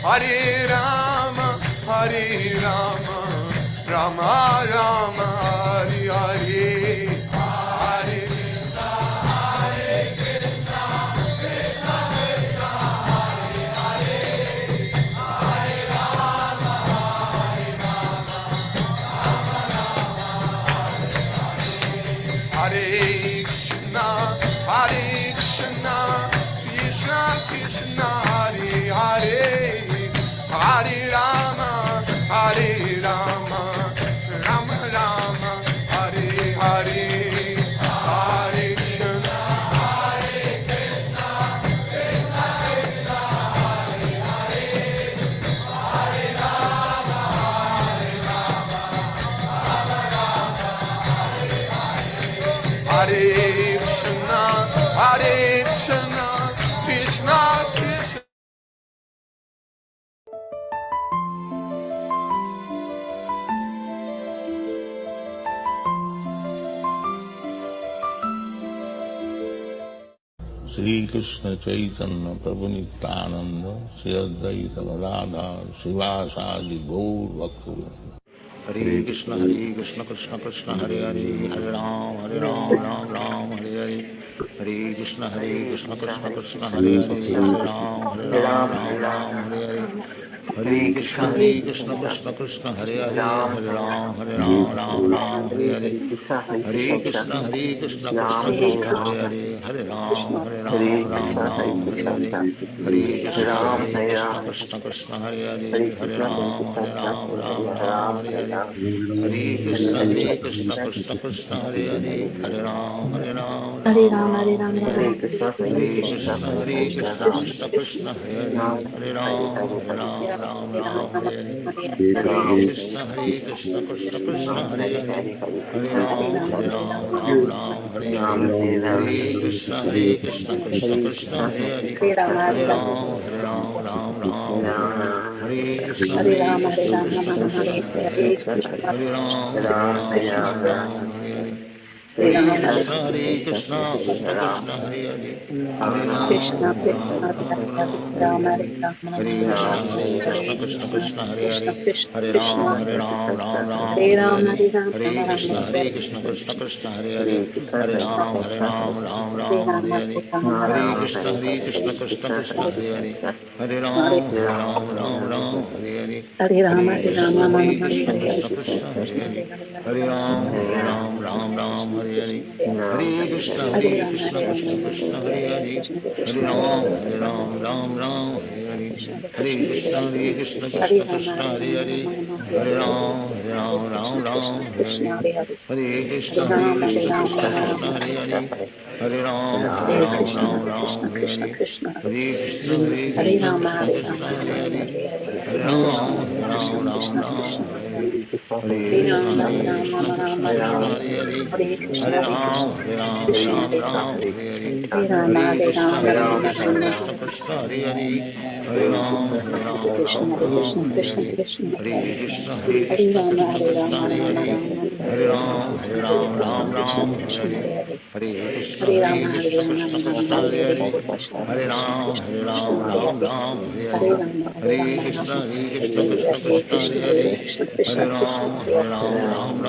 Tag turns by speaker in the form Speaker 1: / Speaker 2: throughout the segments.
Speaker 1: Rama Rama Hare Hare
Speaker 2: Shri Krishna Chaitanya Prabhu Nityananda Shri Advaita Gadadhar Srivasadi Gaur Bhaktivedanta. Hare Krishna Krishna Krishna Hare Hare Hare Ram Ram Ram Hare Hare Hare Krishna Krishna Krishna Hare Hare Hare Ram Ram Hare Hare Hare Krishna Krishna Krishna Hare Hare Hare Ram Ram Hare Hare Hare Krishna Krishna Krishna Hare Hare Hare Ram Ram Hare Hare Hare Krishna Krishna Krishna Hare Hare Hare Ram Ram Hare Hare Hare Krishna Krishna Krishna Hare Hare Hare Ram
Speaker 3: Hare Ram, Hare
Speaker 2: Hare
Speaker 3: Ram,
Speaker 2: Hare
Speaker 3: Hare
Speaker 2: Hare
Speaker 3: Krishna,
Speaker 2: Krishna
Speaker 3: Hare Krishna,
Speaker 2: Krishna Krishna Hare Hare Hare Ram Ram Hare Hare Hare Krishna Krishna Krishna Hare Hare Hare Ram Hare Hare Hare Krishna Krishna Krishna Hare Hare Hare Ram Hare Hare Krishna
Speaker 3: Hare Ram, Hare
Speaker 2: Krishna
Speaker 3: Ram,
Speaker 2: Krishna
Speaker 3: Hare
Speaker 2: Krishna Hare Hare Hare Ram
Speaker 3: Krishna,
Speaker 2: Hare Hare
Speaker 3: Hare
Speaker 2: Hare
Speaker 3: Ram, Hare
Speaker 2: Krishna Krishna Krishna Hare Hare Hare Ram
Speaker 3: Krishna, Krishna, Hare
Speaker 2: Hare
Speaker 3: Ram, Hare
Speaker 2: Hare
Speaker 3: Ram,
Speaker 2: Hare Krishna
Speaker 3: Hare
Speaker 2: Krishna Hare
Speaker 3: Krishna,
Speaker 2: Hare
Speaker 3: Krishna,
Speaker 2: Hare
Speaker 3: Krishna,
Speaker 2: Ram
Speaker 3: Hare
Speaker 2: Hare
Speaker 3: Ram,
Speaker 2: Hare
Speaker 3: Hare Ram,
Speaker 2: Hare Krishna
Speaker 3: Hare
Speaker 2: Krishna Krishna Hare Hare Hare
Speaker 3: Krishna,
Speaker 2: Ram
Speaker 3: Hare Ram,
Speaker 2: Hare Hare
Speaker 3: Hare Ram,
Speaker 2: Hare
Speaker 3: Hare
Speaker 2: Krishna Krishna Krishna
Speaker 3: Hare
Speaker 2: Hare Hare Hare
Speaker 3: Hare
Speaker 2: Ram Hare Hare
Speaker 3: Hare
Speaker 2: Hare
Speaker 3: Rama, Hare
Speaker 2: Krishna
Speaker 3: Rama, Rama
Speaker 2: Krishna
Speaker 3: Hare Hare,
Speaker 2: Krishna Hare
Speaker 3: Krishna
Speaker 2: Hare
Speaker 3: Hare Hare,
Speaker 2: Hare Ram Hare Hare
Speaker 3: Krishna Hare Hare,
Speaker 2: Hare Krishna
Speaker 3: Hare Rama,
Speaker 2: Krishna
Speaker 3: Hare Rama,
Speaker 2: Krishna
Speaker 3: Rama
Speaker 2: Hare
Speaker 3: Hare Hare,
Speaker 2: Hare
Speaker 3: Krishna Hare
Speaker 2: Hare
Speaker 3: Krishna Hare
Speaker 2: Ram
Speaker 3: Hare, Rama Hare
Speaker 2: Ram
Speaker 3: Rama, Rama
Speaker 2: Ram
Speaker 3: Hare
Speaker 2: Hare
Speaker 3: Hare,
Speaker 2: Hare
Speaker 3: Krishna Hare
Speaker 2: Hare
Speaker 3: Krishna Hare
Speaker 2: Krishna
Speaker 3: Hare,
Speaker 2: Krishna
Speaker 3: Hare
Speaker 2: Krishna
Speaker 3: Rama, Hare
Speaker 2: Hare
Speaker 3: Rama,
Speaker 2: Hare
Speaker 3: Rama
Speaker 2: Hare
Speaker 3: Hare Hare, Hare
Speaker 2: Ram
Speaker 3: Krishna Krishna
Speaker 2: Hare
Speaker 3: Krishna Hare Hare,
Speaker 2: Krishna
Speaker 3: Hare Rama, Hare
Speaker 2: Krishna
Speaker 3: Rama,
Speaker 2: Krishna
Speaker 3: Rama
Speaker 2: Krishna Hare Hare
Speaker 3: Hare Hare,
Speaker 2: Hare
Speaker 3: Hare Krishna,
Speaker 2: Ram
Speaker 3: Hare Krishna,
Speaker 2: Hare
Speaker 3: Krishna
Speaker 2: Hare
Speaker 3: Krishna Hare
Speaker 2: Hare
Speaker 3: Hare,
Speaker 2: Krishna
Speaker 3: Hare
Speaker 2: Krishna
Speaker 3: Rama,
Speaker 2: Krishna
Speaker 3: Hare
Speaker 2: Krishna
Speaker 3: Rama,
Speaker 2: Hare
Speaker 3: Rama
Speaker 2: Hare
Speaker 3: Hare Hare,
Speaker 2: Hare
Speaker 3: Hare Krishna,
Speaker 2: Ram
Speaker 3: Hare Krishna, Krishna Krishna
Speaker 2: Hare
Speaker 3: Hare
Speaker 2: Hare
Speaker 3: Hare,
Speaker 2: Hare
Speaker 3: Hare
Speaker 2: Krishna
Speaker 3: Rama, Hare Rama,
Speaker 2: Krishna
Speaker 3: Rama
Speaker 2: Krishna
Speaker 3: Hare
Speaker 2: Krishna
Speaker 3: Hare,
Speaker 2: Hare Hare
Speaker 3: Hare Krishna,
Speaker 2: Hare
Speaker 3: Hare Krishna, Krishna
Speaker 2: Ram
Speaker 3: Hare Hare,
Speaker 2: Hare Hare
Speaker 3: Hare Rama,
Speaker 2: Hare
Speaker 3: Hare
Speaker 2: Krishna
Speaker 3: Rama,
Speaker 2: Krishna
Speaker 3: Rama
Speaker 2: Krishna
Speaker 3: Hare
Speaker 2: Krishna Hare Hare Hare
Speaker 3: Hare Krishna, Hare
Speaker 2: Ram
Speaker 3: Krishna,
Speaker 2: Hare
Speaker 3: Krishna
Speaker 2: Hare
Speaker 3: Krishna Hare
Speaker 2: Hare
Speaker 3: Hare,
Speaker 2: Krishna
Speaker 3: Hare Rama,
Speaker 2: Krishna
Speaker 3: Hare
Speaker 2: Krishna
Speaker 3: Rama,
Speaker 2: Hare
Speaker 3: Rama
Speaker 2: Hare
Speaker 3: Rama Hare
Speaker 2: Hare
Speaker 3: Hare,
Speaker 2: Ram
Speaker 3: Krishna Hare Krishna, Krishna Krishna
Speaker 2: Hare
Speaker 3: Hare Hare,
Speaker 2: Hare Krishna
Speaker 3: Hare Rama, Hare Rama,
Speaker 2: Krishna
Speaker 3: Rama
Speaker 2: Krishna
Speaker 3: Hare
Speaker 2: Hare
Speaker 3: Hare,
Speaker 2: Hare
Speaker 3: Hare Krishna, Hare
Speaker 2: Hare
Speaker 3: Krishna,
Speaker 2: Ram
Speaker 3: Krishna Krishna Hare Hare,
Speaker 2: Hare
Speaker 3: Hare
Speaker 2: Hare
Speaker 3: Rama, Hare
Speaker 2: Hare
Speaker 3: Rama,
Speaker 2: Krishna
Speaker 3: Rama
Speaker 2: Krishna
Speaker 3: Hare
Speaker 2: Krishna
Speaker 3: Hare,
Speaker 2: Krishna
Speaker 3: Krishna
Speaker 2: Hare
Speaker 3: Hare
Speaker 2: Hare
Speaker 3: Krishna,
Speaker 2: Hare
Speaker 3: Krishna Krishna
Speaker 2: Ram
Speaker 3: Hare Hare, Hare
Speaker 2: Hare
Speaker 3: Rama,
Speaker 2: Hare
Speaker 3: Hare Rama,
Speaker 2: Hare
Speaker 3: Rama Rama
Speaker 2: Krishna
Speaker 3: Hare Hare,
Speaker 2: Krishna Krishna Hare
Speaker 3: Hare
Speaker 2: Hare
Speaker 3: Krishna, Hare
Speaker 2: Hare
Speaker 3: Krishna, Krishna Krishna Hare Hare,
Speaker 2: Hare
Speaker 3: Hare
Speaker 2: Hare
Speaker 3: Rama, Hare
Speaker 2: Hare
Speaker 3: Rama,
Speaker 2: Krishna
Speaker 3: Rama Hare Hare, Hare
Speaker 2: Krishna
Speaker 3: Krishna,
Speaker 2: Krishna
Speaker 3: Hare
Speaker 2: Hare
Speaker 3: Krishna,
Speaker 2: Hare
Speaker 3: Krishna
Speaker 2: Hare
Speaker 3: Krishna Hare Hare, Hare Rama, Hare
Speaker 2: Hare
Speaker 3: Rama, Rama Hare
Speaker 2: Krishna
Speaker 3: Hare,
Speaker 2: Krishna
Speaker 3: Hare
Speaker 2: Krishna
Speaker 3: Krishna,
Speaker 2: Krishna
Speaker 3: Hare
Speaker 2: Hare
Speaker 3: Krishna,
Speaker 2: Hare
Speaker 3: Krishna
Speaker 2: Hare
Speaker 3: Krishna Hare Hare, Hare Rama,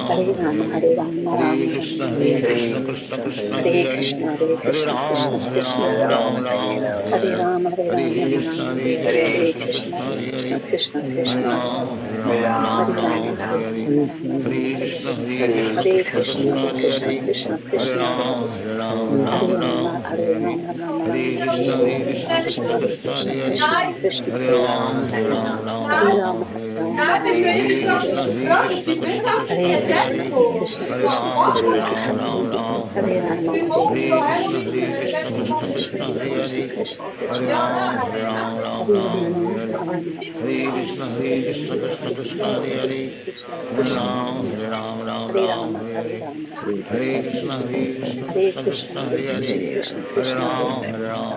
Speaker 3: Hare
Speaker 2: Hare
Speaker 3: Rama, Rama
Speaker 2: Hare
Speaker 3: Rama Hare
Speaker 2: Krishna
Speaker 3: Hare, Hare
Speaker 2: Krishna
Speaker 3: Krishna, Hare
Speaker 2: Krishna
Speaker 3: Krishna,
Speaker 2: Hare Hare
Speaker 3: Krishna Krishna
Speaker 2: Hare
Speaker 3: Hare Hare, Hare Rama,
Speaker 2: Hare
Speaker 3: Rama Rama
Speaker 2: Hare
Speaker 3: Hare
Speaker 2: Krishna
Speaker 3: Hare,
Speaker 2: Krishna Krishna
Speaker 3: Hare
Speaker 2: Hare
Speaker 3: Krishna,
Speaker 2: Hare
Speaker 3: Hare Krishna,
Speaker 2: Hare
Speaker 3: Krishna
Speaker 2: Ram
Speaker 3: Krishna Hare Hare, Hare
Speaker 2: Hare
Speaker 3: Rama, Hare
Speaker 2: Hare
Speaker 3: Rama,
Speaker 2: Krishna
Speaker 3: Rama Hare Hare,
Speaker 2: Krishna
Speaker 3: Krishna
Speaker 2: Krishna
Speaker 3: Hare
Speaker 2: Hare
Speaker 3: Krishna,
Speaker 2: Hare
Speaker 3: Krishna
Speaker 2: Hare
Speaker 3: Krishna Hare
Speaker 2: Ram
Speaker 3: Hare, Hare Rama,
Speaker 2: Hare
Speaker 3: Hare
Speaker 2: Hare
Speaker 3: Rama, Rama
Speaker 2: Hare
Speaker 3: Rama
Speaker 2: Krishna
Speaker 3: Hare Hare,
Speaker 2: Krishna
Speaker 3: Krishna
Speaker 2: Krishna
Speaker 3: Hare
Speaker 2: Hare
Speaker 3: Krishna,
Speaker 2: Hare
Speaker 3: Krishna
Speaker 2: Hare
Speaker 3: Krishna Hare
Speaker 2: Ram
Speaker 3: Hare, Hare Rama,
Speaker 2: Hare
Speaker 3: Hare
Speaker 2: Hare
Speaker 3: Rama, Rama Hare
Speaker 2: Hare
Speaker 3: Hare,
Speaker 2: Krishna
Speaker 3: Hare
Speaker 2: Krishna
Speaker 3: Krishna,
Speaker 2: Krishna
Speaker 3: Hare
Speaker 2: Hare Hare
Speaker 3: Krishna, Krishna
Speaker 2: Hare
Speaker 3: Krishna Hare
Speaker 2: Ram
Speaker 3: Hare,
Speaker 2: Hare Hare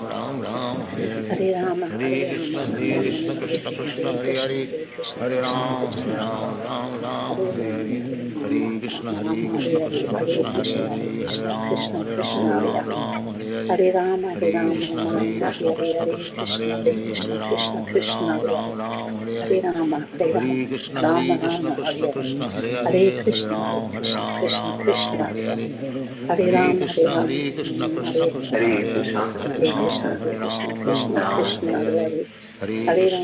Speaker 3: Hare Rama,
Speaker 2: Hare
Speaker 3: Hare Rama,
Speaker 2: Krishna
Speaker 3: Rama Rama
Speaker 2: Krishna
Speaker 3: Hare
Speaker 2: Krishna
Speaker 3: Hare,
Speaker 2: Hare
Speaker 3: Hare
Speaker 2: Hare
Speaker 3: Krishna,
Speaker 2: Hare Hare Ram, Hare Ram, Ram Ram, Hare Hare, Hare Krishna, Krishna Krishna, Hare Hare, Hare Ram, Hare Ram, Ram Ram, Hare Hare, Hare Krishna, Krishna Krishna, Hare Hare, Hare Ram, Hare Ram, Ram Ram, Hare Hare, Hare Krishna, Krishna Krishna, Hare Hare, Hare Ram, Ram Ram, Hare Hare, Hare Krishna, Krishna Krishna, Hare Hare, Hare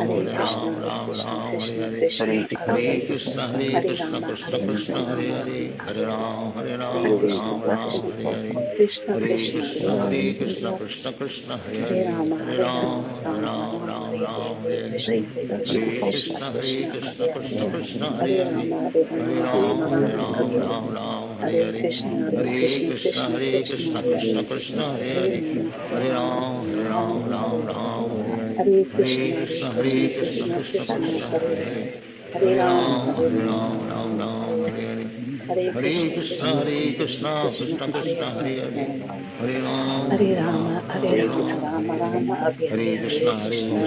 Speaker 2: Ram, Ram Ram, Hare Hare, Hare Krishna, Krishna Krishna, Hare Hare, Hare Ram, Ram Ram, Hare Hare, Hare Krishna, Krishna Krishna, Hare Hare, Hare Ram, Ram Ram, Hare Hare, Hare Krishna, Krishna Krishna, Hare Hare, Hare Ram, Ram Ram, Hare Hare, Hare Krishna, Krishna Krishna, Hare Hare, Hare Ram, Ram Ram, Hare Hare, Hare Krishna, Krishna Krishna, Hare Hare, Hare Ram, Ram Ram, Hare Hare, Hare Krishna, Krishna Krishna, Hare Hare, Hare Ram, Ram Ram, Hare Hare, Hare Krishna, Krishna Krishna, Hare Hare, Hare Ram, Ram Ram, Hare Krishna, Krishna Hare Hare, Hare Ram, Ram Ram, Hare Hare, Hare Krishna, Krishna Hare Hare, Hare Ram, Ram Ram, Hare Hare, Hare Krishna, Krishna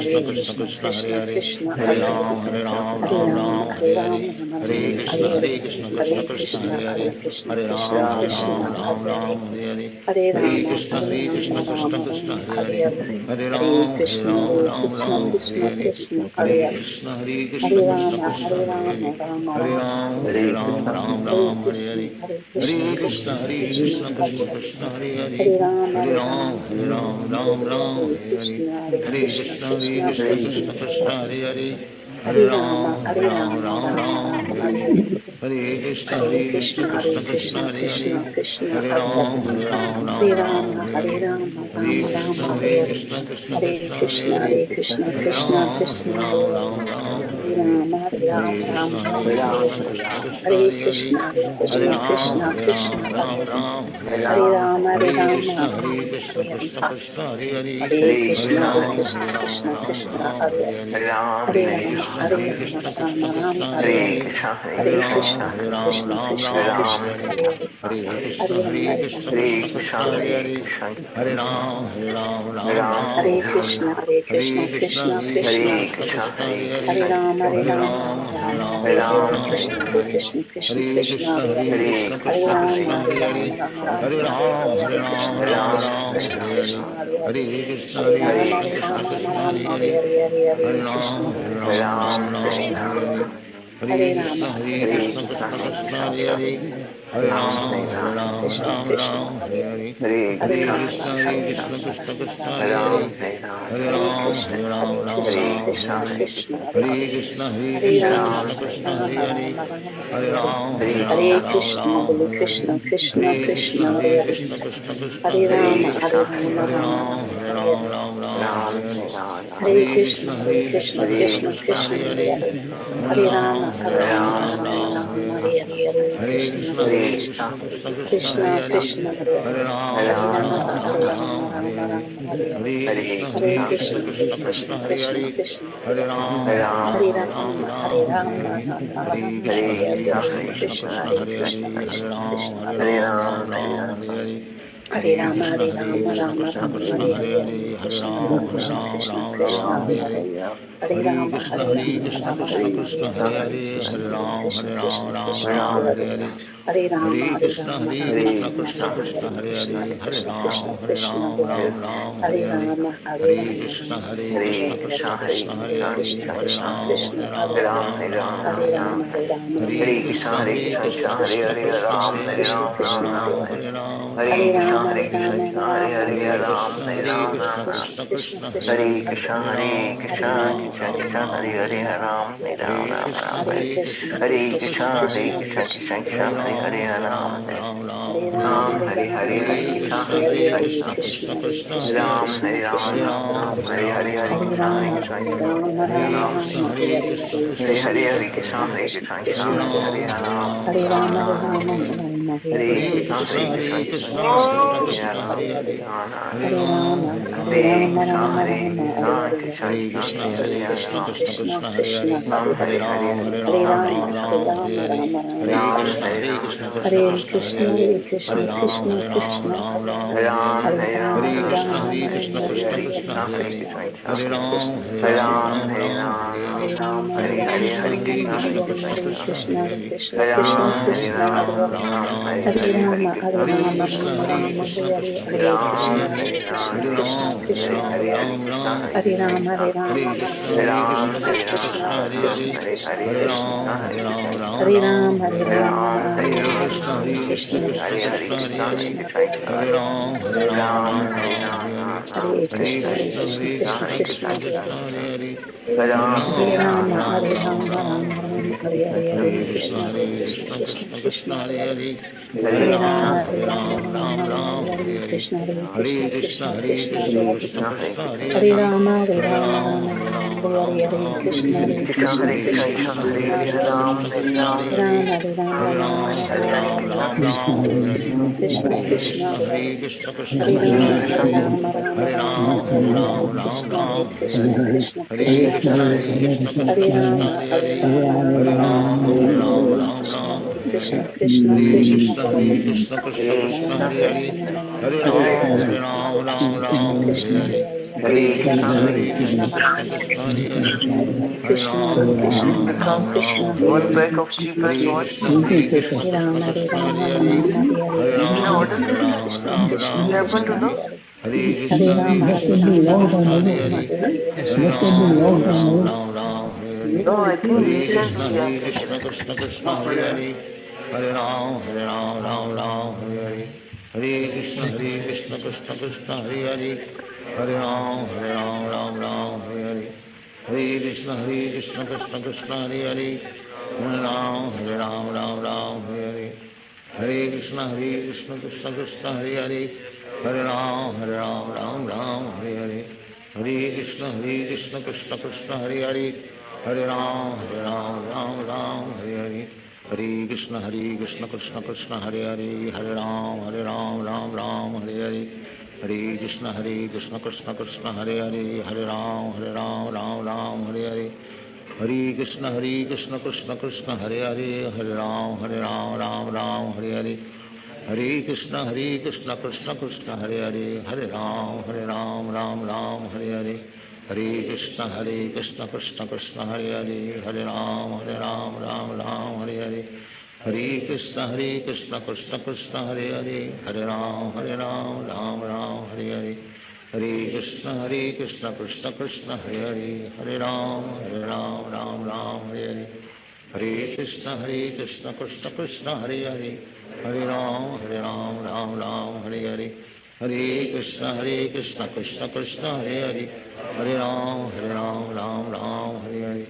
Speaker 2: Krishna, Hare Hare, Hare Ram, Ram Ram, Hare Hare, Hare Krishna, Krishna Krishna, Hare Hare, Hare Ram, Ram Ram, Hare Hare, Hare Krishna, Krishna Krishna, Hare Hare, Hare Ram, Ram Ram, Hare Hare, Hare Krishna, Krishna Krishna, Hare Hare, Hare Ram, Ram Ram, Hare Hare, Hare Krishna, Krishna Krishna, Hare Hare, Hare Ram, Ram Ram, Hare Hare, Hare Krishna, Krishna Krishna, Hare Hare, Hare Ram, Ram Ram, Hare Hare, Hare Krishna, Krishna Krishna, Hare Hare, Hare Ram, Ram Ram, Hare Hare, Hare Krishna, Krishna Krishna, Hare Hare, Hare Ram, Ram Ram, Hare Hare, Hare Krishna, Krishna Krishna, Hare Hare, Hare Ram, Ram Ram, Hare Hare, Hare Krishna, Krishna Krishna, Hare Hare, Hare Ram, Ram Ram, Hare Hare, Hare Krishna, Krishna Krishna, Hare Hare, Hare Ram, Ram Hare Hare, Hare Krishna, Krishna Krishna, Hare Hare, Hare Ram, Ram Hare Hare, Hare Krishna, Krishna Krishna, Hare Hare, Hare Ram, Ram Hare Hare, Hare Krishna, Krishna Krishna, Hare Hare, Hare Ram, Ram Hare Hare, Hare Krishna, Krishna Krishna, Hare Hare, Hare Ram, Ram Hare Hare, Hare Krishna, Krishna Krishna, Hare Hare, Hare Ram, Ram Hare Hare, Hare Krishna, Krishna Krishna, Hare Hare, Hare Ram, Ram Hare Hare, Hare Krishna, Krishna Krishna, Hare Hare, Hare Ram, Ram Hare Hare, Hare Krishna, Krishna Krishna, Hare Hare, Hare Ram, Ram Hare Hare, Hare Krishna, Krishna Krishna, Hare Hare, Hare Ram, Ram Hare Hare, Hare Krishna, Krishna Krishna, Hare Hare, Hare Ram, Ram Hare Hare, Hare Krishna, Krishna Krishna, Hare Hare, Hare Ram, Ram Hare Hare, Hare Krishna, Krishna Krishna, Hare Hare, Hare Ram, Ram Hare Hare, Hare Krishna, Krishna Krishna, Hare Hare, Hare Ram, Ram Hare Hare, Hare Krishna, Krishna Krishna, Hare Hare, Hare Ram, Ram Hare Hare, Hare Krishna, Krishna Krishna, Hare Hare, Hare Ram, Hare Ram, Hare Krishna, Krishna Krishna, Hare Hare, Hare Ram, Ram Hare Hare, Hare Krishna, Krishna Krishna, Hare Hare, Hare Ram, Hare Hare, Hare Krishna, Krishna Krishna, Hare Hare, Hare Ram, Hare Krishna, Krishna Krishna, Hare Hare, Hare Ram,
Speaker 3: Hare
Speaker 2: Krishna
Speaker 3: Krishna,
Speaker 2: Hare
Speaker 3: Krishna
Speaker 2: Krishna
Speaker 3: Krishna,
Speaker 2: Krishna
Speaker 3: Krishna
Speaker 2: Hare
Speaker 3: Hare
Speaker 2: Hare
Speaker 3: Hare,
Speaker 2: Hare
Speaker 3: Hare
Speaker 2: Ram
Speaker 3: Rama,
Speaker 2: Hare
Speaker 3: Hare
Speaker 2: Ram
Speaker 3: Rama,
Speaker 2: Ram
Speaker 3: Rama
Speaker 2: Ram
Speaker 3: Rama,
Speaker 2: Hare
Speaker 3: Hare
Speaker 2: Hare
Speaker 3: Hare, Hare
Speaker 2: Hare
Speaker 3: Krishna,
Speaker 2: Krishna
Speaker 3: Hare
Speaker 2: Hare
Speaker 3: Krishna,
Speaker 2: Krishna Krishna
Speaker 3: Krishna
Speaker 2: Krishna Hare
Speaker 3: Krishna,
Speaker 2: Hare
Speaker 3: Hare
Speaker 2: Hare
Speaker 3: Hare,
Speaker 2: Ram Hare
Speaker 3: Hare
Speaker 2: Ram
Speaker 3: Rama,
Speaker 2: Ram
Speaker 3: Hare
Speaker 2: Ram Hare
Speaker 3: Rama,
Speaker 2: Hare
Speaker 3: Rama Rama,
Speaker 2: Hare
Speaker 3: Hare
Speaker 2: Krishna
Speaker 3: Hare,
Speaker 2: Hare Krishna Krishna
Speaker 3: Hare
Speaker 2: Krishna Hare
Speaker 3: Krishna,
Speaker 2: Hare
Speaker 3: Hare
Speaker 2: Hare
Speaker 3: Krishna,
Speaker 2: Ram
Speaker 3: Krishna
Speaker 2: Hare Ram
Speaker 3: Krishna,
Speaker 2: Ram
Speaker 3: Hare
Speaker 2: Ram
Speaker 3: Hare,
Speaker 2: Hare Hare
Speaker 3: Hare Rama,
Speaker 2: Hare
Speaker 3: Hare
Speaker 2: Krishna
Speaker 3: Rama,
Speaker 2: Hare
Speaker 3: Rama
Speaker 2: Krishna
Speaker 3: Hare
Speaker 2: Krishna
Speaker 3: Hare,
Speaker 2: Krishna
Speaker 3: Hare
Speaker 2: Hare Hare
Speaker 3: Krishna, Hare
Speaker 2: Hare
Speaker 3: Krishna,
Speaker 2: Ram
Speaker 3: Krishna
Speaker 2: Hare
Speaker 3: Krishna,
Speaker 2: Ram
Speaker 3: Hare
Speaker 2: Ram
Speaker 3: Hare,
Speaker 2: Ram Hare Hare
Speaker 3: Hare Rama,
Speaker 2: Hare
Speaker 3: Hare Rama,
Speaker 2: Krishna Hare
Speaker 3: Rama
Speaker 2: Krishna
Speaker 3: Hare Hare,
Speaker 2: Krishna
Speaker 3: Hare
Speaker 2: Krishna
Speaker 3: Krishna,
Speaker 2: Hare
Speaker 3: Hare
Speaker 2: Hare
Speaker 3: Krishna,
Speaker 2: Hare
Speaker 3: Krishna
Speaker 2: Ram Hare
Speaker 3: Krishna, Hare
Speaker 2: Ram
Speaker 3: Hare,
Speaker 2: Ram Ram
Speaker 3: Hare
Speaker 2: Hare Hare
Speaker 3: Rama, Hare
Speaker 2: Hare
Speaker 3: Rama,
Speaker 2: Krishna
Speaker 3: Rama
Speaker 2: Hare
Speaker 3: Rama,
Speaker 2: Krishna
Speaker 3: Hare Hare,
Speaker 2: Krishna
Speaker 3: Hare
Speaker 2: Krishna Hare
Speaker 3: Krishna,
Speaker 2: Hare
Speaker 3: Hare Krishna,
Speaker 2: Hare
Speaker 3: Krishna
Speaker 2: Ram Hare
Speaker 3: Krishna,
Speaker 2: Ram
Speaker 3: Hare Hare,
Speaker 2: Ram Ram
Speaker 3: Hare
Speaker 2: Hare Hare
Speaker 3: Rama, Hare Rama,
Speaker 2: Hare
Speaker 3: Rama
Speaker 2: Krishna
Speaker 3: Rama,
Speaker 2: Hare
Speaker 3: Hare
Speaker 2: Krishna
Speaker 3: Hare,
Speaker 2: Krishna
Speaker 3: Krishna
Speaker 2: Krishna Hare
Speaker 3: Krishna,
Speaker 2: Hare
Speaker 3: Krishna
Speaker 2: Hare
Speaker 3: Krishna,
Speaker 2: Ram
Speaker 3: Hare
Speaker 2: Hare
Speaker 3: Hare,
Speaker 2: Ram Ram
Speaker 3: Hare
Speaker 2: Ram
Speaker 3: Rama,
Speaker 2: Hare
Speaker 3: Hare
Speaker 2: Hare
Speaker 3: Rama, Rama
Speaker 2: Hare
Speaker 3: Hare
Speaker 2: Krishna
Speaker 3: Hare,
Speaker 2: Hare
Speaker 3: Krishna
Speaker 2: Krishna Krishna
Speaker 3: Krishna,
Speaker 2: Krishna
Speaker 3: Krishna
Speaker 2: Hare Hare
Speaker 3: Krishna, Hare Hare,
Speaker 2: Hare
Speaker 3: Hare Rama,
Speaker 2: Ram
Speaker 3: Hare
Speaker 2: Hare
Speaker 3: Rama,
Speaker 2: Ram
Speaker 3: Rama
Speaker 2: Ram
Speaker 3: Hare
Speaker 2: Ram
Speaker 3: Hare,
Speaker 2: Hare Hare
Speaker 3: Hare
Speaker 2: Hare
Speaker 3: Krishna, Hare
Speaker 2: Krishna
Speaker 3: Krishna,
Speaker 2: Hare
Speaker 3: Krishna
Speaker 2: Krishna
Speaker 3: Krishna,
Speaker 2: Krishna
Speaker 3: Hare Hare,
Speaker 2: Krishna Hare Hare Hare
Speaker 3: Hare
Speaker 2: Ram
Speaker 3: Rama,
Speaker 2: Hare
Speaker 3: Hare
Speaker 2: Ram Ram
Speaker 3: Rama,
Speaker 2: Ram
Speaker 3: Rama
Speaker 2: Hare
Speaker 3: Rama,
Speaker 2: Hare
Speaker 3: Hare Hare,
Speaker 2: Hare
Speaker 3: Hare
Speaker 2: Krishna
Speaker 3: Krishna, Hare
Speaker 2: Hare
Speaker 3: Krishna,
Speaker 2: Krishna
Speaker 3: Krishna
Speaker 2: Krishna
Speaker 3: Krishna,
Speaker 2: Krishna
Speaker 3: Hare
Speaker 2: Hare
Speaker 3: Hare,
Speaker 2: Hare Hare
Speaker 3: Hare
Speaker 2: Ram
Speaker 3: Rama,
Speaker 2: Hare
Speaker 3: Hare Rama,
Speaker 2: Ram
Speaker 3: Rama
Speaker 2: Ram
Speaker 3: Rama,
Speaker 2: Ram
Speaker 3: Hare
Speaker 2: Hare Hare
Speaker 3: Krishna, Hare
Speaker 2: Hare
Speaker 3: Krishna,
Speaker 2: Krishna
Speaker 3: Krishna
Speaker 2: Hare
Speaker 3: Krishna,
Speaker 2: Krishna
Speaker 3: Hare Hare,
Speaker 2: Krishna Krishna Hare
Speaker 3: Hare
Speaker 2: Hare
Speaker 3: Rama, Hare
Speaker 2: Hare
Speaker 3: Rama,
Speaker 2: Ram
Speaker 3: Rama
Speaker 2: Hare
Speaker 3: Rama,
Speaker 2: Ram
Speaker 3: Hare
Speaker 2: Ram
Speaker 3: Hare, Hare
Speaker 2: Ram
Speaker 3: Krishna,
Speaker 2: Hare
Speaker 3: Hare
Speaker 2: Hare
Speaker 3: Krishna,
Speaker 2: Hare
Speaker 3: Krishna
Speaker 2: Krishna
Speaker 3: Krishna,
Speaker 2: Hare
Speaker 3: Hare
Speaker 2: Krishna
Speaker 3: Hare,
Speaker 2: Krishna Krishna
Speaker 3: Hare
Speaker 2: Hare Hare
Speaker 3: Rama, Hare Rama,
Speaker 2: Hare
Speaker 3: Rama
Speaker 2: Ram
Speaker 3: Hare
Speaker 2: Hare
Speaker 3: Hare,
Speaker 2: Ram
Speaker 3: Hare
Speaker 2: Ram
Speaker 3: Krishna,
Speaker 2: Ram
Speaker 3: Hare
Speaker 2: Hare Hare
Speaker 3: Krishna,
Speaker 2: Hare
Speaker 3: Krishna,
Speaker 2: Krishna
Speaker 3: Hare
Speaker 2: Hare
Speaker 3: Hare,
Speaker 2: Krishna Krishna
Speaker 3: Hare
Speaker 2: Krishna
Speaker 3: Rama,
Speaker 2: Hare
Speaker 3: Hare
Speaker 2: Hare
Speaker 3: Rama, Rama
Speaker 2: Hare
Speaker 3: Rama,
Speaker 2: Ram
Speaker 3: Hare
Speaker 2: Hare
Speaker 3: Hare, Hare
Speaker 2: Ram Ram
Speaker 3: Krishna, Hare
Speaker 2: Ram Hare
Speaker 3: Krishna,
Speaker 2: Hare
Speaker 3: Krishna
Speaker 2: Hare
Speaker 3: Krishna,
Speaker 2: Krishna
Speaker 3: Hare
Speaker 2: Hare
Speaker 3: Hare,
Speaker 2: Krishna Krishna
Speaker 3: Hare
Speaker 2: Krishna
Speaker 3: Rama,
Speaker 2: Hare
Speaker 3: Hare
Speaker 2: Hare
Speaker 3: Rama, Rama
Speaker 2: Hare
Speaker 3: Rama,
Speaker 2: Ram
Speaker 3: Hare
Speaker 2: Hare
Speaker 3: Hare,
Speaker 2: Ram
Speaker 3: Hare
Speaker 2: Ram
Speaker 3: Krishna,
Speaker 2: Ram
Speaker 3: Hare
Speaker 2: Hare
Speaker 3: Krishna,
Speaker 2: Hare
Speaker 3: Krishna
Speaker 2: Hare
Speaker 3: Krishna,
Speaker 2: Krishna
Speaker 3: Hare
Speaker 2: Hare
Speaker 3: Hare,
Speaker 2: Krishna Krishna
Speaker 3: Hare
Speaker 2: Krishna
Speaker 3: Rama,
Speaker 2: Hare
Speaker 3: Hare
Speaker 2: Hare
Speaker 3: Rama, Rama,
Speaker 2: Hare
Speaker 3: Hare
Speaker 2: Ram
Speaker 3: Hare,
Speaker 2: Hare
Speaker 3: Krishna,
Speaker 2: Ram
Speaker 3: Hare
Speaker 2: Ram
Speaker 3: Krishna, Krishna
Speaker 2: Ram Hare
Speaker 3: Krishna,
Speaker 2: Hare
Speaker 3: Hare Hare,
Speaker 2: Hare
Speaker 3: Hare
Speaker 2: Krishna
Speaker 3: Rama, Hare
Speaker 2: Hare
Speaker 3: Rama,
Speaker 2: Krishna
Speaker 3: Rama
Speaker 2: Krishna
Speaker 3: Rama, Hare
Speaker 2: Krishna
Speaker 3: Hare,
Speaker 2: Hare Hare
Speaker 3: Hare
Speaker 2: Hare
Speaker 3: Krishna, Hare
Speaker 2: Ram Hare
Speaker 3: Krishna,
Speaker 2: Ram
Speaker 3: Krishna
Speaker 2: Ram
Speaker 3: Krishna,
Speaker 2: Ram
Speaker 3: Hare
Speaker 2: Hare
Speaker 3: Hare,
Speaker 2: Hare
Speaker 3: Krishna
Speaker 2: Hare
Speaker 3: Krishna,
Speaker 2: Krishna Hare Krishna
Speaker 3: Hare
Speaker 2: Krishna
Speaker 3: Rama, Hare
Speaker 2: Krishna
Speaker 3: Rama,
Speaker 2: Hare
Speaker 3: Rama
Speaker 2: Hare
Speaker 3: Rama, Hare
Speaker 2: Hare
Speaker 3: Hare, Hare
Speaker 2: Ram
Speaker 3: Rama,
Speaker 2: Hare
Speaker 3: Hare
Speaker 2: Ram
Speaker 3: Krishna,
Speaker 2: Ram
Speaker 3: Krishna
Speaker 2: Ram Hare
Speaker 3: Krishna,
Speaker 2: Hare
Speaker 3: Hare Hare,
Speaker 2: Hare
Speaker 3: Hare
Speaker 2: Krishna Hare
Speaker 3: Rama, Hare
Speaker 2: Krishna
Speaker 3: Rama,
Speaker 2: Krishna
Speaker 3: Rama
Speaker 2: Krishna Hare
Speaker 3: Rama,
Speaker 2: Hare
Speaker 3: Hare Hare, Hare
Speaker 2: Hare
Speaker 3: Krishna,
Speaker 2: Ram
Speaker 3: Hare
Speaker 2: Hare
Speaker 3: Krishna,
Speaker 2: Ram Ram Ram Hare Hare Hare Krishna Hare Krishna Krishna Krishna Hare Hare Hare Ram Ram Ram Hare Hare Hare Krishna Krishna Krishna Hare Hare Hare Ram Ram Ram Hare Hare Hare Krishna Krishna Krishna Hare Hare Hare Ram Ram Hare Hare Hare Krishna Krishna Krishna Hare Hare Hare Ram Ram Hare Hare Hare Krishna Krishna Krishna Hare Hare Hare Ram Hare Hare Hare Krishna Krishna Krishna Hare Hare Hare Ram Hare Hare Hare Krishna Krishna Krishna Hare Hare Hare Ram Hare Hare Hare Krishna Krishna Krishna Hare Hare Hare Ram Hare Hare Hare Krishna Krishna Krishna Hare Hare Hare Ram Hare Hare Hare Krishna Krishna Krishna Hare Hare Hare Ram Hare Hare Hare Krishna Krishna Krishna Hare Hare Hare Ram Hare Hare Hare Krishna Krishna Hare Hare Hare Ram Hare Hare Hare Krishna Krishna Hare Hare Hare Ram Hare Hare Hare Krishna Krishna Hare Hare Hare Ram Hare Hare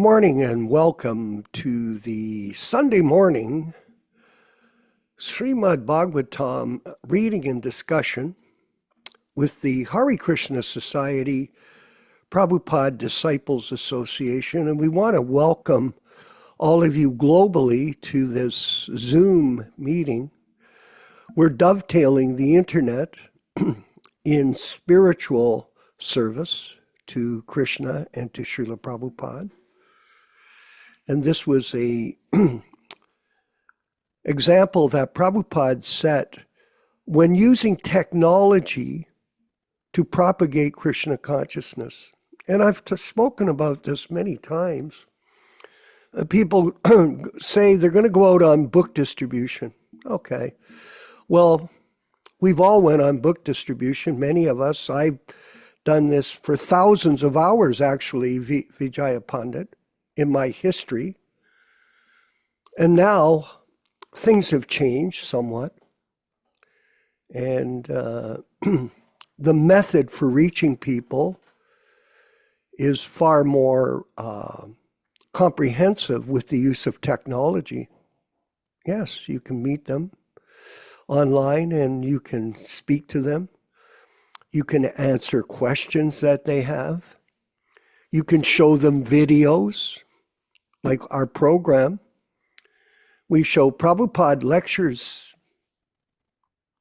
Speaker 4: morning and welcome to the Sunday morning Śrīmad-Bhāgavatam reading and discussion with the Hare Krishna Society Prabhupada Disciples Association. And we want to welcome all of you globally to this Zoom meeting. We're dovetailing the internet in spiritual service to Krishna and to Śrīla Prabhupāda. And this was a example that Prabhupada set when using technology to propagate Krishna consciousness. And I've spoken about this many times. People say they're going to go out on book distribution. Okay. Well, we've all went on book distribution, many of us. I've done this for thousands of hours, actually, Vijaya Pandit, in my history. And now things have changed somewhat. And the method for reaching people is far more comprehensive with the use of technology. Yes, you can meet them online and you can speak to them. You can answer questions that they have. You can show them videos, like our program. We show Prabhupada lectures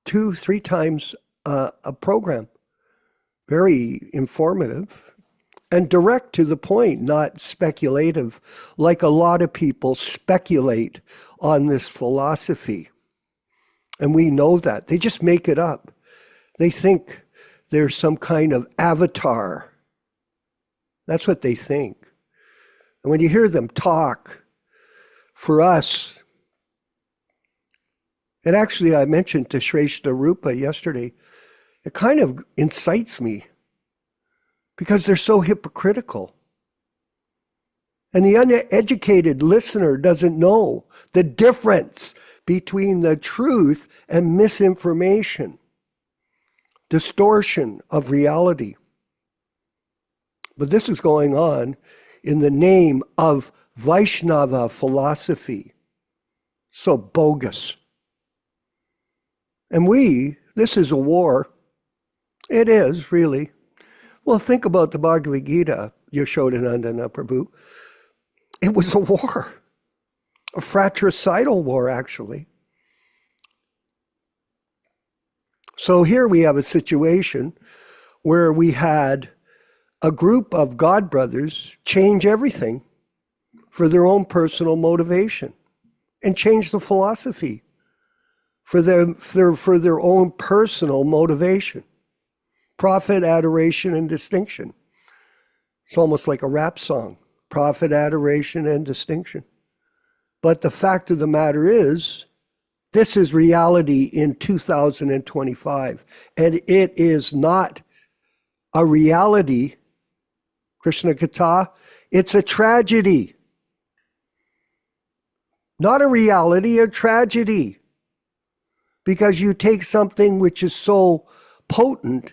Speaker 4: 2-3 times a program. Very informative and direct to the point, not speculative, like a lot of people speculate on this philosophy. And we know that. They just make it up. They think there's some kind of avatar. That's what they think. And when you hear them talk, for us, and actually I mentioned to Shrestha Rupa yesterday, it kind of incites me because they're so hypocritical. And the uneducated listener doesn't know the difference between the truth and misinformation, distortion of reality. But this is going on in the name of Vaishnava philosophy. So bogus. And this is a war. It is, really. Well, think about the Bhagavad Gita, Yaśodā-nandana Prabhu. It was a war. A fratricidal war, actually. So here we have a situation where we had a group of God brothers change everything for their own personal motivation and change the philosophy for their own personal motivation. Profit, adoration, and distinction. It's almost like a rap song. Profit, adoration, and distinction. But the fact of the matter is, this is reality in 2025. And it is not a reality, Krishna Katha. It's a tragedy. Not a reality, a tragedy. Because you take something which is so potent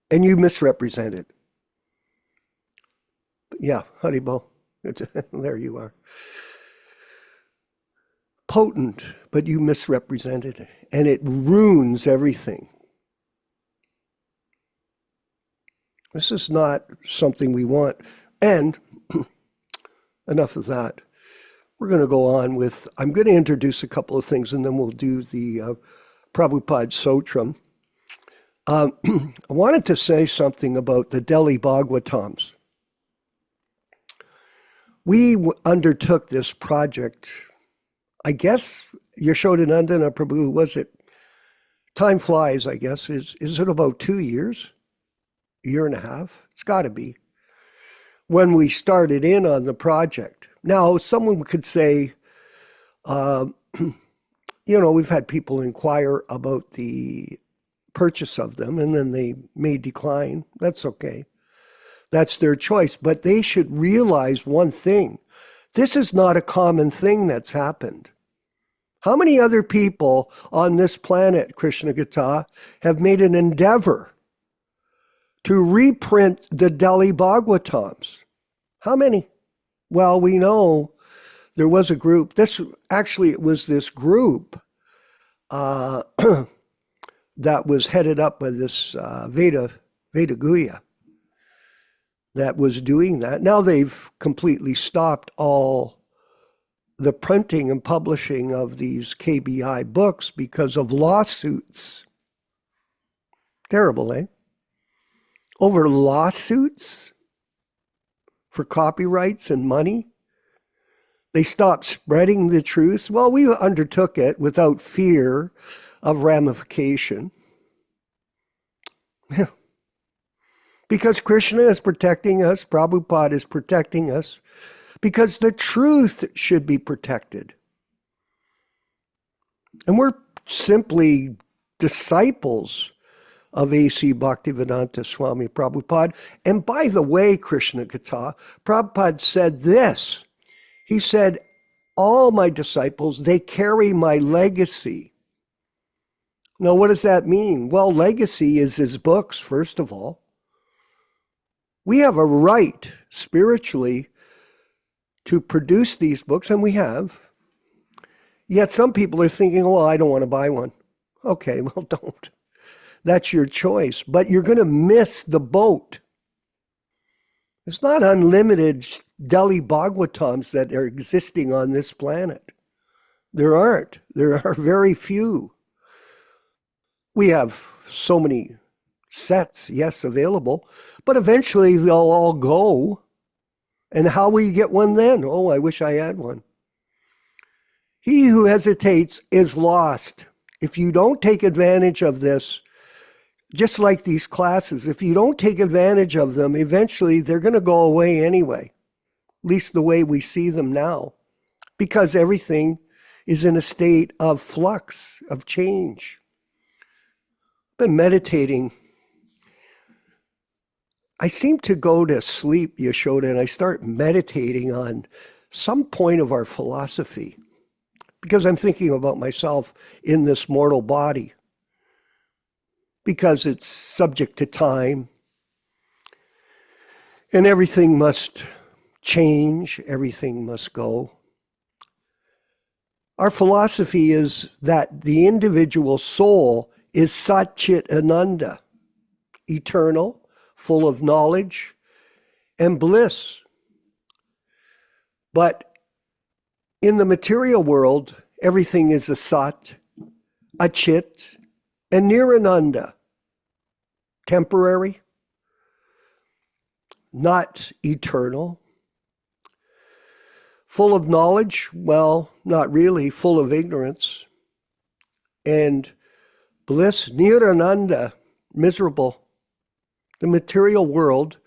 Speaker 4: and you misrepresent it. Yeah, Haribo. There you are. Potent, but you misrepresented it, and it ruins everything. This is not something we want. And enough of that. We're going to go on with, I'm going to introduce a couple of things, and then we'll do the Prabhupada Sotram. I wanted to say something about the Delhi Bhagavatams. We undertook this project, I guess, Yaśodā-nandana Prabhu, was it? Time flies, I guess. Is it about 2 years? A year and a half? It's got to be. When we started in on the project. Now, someone could say, we've had people inquire about the purchase of them, and then they may decline. That's okay. That's their choice. But they should realize one thing. This is not a common thing that's happened. How many other people on this planet, Krishna Gita, have made an endeavor to reprint the Delhi Bhagavatams? How many? Well, we know there was a group. It was this group that was headed up by this Veda Guya that was doing that. Now they've completely stopped all the printing and publishing of these KBI books because of lawsuits. Terrible, eh? Over lawsuits for copyrights and money. They stopped spreading the truth. Well, we undertook it without fear of ramification. Yeah. Because Krishna is protecting us, Prabhupada is protecting us, because the truth should be protected. And we're simply disciples of A.C. Bhaktivedanta Swami Prabhupāda. And by the way, Krishna Katha, Prabhupada said this. He said, all my disciples, they carry my legacy. Now, what does that mean? Well, legacy is his books, first of all. We have a right, spiritually, to produce these books, and we have. Yet some people are thinking, well, I don't want to buy one. Okay, well, don't. That's your choice. But you're going to miss the boat. It's not unlimited Delhi Bhagavatams that are existing on this planet. There aren't. There are very few. We have so many sets, yes, available, but eventually they'll all go. And how will you get one then? Oh, I wish I had one. He who hesitates is lost. If you don't take advantage of this, just like these classes, if you don't take advantage of them, eventually they're going to go away anyway, at least the way we see them now, because everything is in a state of flux, of change. I've been meditating. I seem to go to sleep, Yaśodā, and I start meditating on some point of our philosophy, because I'm thinking about myself in this mortal body, because it's subject to time, and everything must change, everything must go. Our philosophy is that the individual soul is Sat-Chit Ananda, eternal, full of knowledge and bliss. But in the material world, everything is a Sat, a Chit, and Nirananda, temporary, not eternal. Full of knowledge, well, not really, full of ignorance. And bliss, Nirananda, miserable. The material world,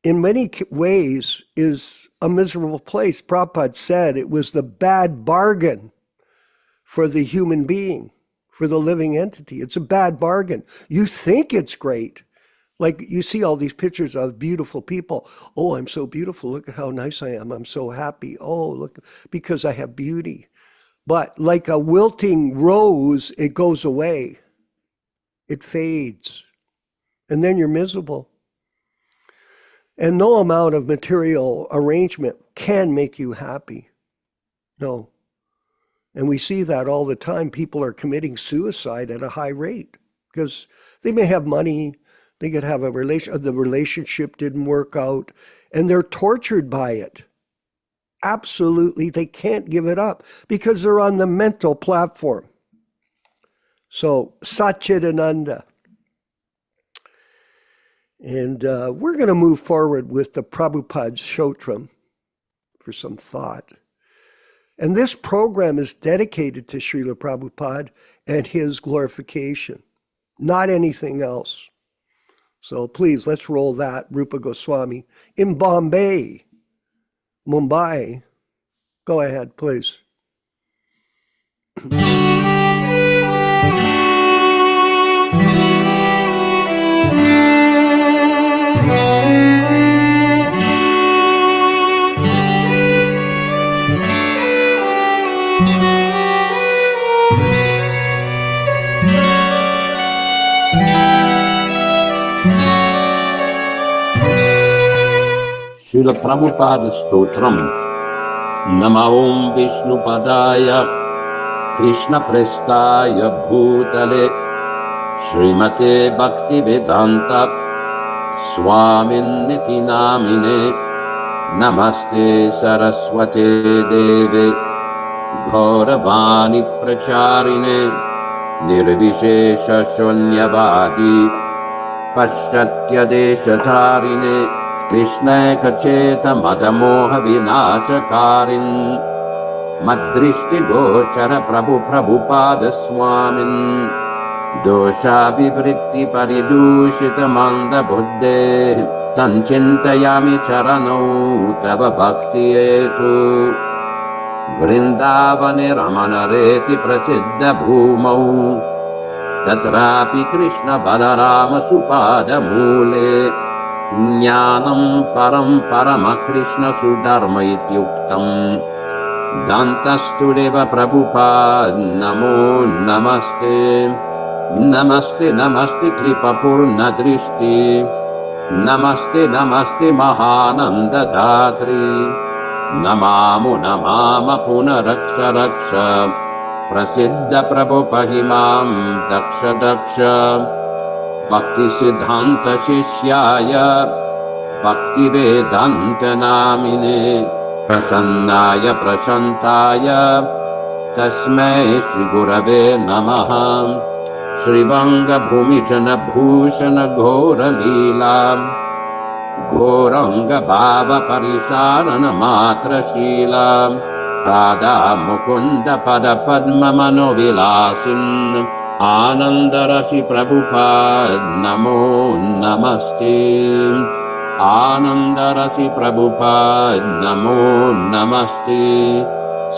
Speaker 4: in many ways, is a miserable place. Prabhupada said it was the bad bargain for the human being, for the living entity. It's a bad bargain. You think it's great. Like you see all these pictures of beautiful people. Oh, I'm so beautiful. Look at how nice I am. I'm so happy. Oh, look, because I have beauty. But like a wilting rose, it goes away. It fades. And then you're miserable. And no amount of material arrangement can make you happy. No. And we see that all the time. People are committing suicide at a high rate because they may have money, they could have the relationship didn't work out, and they're tortured by it. Absolutely, they can't give it up because they're on the mental platform. So, Satchidananda. And we're going to move forward with the Prabhupada Shotram for some thought. And this program is dedicated to Śrīla Prabhupada and his glorification, not anything else. So please, let's roll that, Rupa Goswami. In Bombay, Mumbai, go ahead, please.
Speaker 2: Śrīla
Speaker 5: Srila Prabhupada Stotram. Nama Om Vishnupadaya Krishna Prestaya Bhutale Srimate Bhaktivedanta Swami Namine Namaste Saraswate Deve Gauravani Pracharine Nirvishesha Shunyavadi Paschatya Deshatharine Krishna Kacheta Madamoha Vinachakarin Madrishti Gochara Prabhupada Swamin Dosha Vivritti Paridushita Manda Buddhe Sanchintayami Charano Tava Bhakti Etu Vrindavane Ramanareti Prasiddha Bhumau Tatrapi Krishna Balarama Supada Mule Jnanam Param Parama Krishna Sudharma Ityuktam Dantastudeva Prabhupada Namo Namaste Namaste Namaste Kripa Purna Drishti Namaste Namaste Mahananda Dhatri Namamu Namama Punaraksha Raksha Prasiddha Prabhupahimam Daksha Daksha Bhakti Siddhanta Shishyaya Bhaktivedanta Namine Prasannaya Prashantaya Tasmai Shri Gurave Namaha Shrivanga Bhumijana Bhushana Ghora Leela Gauranga Bhava Parisharana Matra Shila Radha Mukunda Pada Padma Manovilasin Anandarashi Prabhupada Namo Namaste Anandarashi Prabhupada Namo Namaste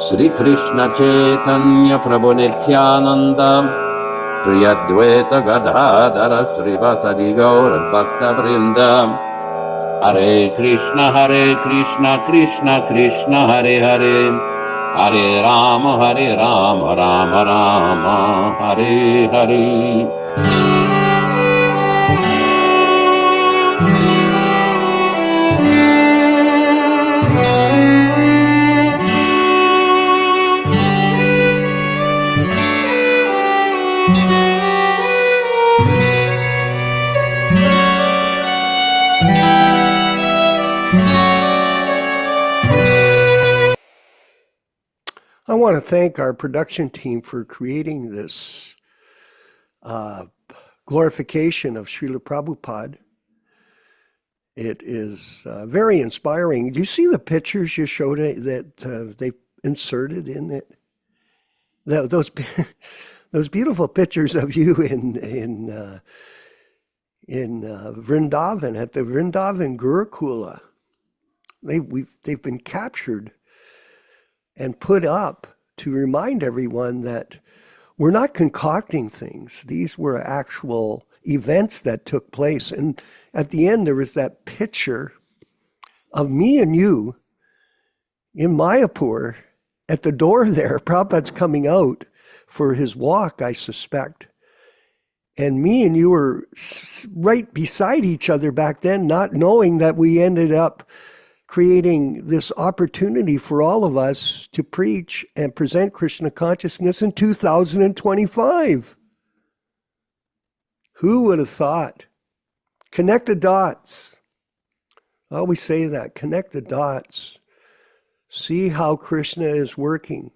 Speaker 5: Sri Krishna Chaitanya Prabhu Nityananda Shri Advaita Gadadhara Srivasadi Gaur Bhakta Vrinda Hare Krishna Krishna Krishna Hare Hare Hare Rama Rama Rama Hare Hare
Speaker 4: I want to thank our production team for creating this glorification of Śrīla Prabhupāda. It is very inspiring. Do you see the pictures, Yaśodā, that they inserted in it? Those beautiful pictures of you in Vrindavan, at the Vrindavan Gurukula. They've been captured and put up to remind everyone that we're not concocting things. These were actual events that took place. And at the end, there was that picture of me and you in Mayapur at the door there. Prabhupada's coming out for his walk, I suspect. And me and you were right beside each other back then, not knowing that we ended up creating this opportunity for all of us to preach and present Krishna consciousness in 2025. Who would have thought? Connect the dots. I always say that, connect the dots. See how Krishna is working.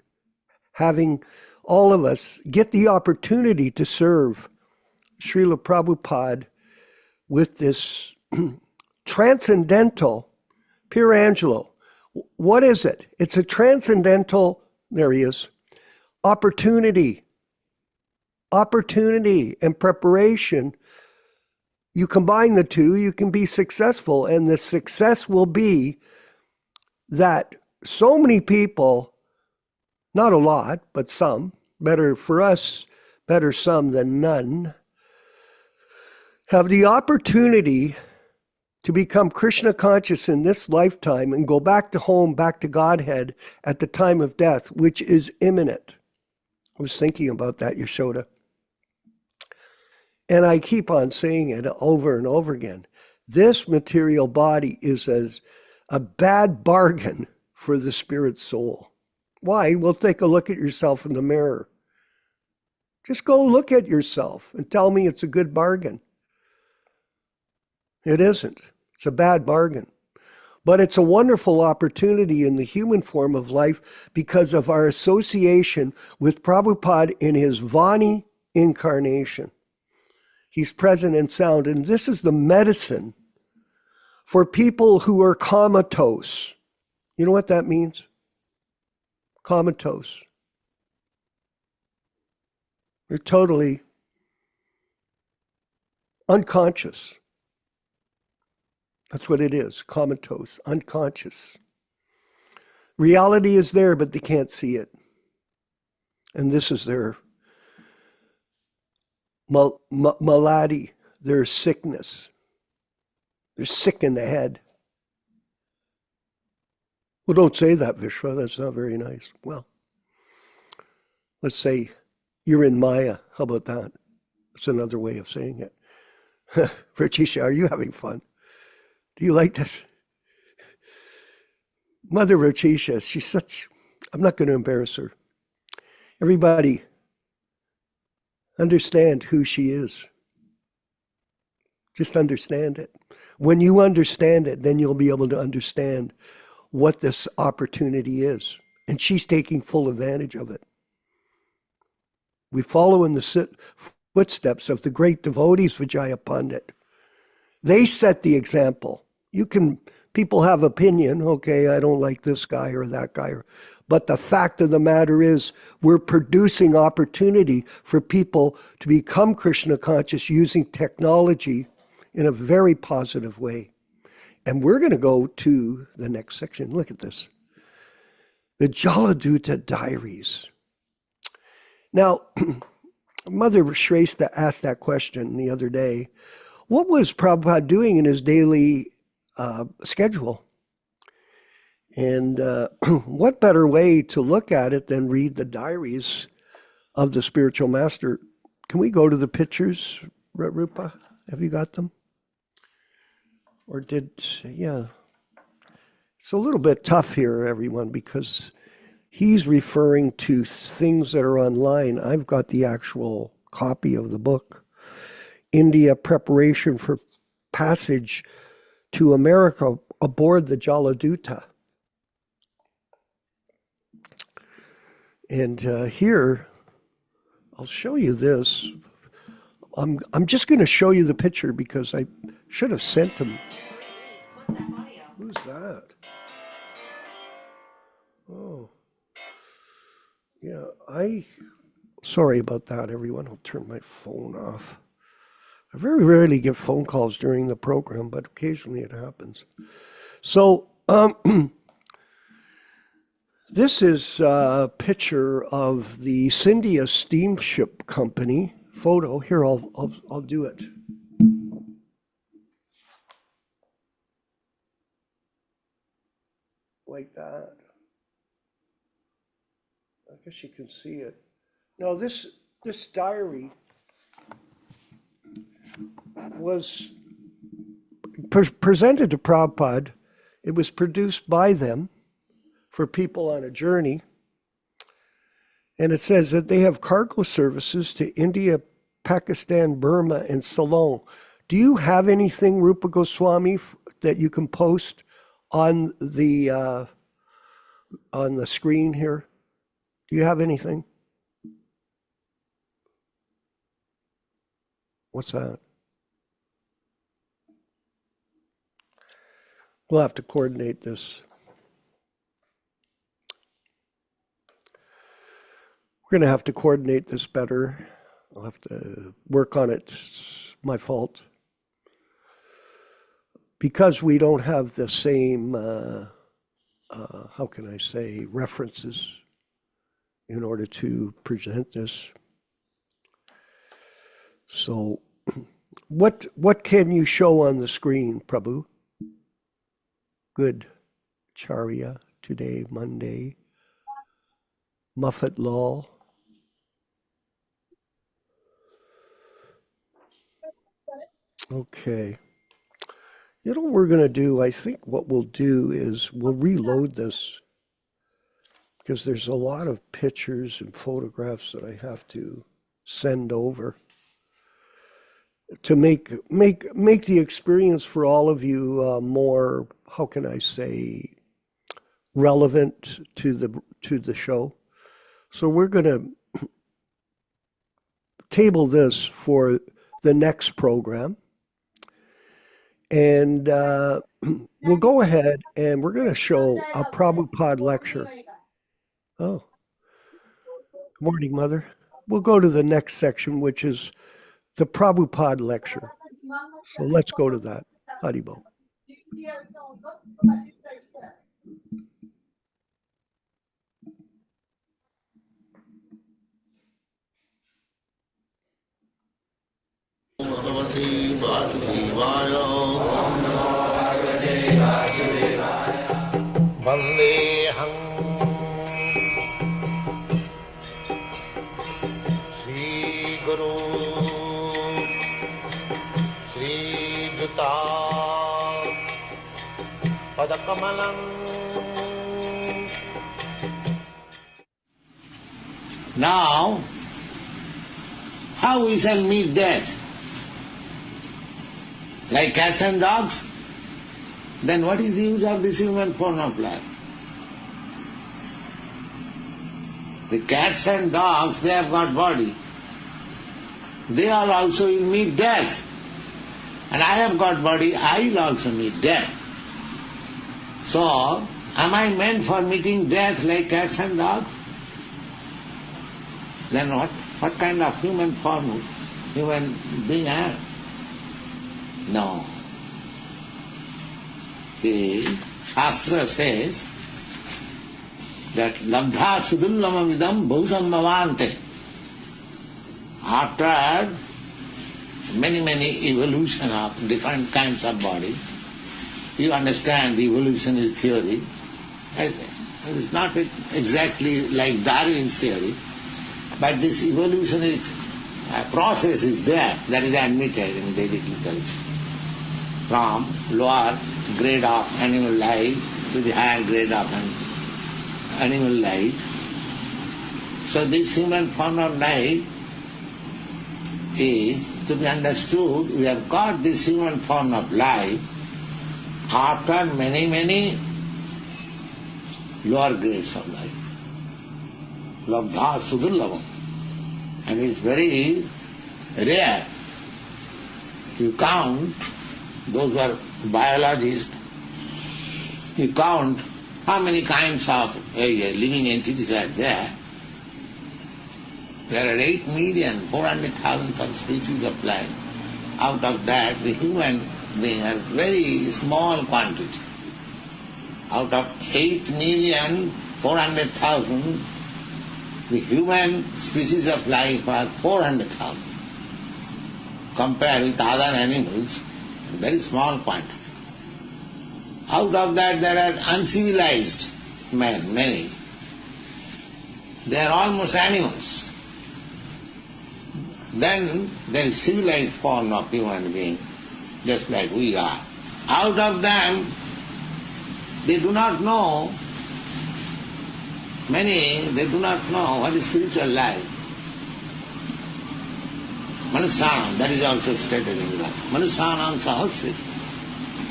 Speaker 4: Having all of us get the opportunity to serve Śrīla Prabhupada with this transcendental. Pierangelo, what is it? It's a transcendental, there he is, opportunity and preparation. You combine the two, you can be successful. And the success will be that so many people, not a lot, but some, better for us, better some than none, have the opportunity to become Krishna conscious in this lifetime and go back to home, back to Godhead at the time of death, which is imminent. I was thinking about that, Yaśodā. And I keep on saying it over and over again. This material body is as a bad bargain for the spirit soul. Why? Well, take a look at yourself in the mirror. Just go look at yourself and tell me it's a good bargain. It isn't. It's a bad bargain. But it's a wonderful opportunity in the human form of life because of our association with Prabhupada in his Vani incarnation. He's present in sound, and this is the medicine for people who are comatose. You know what that means? Comatose. You're totally unconscious. That's what it is, comatose, unconscious. Reality is there, but they can't see it. And this is their malady, their sickness. They're sick in the head. Well, don't say that, Vishwa. That's not very nice. Well, let's say you're in Maya. How about that? That's another way of saying it. Rachisha, are you having fun? Do you like this? Mother Rachisha, she's such, I'm not going to embarrass her. Everybody, understand who she is. Just understand it. When you understand it, then you'll be able to understand what this opportunity is. And she's taking full advantage of it. We follow in the footsteps of the great devotees, Vijaya Pandit. They set the example. People have opinion, okay, I don't like this guy or that guy, but the fact of the matter is we're producing opportunity for people to become Krishna conscious using technology in a very positive way. And we're going to go to the next section. Look at this. The Jaladuta Diaries. Now, Mother Shrestha asked that question the other day. What was Prabhupada doing in his daily schedule? And what better way to look at it than read the diaries of the spiritual master? Can we go to the pictures, Rupa? Have you got them? Or yeah. It's a little bit tough here, everyone, because he's referring to things that are online. I've got the actual copy of the book. India Preparation for Passage to America aboard the Jaladuta. And here, I'll show you this. I'm just going to show you the picture because I should have sent him.
Speaker 3: What's that audio?
Speaker 4: Who's that? Oh. Yeah, sorry about that, everyone. I'll turn my phone off. I very rarely get phone calls during the program, but occasionally it happens. So, this is a picture of the Scindia Steamship Company photo. Here, I'll do it. Like that. I guess you can see it. Now, this diary was presented to Prabhupada. It was produced by them for people on a journey. And it says that they have cargo services to India, Pakistan, Burma, and Ceylon. Do you have anything, Rupa Goswami, that you can post on the screen here? Do you have anything? What's that? We'll have to coordinate this. We're going to have to coordinate this better. I'll have to work on it. It's my fault. Because we don't have the same, how can I say, references in order to present this. So what can you show on the screen, Prabhu? Good. Charya, today, Monday. Muffet Lal. Okay. You know what we're going to do? I think what we'll do is we'll reload this because there's a lot of pictures and photographs that I have to send over to make the experience for all of you more, how can I say, relevant to the show. So we're going to table this for the next program, and we'll go ahead and we're going to show a Prabhupada lecture. Oh, good morning, Mother. We'll go to the next section, which is the Prabhupada lecture. So let's go to that. Haribo.
Speaker 2: Bhagavate Vasudevaya Vandeham Shri Guru Shri Juta Padakamalam. Now, how we shall meet death? Like cats and dogs? Then what is the use of this human form of life? The cats and dogs, they have got body. They all also will meet death. And I have got body, I will also meet death. So, am I meant for meeting death like cats and dogs? Then what kind of human form human being have? No. The Shastra says that labdha sudullamamidam bhusambhavante. After many evolution of different kinds of body, you understand the evolutionary theory. It's not exactly like Darwin's theory, but this evolutionary process is there, that is admitted in Vedic literature. From lower grade of animal life to the higher grade of animal life. So this human form of life is to be understood. We have got this human form of life after many lower grades of life. Labdha sudurlabham. And it's very rare. You count, those who are biologists, you count how many kinds of living entities are there. There are 8,400,000 of species of life. Out of that, the human being are very small quantity. Out of 8,400,000, the human species of life are 400,000. Compared with other animals, very small quantity. Out of that there are uncivilized men, many. They are almost animals. Then there is civilized form of human being, just like we are. Out of them, they do not know, they do not know what is spiritual life. Manusanam, that is also stated in the Manusanam Sahasri.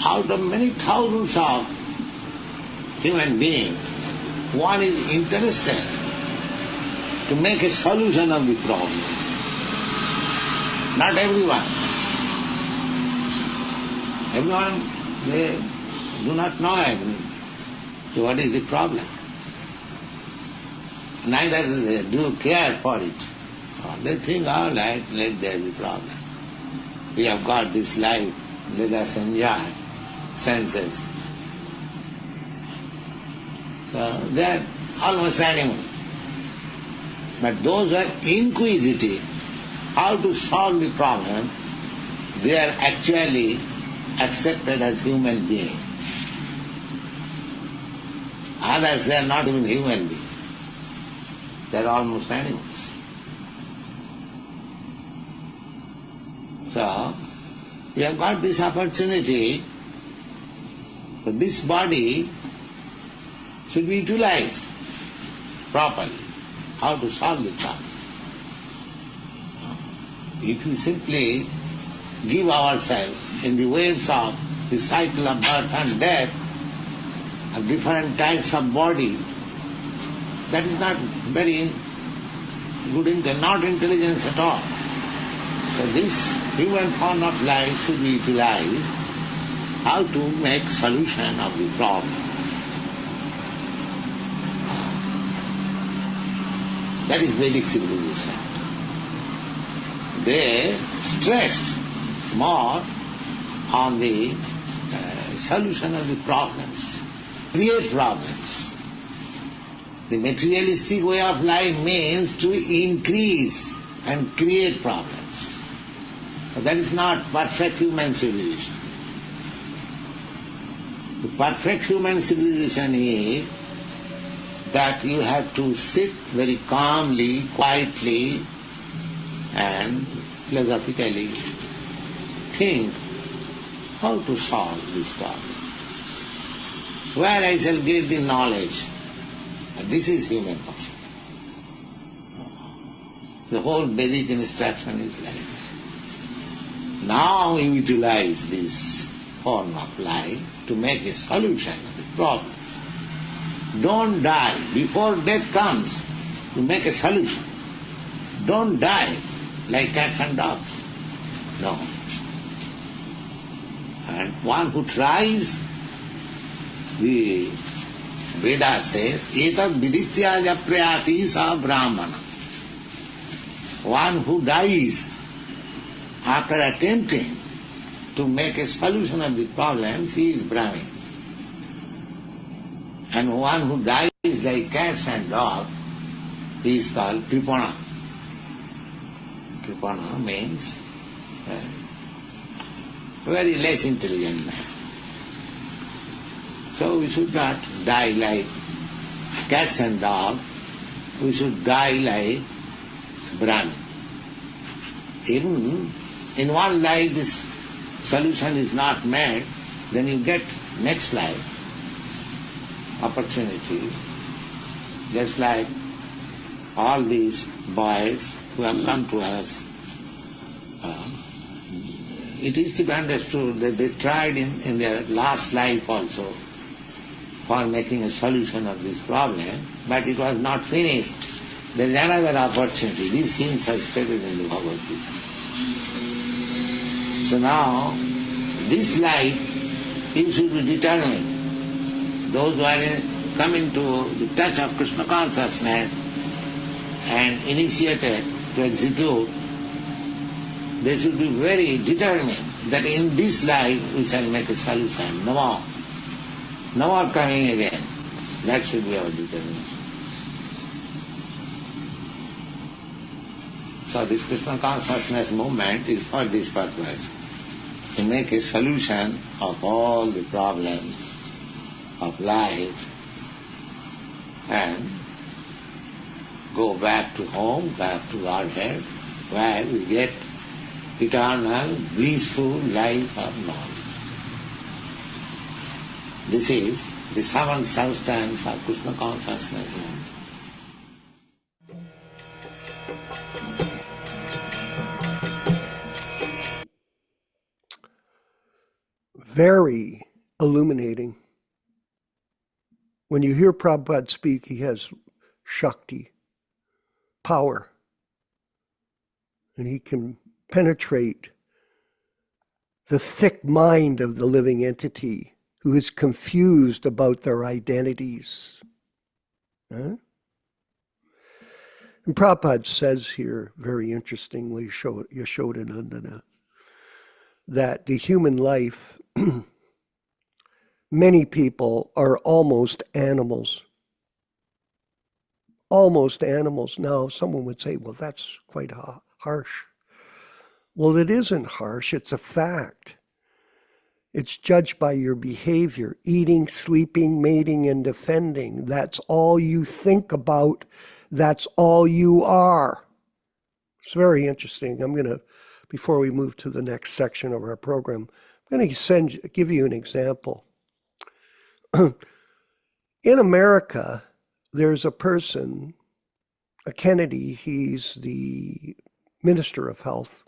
Speaker 2: Out of many thousands of human beings, one is interested to make a solution of the problem. Not everyone. Everyone, they do not know what is the problem. Neither they do care for it. They think, all right, let there be problem. We have got this life, let us enjoy senses. So they are almost animals. But those who are inquisitive, how to solve the problem, they are actually accepted as human beings. Others, they are not even human beings. They are almost animals. So, we have got this opportunity
Speaker 6: So this body should be utilized properly. How to solve the problem? If we simply give ourselves in the waves of the cycle of birth and death, of different types of body, that is not very good, not intelligence at all. So this human form of life should be utilized how to make solution of the problem. That is Vedic civilization. They stressed more on the solution of the problems, create problems. The materialistic way of life means to increase and create problems. But that is not perfect human civilization. The perfect human civilization is that you have to sit very calmly, quietly, and philosophically think how to solve this problem. Where I shall get the knowledge? This is human concept. The whole Vedic instruction is like that. Now we utilize this form of life to make a solution of the problem. Don't die. Before death comes, you make a solution. Don't die like cats and dogs. No. And one who tries, the Veda says, etat viditya japrayati sa brahmana. One who dies after attempting to make a solution of the problems, he is Brahmin. And one who dies like cats and dogs, he is called Kripana. Kripana means very less intelligent man. So we should not die like cats and dogs, we should die like Brahmin. Even in one life this solution is not made, then you get next life opportunity. Just like all these boys who have come to us, it is to be understood that they tried in their last life also for making a solution of this problem, but it was not finished. There is another opportunity. These things are stated in the Bhagavad Gita. So now, this life, you should be determined. Those who are coming to the touch of Krishna Consciousness and initiated to execute, they should be very determined that in this life we shall make a solution. No more. No more coming again. That should be our determination. So this Krishna Consciousness movement is for this purpose, to make a solution of all the problems of life and go back to home, back to Godhead, where we get eternal, blissful life of knowledge. This is the seventh substance of Krishna Consciousness.
Speaker 4: Very illuminating. When you hear Prabhupada speak, he has Shakti, power, and he can penetrate the thick mind of the living entity who is confused about their identities. Huh? And Prabhupada says here, very interestingly, Yaśodā-nandana, that the human life, many people are almost animals. Almost animals. Now, someone would say, well, that's quite harsh. Well, it isn't harsh. It's a fact. It's judged by your behavior, eating, sleeping, mating, and defending. That's all you think about. That's all you are. It's very interesting. I'm going to, before we move to the next section of our program, I'm going to give you an example. In America, there's a person, a Kennedy, he's the Minister of Health,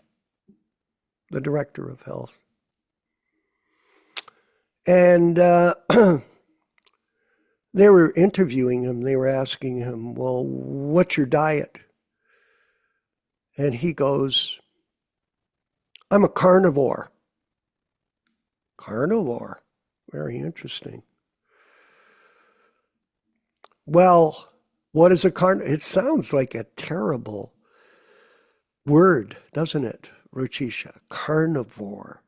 Speaker 4: the Director of Health. And they were interviewing him. They were asking him, well, what's your diet? And he goes, I'm a carnivore. Carnivore. Very interesting. Well, what is a carnivore? It sounds like a terrible word, doesn't it, Rochisha? Carnivore.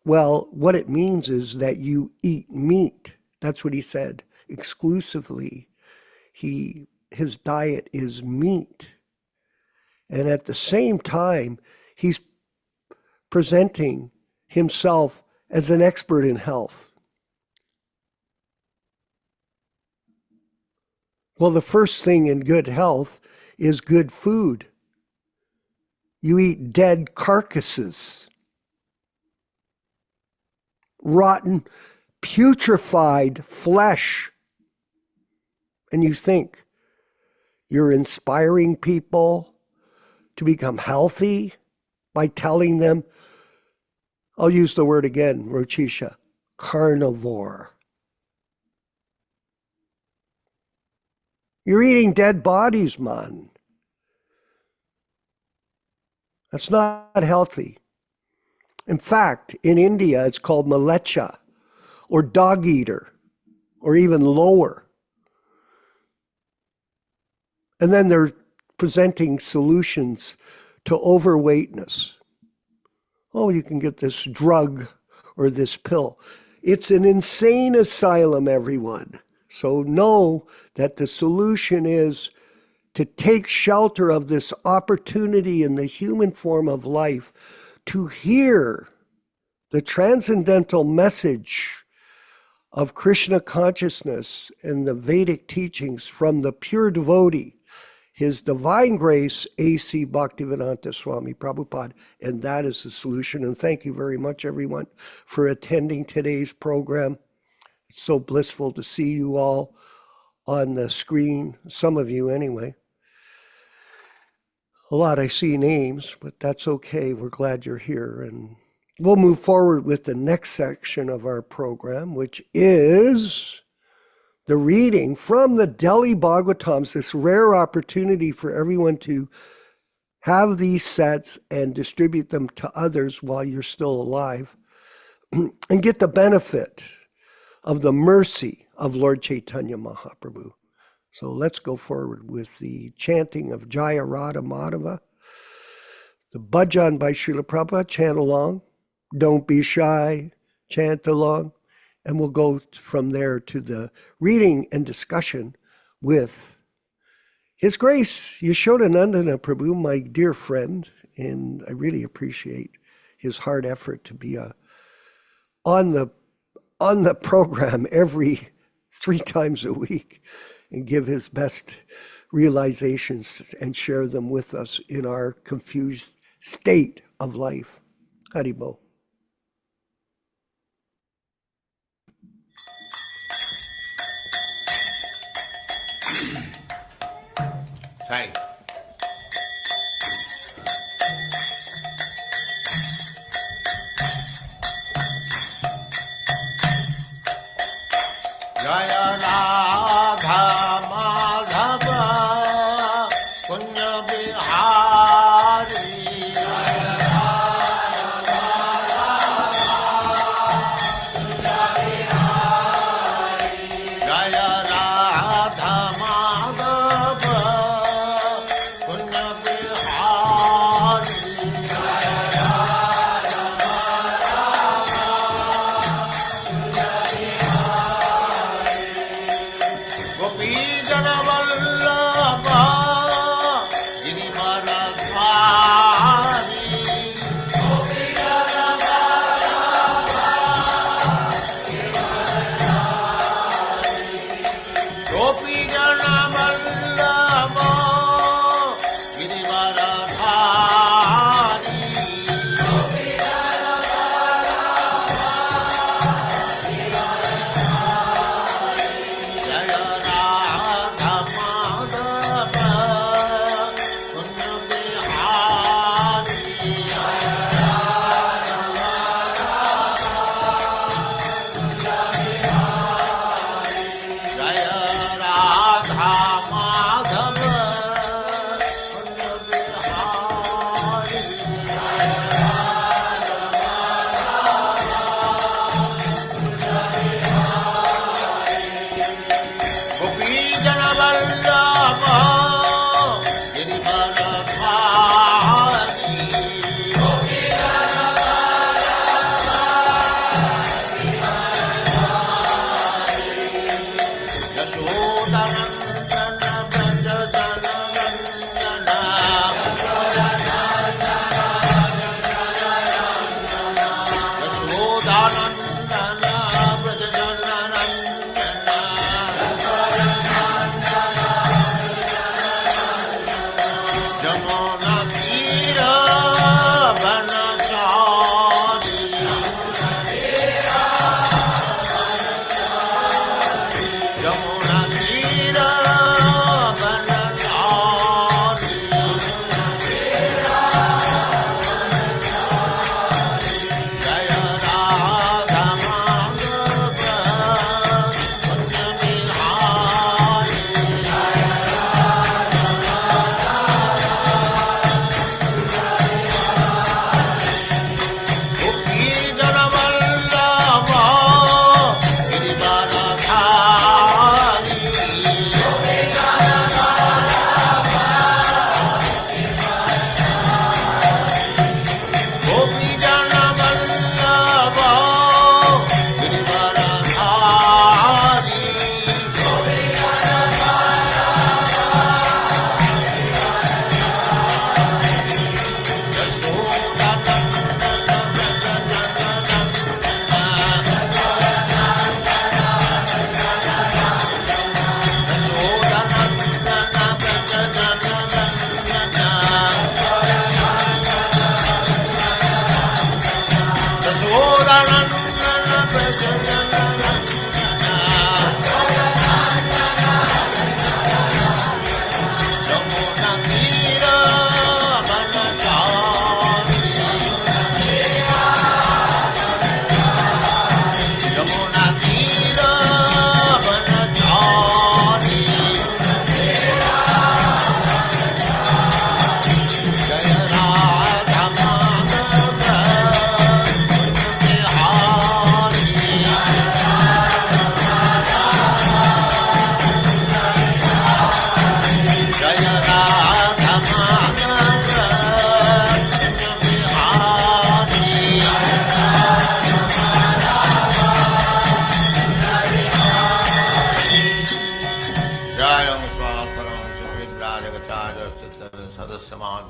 Speaker 4: Well, what it means is that you eat meat. That's what he said. Exclusively, his diet is meat. And at the same time, he's presenting himself as an expert in health. Well, the first thing in good health is good food. You eat dead carcasses, rotten, putrefied flesh. And you think you're inspiring people to become healthy by telling them, I'll use the word again, Rochisha, carnivore. You're eating dead bodies, man. That's not healthy. In fact, in India, it's called malecha, or dog eater, or even lower. And then they're presenting solutions to overweightness. Oh, you can get this drug or this pill. It's an insane asylum, everyone. So know that the solution is to take shelter of this opportunity in the human form of life to hear the transcendental message of Krishna consciousness and the Vedic teachings from the pure devotee, His Divine Grace A.C. Bhaktivedanta Swami Prabhupāda, and that is the solution. And thank you very much, everyone, for attending today's program. It's so blissful to see you all on the screen, some of you anyway. A lot I see names, but that's okay. We're glad you're here. And we'll move forward with the next section of our program, which is the reading from the Delhi Bhagavatams, this rare opportunity for everyone to have these sets and distribute them to others while you're still alive and get the benefit of the mercy of Lord Chaitanya Mahaprabhu. So let's go forward with the chanting of Jaya Radha Madhava, the bhajan by Śrīla Prabhupada. Chant along. Don't be shy. Chant along. And we'll go from there to the reading and discussion with His Grace Yaśodā-nandana Prabhu, my dear friend, and I really appreciate his hard effort to be on the program every 3 times a week and give his best realizations and share them with us in our confused state of life. Haribo.
Speaker 6: Sai. Jaya Radha Madhava Punya Bihari. Jaya Radha Punya Bihari. Jaya Radha Madhava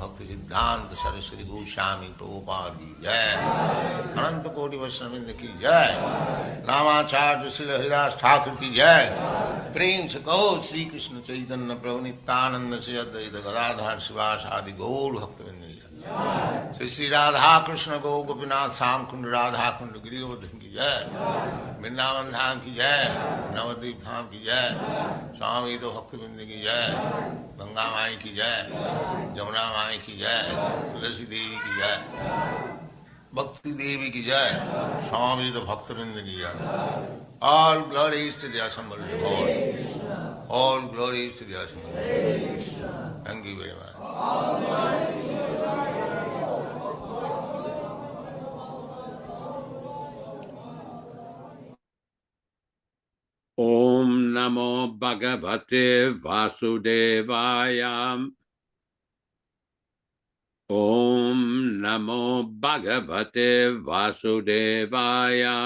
Speaker 2: Bhaktivedanta Swami Prabhupāda ki jai, Ananta Koti Vaishnavavrinda ki jai, Namacharya Śrīla Haridas Thakur ki jai, Prem se kaho Sri Krishna Chaitanya Prabhu Nityananda Sri Advaita Gadadhar Sivasadi Gaur Bhaktivinoda ki jai, Sri Radha Krishna Gaur Gopinath Sam Kund Radha Kund Giri Govardhan ki jai, Vrindavan Dham ki jai, Navadvip Dham ki jai, Swami Bhaktivinoda ki jai, Ganga Mai ki jai, Jamuna Mai ki jai, Tulasi Devi ki jai, Bhakti Devi ki jai, Swami Bhaktivinoda ki jai. All glories to the assembled Lord. All glories to the assembled Lord. Thank you very much.
Speaker 5: Om Namo Bhagavate Vasudevaya. Om Namo Bhagavate Vasudevaya.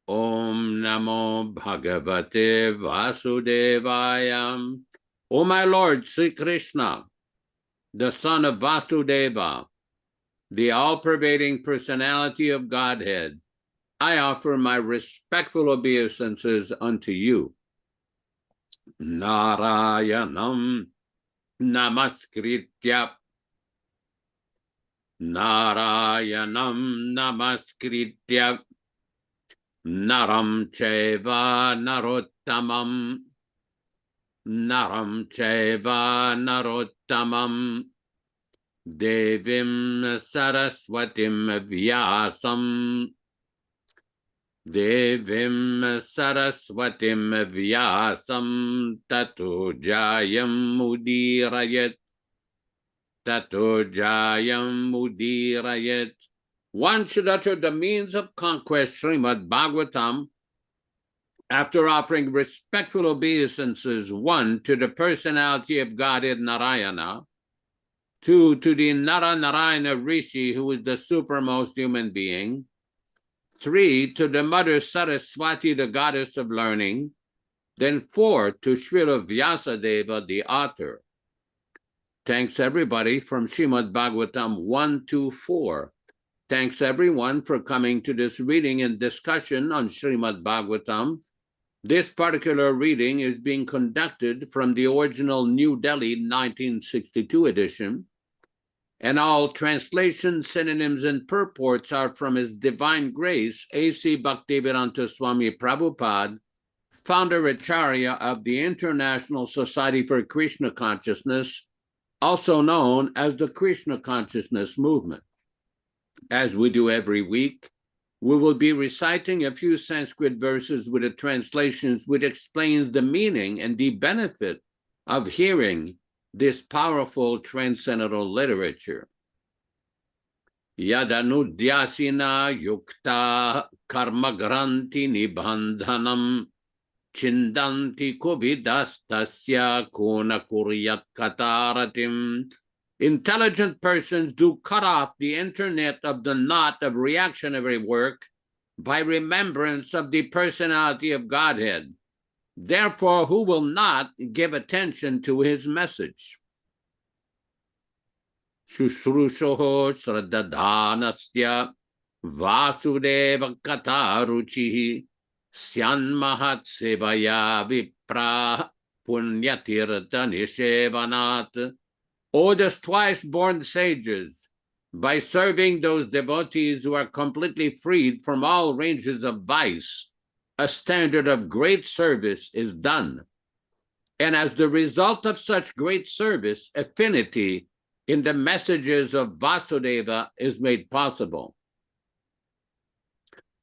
Speaker 5: Om Namo Bhagavate Vasudevaya. O my Lord Sri Krishna, the son of Vasudeva, the all-pervading personality of Godhead, I offer my respectful obeisances unto you. Narayanam Namaskritya. Narayanam Namaskritya. Naram Cheva Narottamam. Naram Cheva Narottamam. Devim Saraswatim Vyasam. Devim Saraswatim Vyasam Tato Jayam Mudirayat. Tato Jayam Mudirayat. One should utter the means of conquest, Śrīmad-Bhāgavatam, after offering respectful obeisances, 1, to the personality of Godhead Narayana, 2, to the Narayana Rishi, who is the supermost human being, 3, to the Mother Saraswati, the goddess of learning, then 4, to Śrīla Vyasadeva, the author. Thanks everybody from Śrīmad-Bhāgavatam 1-4. Thanks everyone for coming to this reading and discussion on Śrīmad-Bhāgavatam. This particular reading is being conducted from the original New Delhi 1962 edition, and all translations, synonyms, and purports are from His Divine Grace A.C. Bhaktivedanta Swami Prabhupāda, Founder-Ācārya of the International Society for Krishna Consciousness, also known as the Krishna Consciousness Movement. As we do every week, we will be reciting a few Sanskrit verses with the translations which explains the meaning and the benefit of hearing this powerful transcendental literature. Yadanudyasina yukta karmagranti nibandhanam chindanti kuvidastasya kona kuryat kataratim. Intelligent persons do cut off the internet of the knot of reactionary work by remembrance of the personality of Godhead. Therefore, who will not give attention to his message? Shushrushoho Shraddhadanasya Vasudeva Kataruchihi Syanmahat Sevaya Vipra Punyatirtha Nishevanat. O the twice-born sages, by serving those devotees who are completely freed from all ranges of vice, a standard of great service is done. And as the result of such great service, affinity in the messages of Vasudeva is made possible.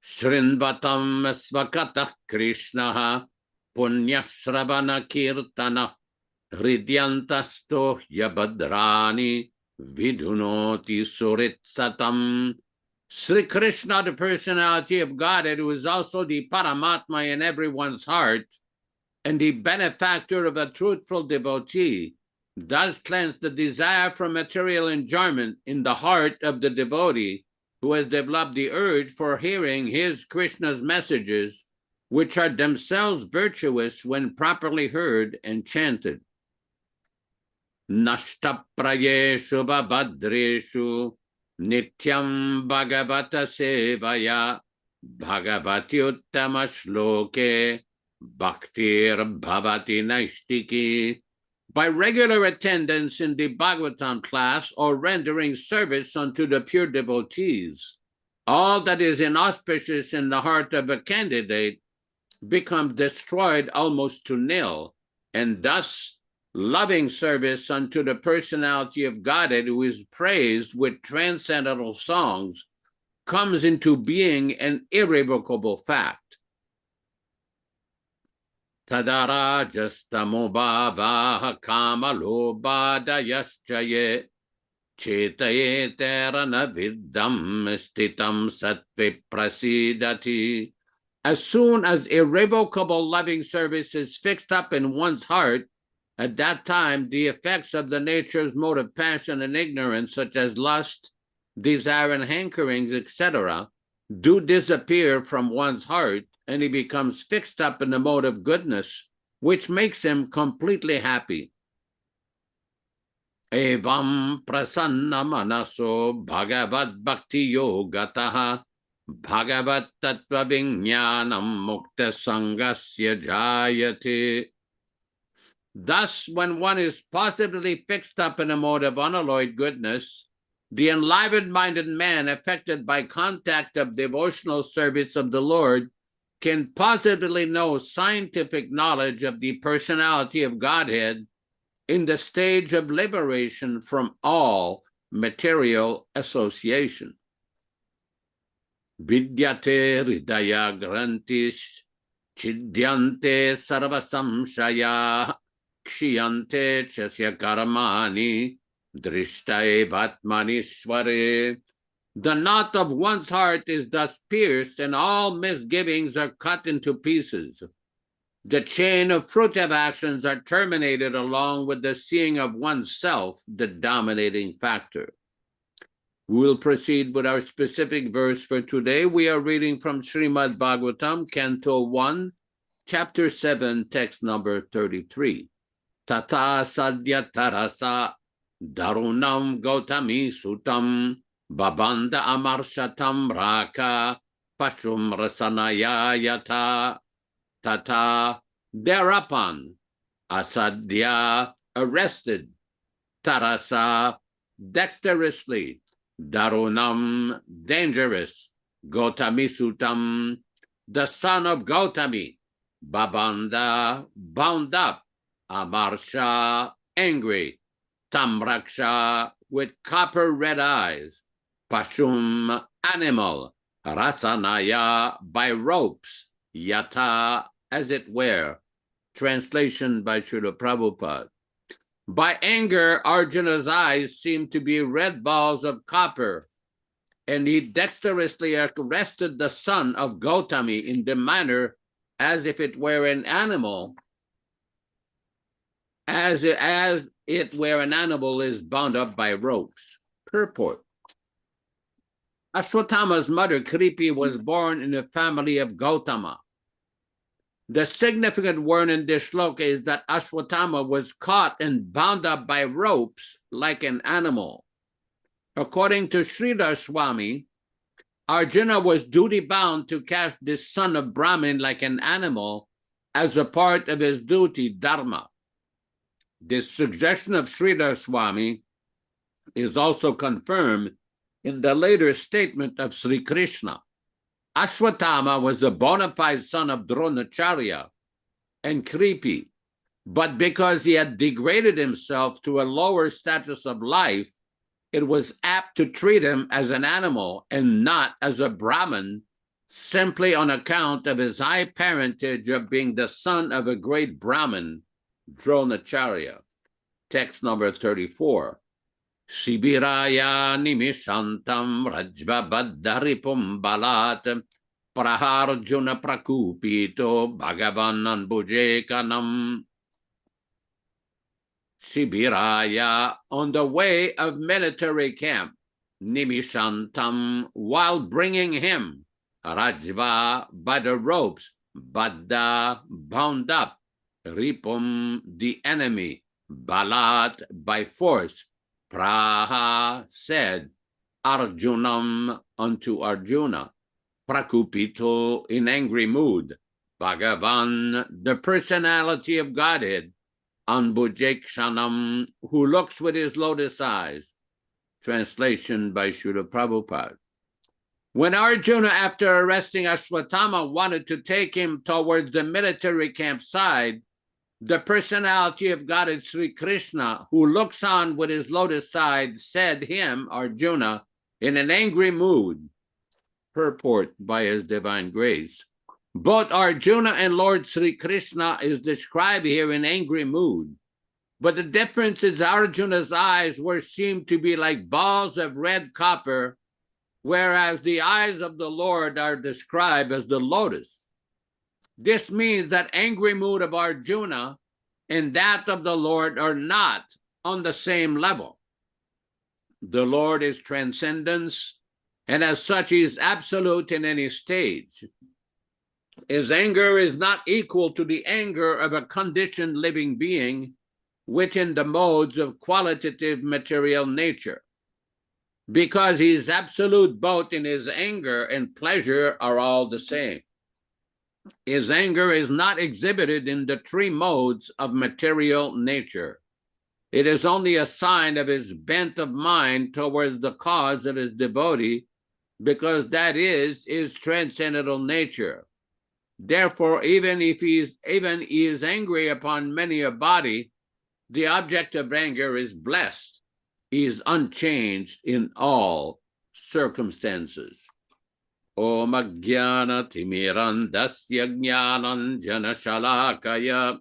Speaker 5: Shrinvatam svakatah Krishnaha punyashravana kirtana Hridyantasto yabadrani vidunoti suritsatam. Sri Krishna, the personality of Godhead, who is also the Paramatma in everyone's heart and the benefactor of a truthful devotee, does cleanse the desire for material enjoyment in the heart of the devotee who has developed the urge for hearing his Krishna's messages, which are themselves virtuous when properly heard and chanted. Nashtaprayeshu babhadreshu nityam bhagavata sevaya bhagavati uttama shloke bhaktir bhavati naistiki. By regular attendance in the Bhagavatam class or rendering service unto the pure devotees, all that is inauspicious in the heart of a candidate becomes destroyed almost to nil, and thus loving service unto the personality of Godhead, who is praised with transcendental songs, comes into being an irrevocable fact. Tadara justamo bhavaha kamalo badayaschaye chetaye terana viddam stitam sattve prasidati. As soon as irrevocable loving service is fixed up in one's heart, at that time the effects of the nature's mode of passion and ignorance, such as lust, desire, and hankerings, etc., do disappear from one's heart, and he becomes fixed up in the mode of goodness, which makes him completely happy. Evam prasanna manaso bhagavad bhakti yogataha bhagavat tattva vijnanam mukta sangasya jayate. Thus, when one is positively fixed up in a mode of unalloyed goodness, the enlivened-minded man affected by contact of devotional service of the Lord can positively know scientific knowledge of the personality of Godhead in the stage of liberation from all material association. Vidyate hridaya grantish chidyante sarva samshaya kshiyante chasya karmani drishtae vatmanishvare. The knot of one's heart is thus pierced, and all misgivings are cut into pieces. The chain of fruitive actions are terminated along with the seeing of oneself, the dominating factor. We will proceed with our specific verse for today. We are reading from Śrīmad-Bhāgavatam, Canto 1, Chapter 7, text number 33. Tata sadya tarasa darunam gautami sutam babanda amarshatam raka pashum rasanaya yata. Tata, thereupon, asadya, arrested, tarasa, dexterously, darunam, dangerous, Gautami Sutam, the son of Gautami, babanda, bound up, amarsha, angry, tamraksha, with copper red eyes, pashum, animal, rasanaya, by ropes, yata, as it were. Translation by Śrīla Prabhupāda. By anger, Arjuna's eyes seemed to be red balls of copper, and he dexterously arrested the son of Gautami in the manner as if it were an animal, as it were an animal is bound up by ropes. Purport. Ashwatthama's mother, Kripi, was born in the family of Gautama. The significant word in this shloka is that Ashwatthama was caught and bound up by ropes like an animal. According to Śrīla Swami, Arjuna was duty-bound to catch this son of Brahmin like an animal as a part of his duty, dharma. This suggestion of Śrīla Swami is also confirmed in the later statement of Sri Krishna. Ashwatthama was a bona fide son of Dronacharya and Kripi, but because he had degraded himself to a lower status of life, it was apt to treat him as an animal and not as a Brahmin, simply on account of his high parentage of being the son of a great Brahmin, Dronacharya. Text number 34. Shibiraya nimishantam rajva baddharipum balat praharjuna prakupito bhagavan anbujekanam. Shibiraya, on the way of military camp, nimishantam, while bringing him, rajva, by the ropes, badda, bound up, ripum, the enemy, balat, by force. Praha, said, Arjunam, unto Arjuna. Prakupito, in angry mood. Bhagavan, the personality of Godhead. Anbujekshanam, who looks with his lotus eyes. Translation by Śrīla Prabhupāda. When Arjuna, after arresting Ashwatthama, wanted to take him towards the military campsite, the personality of Godhead Sri Krishna, who looks on with his lotus side, said him, Arjuna, in an angry mood, purport by His Divine Grace. Both Arjuna and Lord Sri Krishna is described here in angry mood. But the difference is Arjuna's eyes were seen to be like balls of red copper, whereas the eyes of the Lord are described as the lotus. This means that angry mood of Arjuna and that of the Lord are not on the same level. The Lord is transcendence, and as such, he is absolute in any stage. His anger is not equal to the anger of a conditioned living being within the modes of qualitative material nature. Because he is absolute both in his anger and pleasure are all the same. His anger is not exhibited in the three modes of material nature. It is only a sign of his bent of mind towards the cause of his devotee, because that is his transcendental nature. Therefore, even if he is angry upon many a body, the object of anger is blessed. He is unchanged in all circumstances. Om Ajnana Timirandasya Jnanam Janashalakaya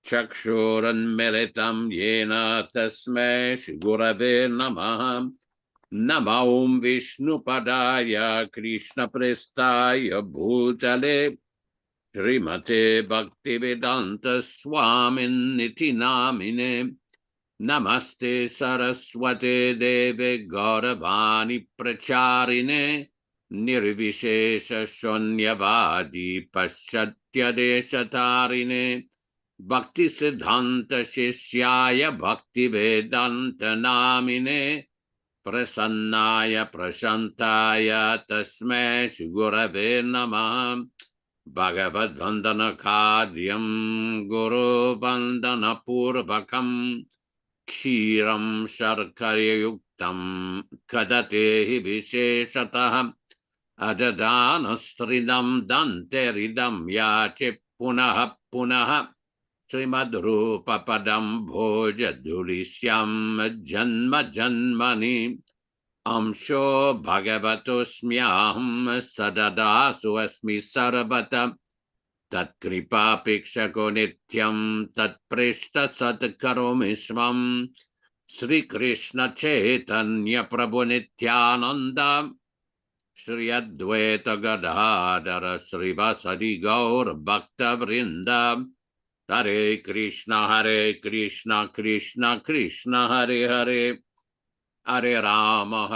Speaker 5: Chakshuran Meritam Yena Tasmai Shri Gurave Namah. Namo Vishnu Padaya Krishna Prestaya Bhutale Srimate Bhaktivedanta Swami Namine. Namaste Saraswate Deve Gauravani Pracharine Nirvishesha Shonyavadi Paschatya Deshatarine Bhakti Siddhanta Shishyaya Bhaktivedanta Namine Prasannaya Prashantaya Tasmai Shri Gurave Namah. Bhagavad Vandana Kadyam Guru Vandana Purvakam Kshiram Sharkarya Yuktam Kadatehi Visheshatah Adadana Dante Ridam Yache Punaha Punaha Śrīmad Padam Bhoja Durishyam Janma Janmani Amsho Bhagavatosmyaham Sadadasu Asmi Sarvata Tat Kripa Pikshako Nityam Tat Prishta Sat Karomishvam Sri Krishna Chaitanya Prabhu Nityananda Shri Advaita Gadadhara Sri Vasadi Gaur Bhakta Vrinda Hare Krishna Krishna Krishna Hare Hare Hare Rama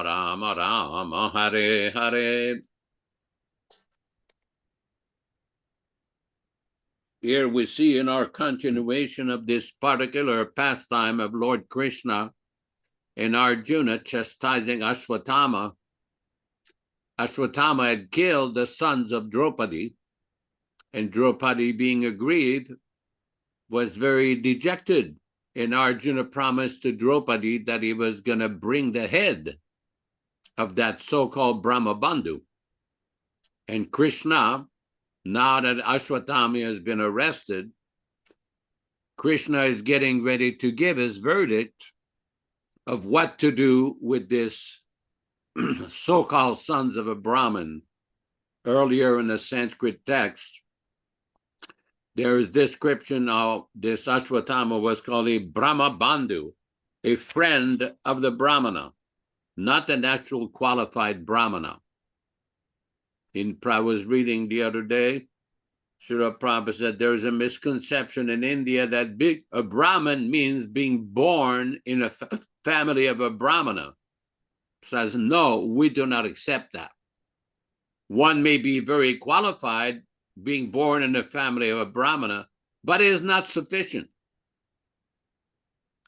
Speaker 5: Rama Rama Hare Hare. Here we see in our continuation of this particular pastime of Lord Krishna and Arjuna chastising Ashwatthama. Ashwatthama had killed the sons of Draupadi, and Draupadi, being aggrieved, was very dejected. And Arjuna promised to Draupadi that he was going to bring the head of that so-called Brahma Bandhu. And Krishna, now that Ashwatthama has been arrested, Krishna is getting ready to give his verdict of what to do with this so-called sons of a Brahmin. Earlier in the Sanskrit text, there is description of this Ashwatthama was called a Brahma Bandhu, a friend of the Brahmana, not the natural qualified Brahmana. I was reading the other day, Śrīla Prabhupada said there is a misconception in India that a Brahmin means being born in a family of a Brahmana. Says, no, we do not accept that. One may be very qualified, being born in the family of a Brahmana, but it is not sufficient.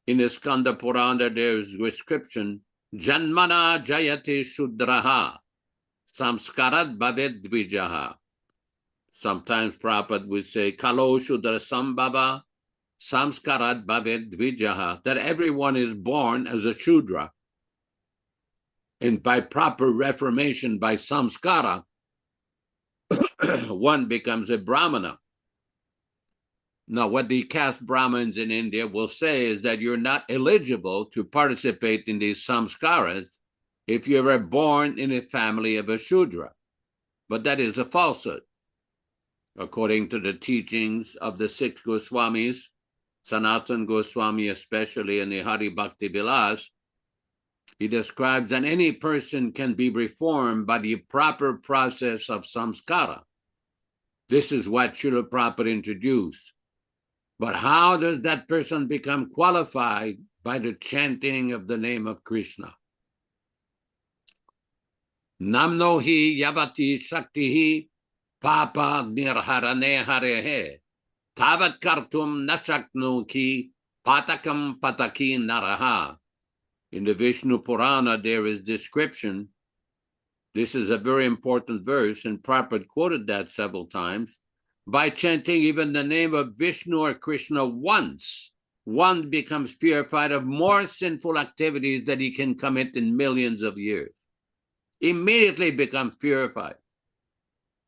Speaker 5: In the Skanda Purana, there is description, Janmana Jayate Shudraha, Samskarat Bhavet Dvijaha. Sometimes Prabhupada would say, Kalo Shudra Sambhava, Samskarat Bhavet Dvijaha, that everyone is born as a Shudra. And by proper reformation, by samskara, one becomes a Brahmana. Now, what the caste Brahmins in India will say is that you're not eligible to participate in these samskaras if you were born in a family of a Shudra. But that is a falsehood. According to the teachings of the 6 Goswamis, Sanatana Goswami especially, in the Hari Bhakti Vilas, he describes that any person can be reformed by the proper process of samskara. This is what Śrīla Prabhupāda introduced. But how does that person become qualified? By the chanting of the name of Krishna. Namno hi yavati shaktihi papa nirharane harehe tavat kartum nashaknuki patakam pataki naraha. In the Vishnu Purana, there is description. This is a very important verse, and Prabhupada quoted that several times. By chanting even the name of Vishnu or Krishna once, one becomes purified of more sinful activities that he can commit in millions of years. Immediately becomes purified.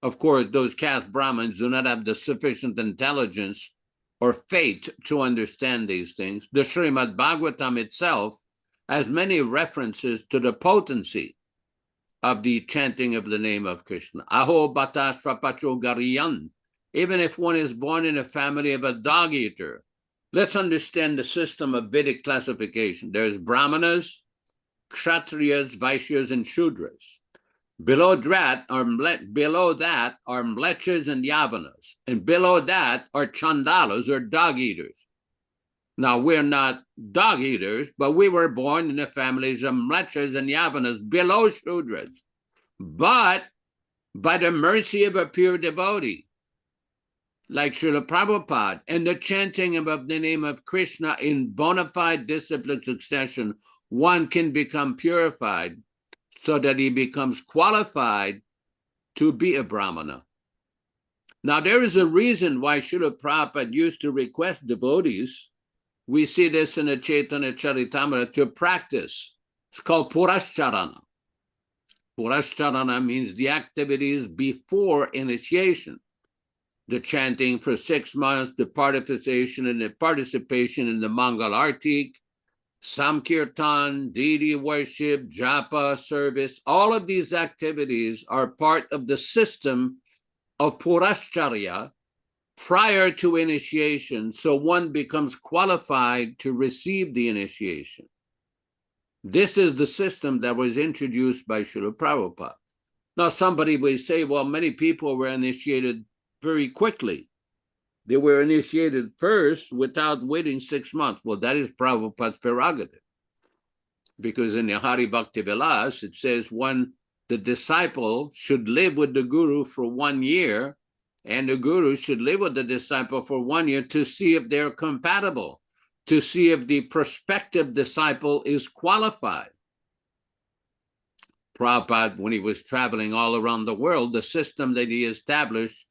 Speaker 5: Of course, those caste Brahmins do not have the sufficient intelligence or faith to understand these things. The Śrīmad-Bhāgavatam itself has many references to the potency of the chanting of the name of Krishna. Aho bata srapacho gariyan. Even if one is born in a family of a dog eater, let's understand the system of Vedic classification. There's Brahmanas, Kshatriyas, Vaishyas, and Shudras. Below that are Mlechas and Yavanas. And below that are Chandalas, or dog eaters. Now, we're not dog eaters, but we were born in the families of Mlechas and Yavanas, below Shudras. But by the mercy of a pure devotee, like Śrīla Prabhupāda, and the chanting of the name of Krishna in bona fide discipline succession, one can become purified so that he becomes qualified to be a Brahmana. Now, there is a reason why Śrīla Prabhupada used to request devotees. We see this in the Chaitanya Charitamrita, to practice. It's called Purascharana. Purascharana means the activities before initiation. The chanting for 6 months, the participation in the Mangal Artik, Samkirtan, deity worship, japa, service. All of these activities are part of the system of Purascharya prior to initiation, so one becomes qualified to receive the initiation. This is the system that was introduced by Śrīla Prabhupāda. Now, somebody will say, well, many people were initiated very quickly. They were initiated first without waiting 6 months. Well, that is Prabhupada's prerogative. Because in the Hari Bhakti Vilas, it says the disciple should live with the guru for 1 year, and the guru should live with the disciple for 1 year to see if they're compatible, to see if the prospective disciple is qualified. Prabhupada, when he was traveling all around the world, the system that he established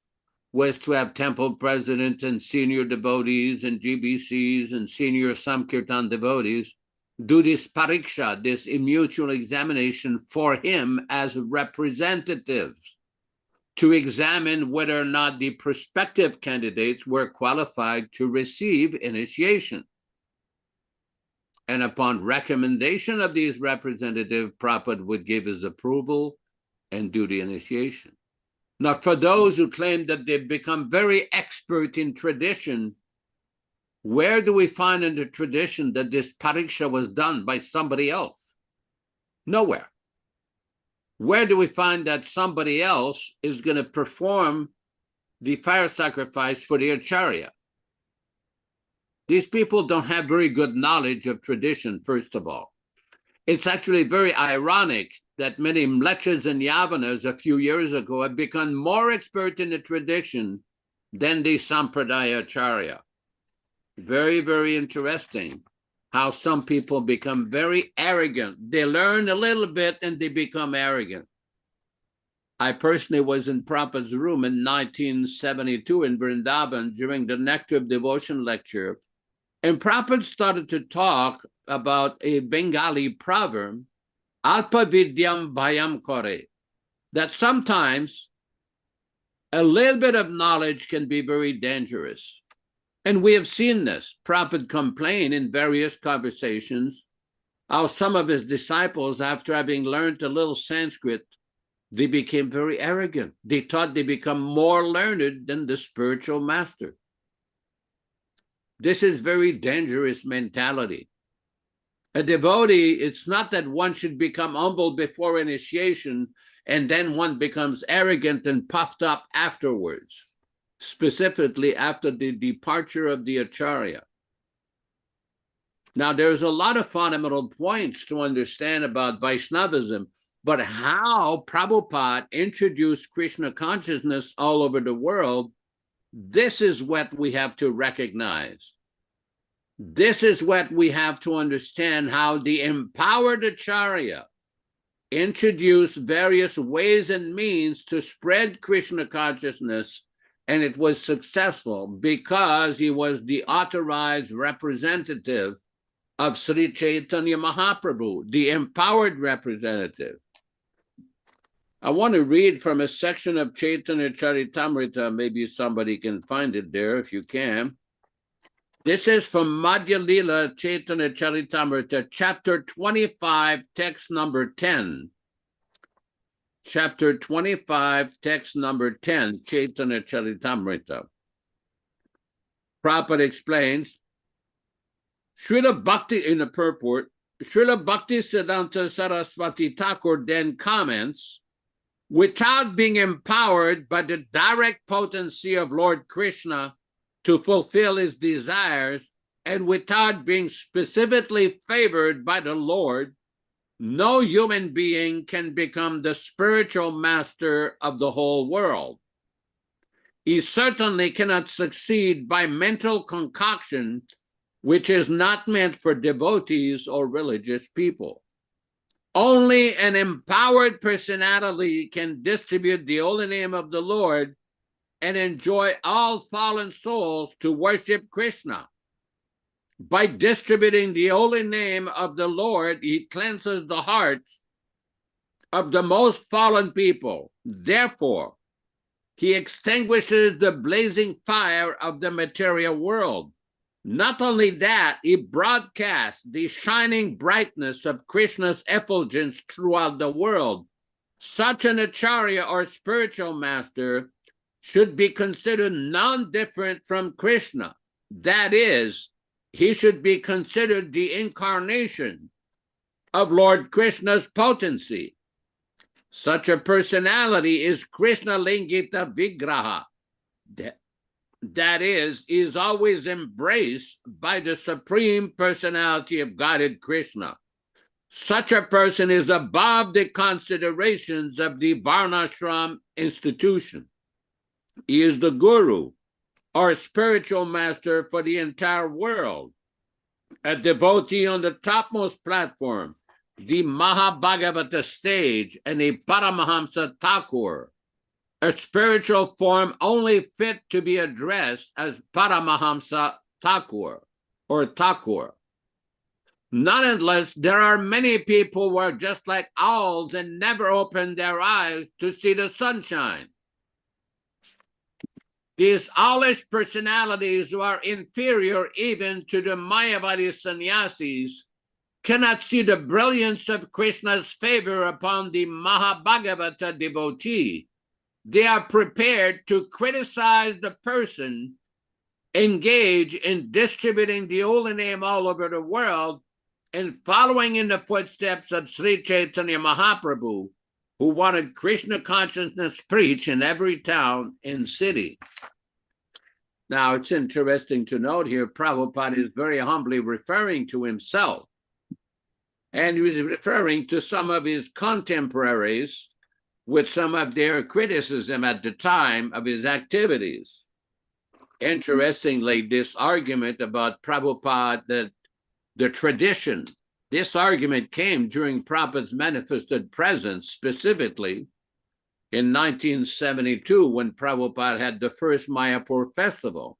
Speaker 5: was to have temple president and senior devotees and GBCs and senior Samkirtan devotees do this pariksha, this mutual examination for him as representatives to examine whether or not the prospective candidates were qualified to receive initiation. And upon recommendation of these representatives, Prabhupada would give his approval and do the initiation. Now, for those who claim that they've become very expert in tradition, where do we find in the tradition that this pariksha was done by somebody else? Nowhere. Where do we find that somebody else is going to perform the fire sacrifice for the Acharya? These people don't have very good knowledge of tradition, first of all. It's actually very ironic that many Mlechas and Yavanas a few years ago have become more expert in the tradition than the Sampradaya Acharya. Very, very interesting how some people become very arrogant. They learn a little bit and they become arrogant. I personally was in Prabhupada's room in 1972 in Vrindavan during the Nectar of Devotion lecture. And Prabhupada started to talk about a Bengali proverb, Alpa Vidyam Bhayam Kore, that sometimes a little bit of knowledge can be very dangerous. And we have seen this. Prabhupada complained in various conversations how some of his disciples, after having learned a little Sanskrit, they became very arrogant. They thought they become more learned than the spiritual master. This is very dangerous mentality. A devotee, it's not that one should become humble before initiation and then one becomes arrogant and puffed up afterwards, specifically after the departure of the Acharya. Now, there's a lot of fundamental points to understand about Vaishnavism, but how Prabhupada introduced Krishna consciousness all over the world, this is what we have to recognize. This is what we have to understand, how the empowered Acharya introduced various ways and means to spread Krishna consciousness, and it was successful because he was the authorized representative of Sri Chaitanya Mahaprabhu, the empowered representative. I want to read from a section of Chaitanya Charitamrita. Maybe somebody can find it there if you can. This is from Madhya Lila Chaitanya Charitamrita, chapter 25, text number 10. Chapter 25, text number 10, Chaitanya Charitamrita. Prabhupada explains, Śrīla Bhakti, in the purport, Śrīla Bhaktisiddhanta Saraswati Thakur then comments, without being empowered by the direct potency of Lord Krishna to fulfill his desires, and without being specifically favored by the Lord, no human being can become the spiritual master of the whole world. He certainly cannot succeed by mental concoction, which is not meant for devotees or religious people. Only an empowered personality can distribute the holy name of the Lord and enjoy all fallen souls to worship Krishna. By distributing the holy name of the Lord, he cleanses the hearts of the most fallen people. Therefore, he extinguishes the blazing fire of the material world. Not only that, he broadcasts the shining brightness of Krishna's effulgence throughout the world. Such an Acharya or spiritual master should be considered non-different from Krishna. That is, he should be considered the incarnation of Lord Krishna's potency. Such a personality is Krishna Lingita Vigraha. That is always embraced by the Supreme Personality of Godhead Krishna. Such a person is above the considerations of the Varnashram institution. He is the guru or spiritual master for the entire world, a devotee on the topmost platform, the Mahabhagavata stage, and a Paramahamsa Thakur, a spiritual form only fit to be addressed as Paramahamsa Thakur or Thakur. Not unless there are many people who are just like owls and never open their eyes to see the sunshine. These owlish personalities who are inferior even to the Mayavadi sannyasis cannot see the brilliance of Krishna's favor upon the Mahabhagavata devotee. They are prepared to criticize the person engaged in distributing the holy name all over the world and following in the footsteps of Sri Chaitanya Mahaprabhu, who wanted Krishna consciousness preached in every town and city. Now, it's interesting to note here, Prabhupada is very humbly referring to himself. And he was referring to some of his contemporaries with some of their criticism at the time of his activities. Interestingly, this argument about Prabhupada that the tradition. This argument came during Prabhupada's manifested presence, specifically in 1972, when Prabhupada had the first Mayapur festival.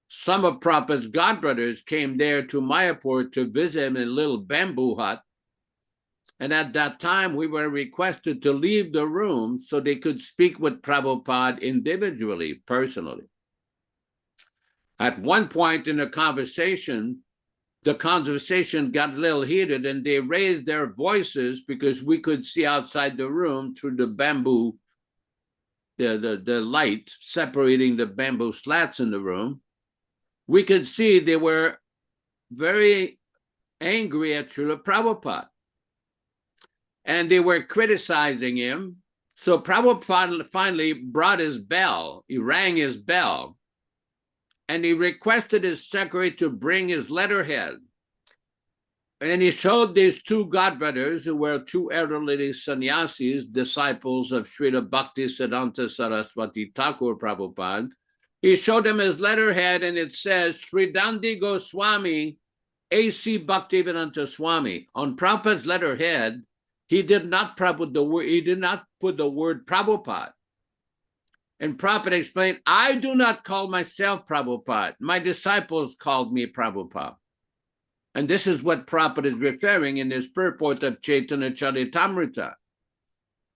Speaker 5: Some of Prabhupada's godbrothers came there to Mayapur to visit him in a little bamboo hut. And at that time, we were requested to leave the room so they could speak with Prabhupada individually, personally. At one point in the conversation got a little heated, and they raised their voices because we could see outside the room through the bamboo, the light separating the bamboo slats in the room. We could see they were very angry at Śrīla Prabhupada. And they were criticizing him. So Prabhupada finally brought his bell. He rang his bell. And he requested his secretary to bring his letterhead. And he showed these two godbrothers, who were two elderly sannyasis, disciples of Srila Bhaktivedanta Saraswati Thakur Prabhupada. He showed them his letterhead, and it says, Sridandi Goswami A.C. Bhaktivedanta Swami. On Prabhupada's letterhead, he did not put the word Prabhupada. And Prabhupada explained, I do not call myself Prabhupada. My disciples called me Prabhupada. And this is what Prabhupada is referring in his purport of Chaitanya Charitamrita.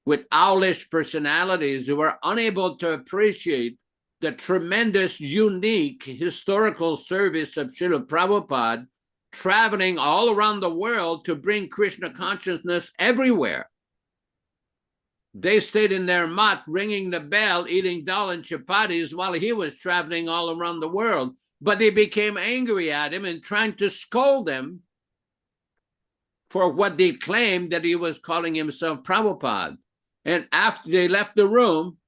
Speaker 5: With owlish personalities who are unable to appreciate the tremendous, unique historical service of Śrīla Prabhupada, traveling all around the world to bring Krishna consciousness everywhere. They stayed in their mat, ringing the bell, eating dal and chapatis while he was traveling all around the world. But they became angry at him and trying to scold him for what they claimed that he was calling himself Prabhupada. And after they left the room,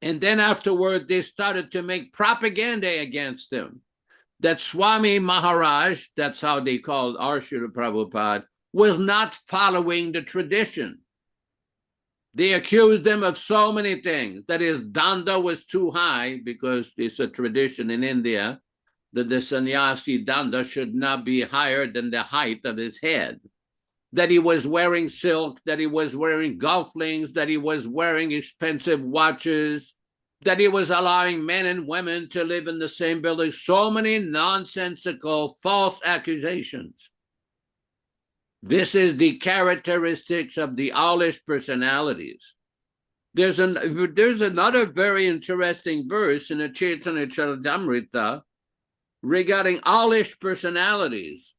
Speaker 5: and then afterward, they started to make propaganda against him. That Swami Maharaj, that's how they called our Śrīla Prabhupada, was not following the tradition. They accused him of so many things, that his danda was too high, because it's a tradition in India that the sannyasi danda should not be higher than the height of his head. That he was wearing silk, that he was wearing golflings, that he was wearing expensive watches, that he was allowing men and women to live in the same building. So many nonsensical, false accusations. This is the characteristics of the owlish personalities. There's another very interesting verse in the Chaitanya Charitamrita regarding owlish personalities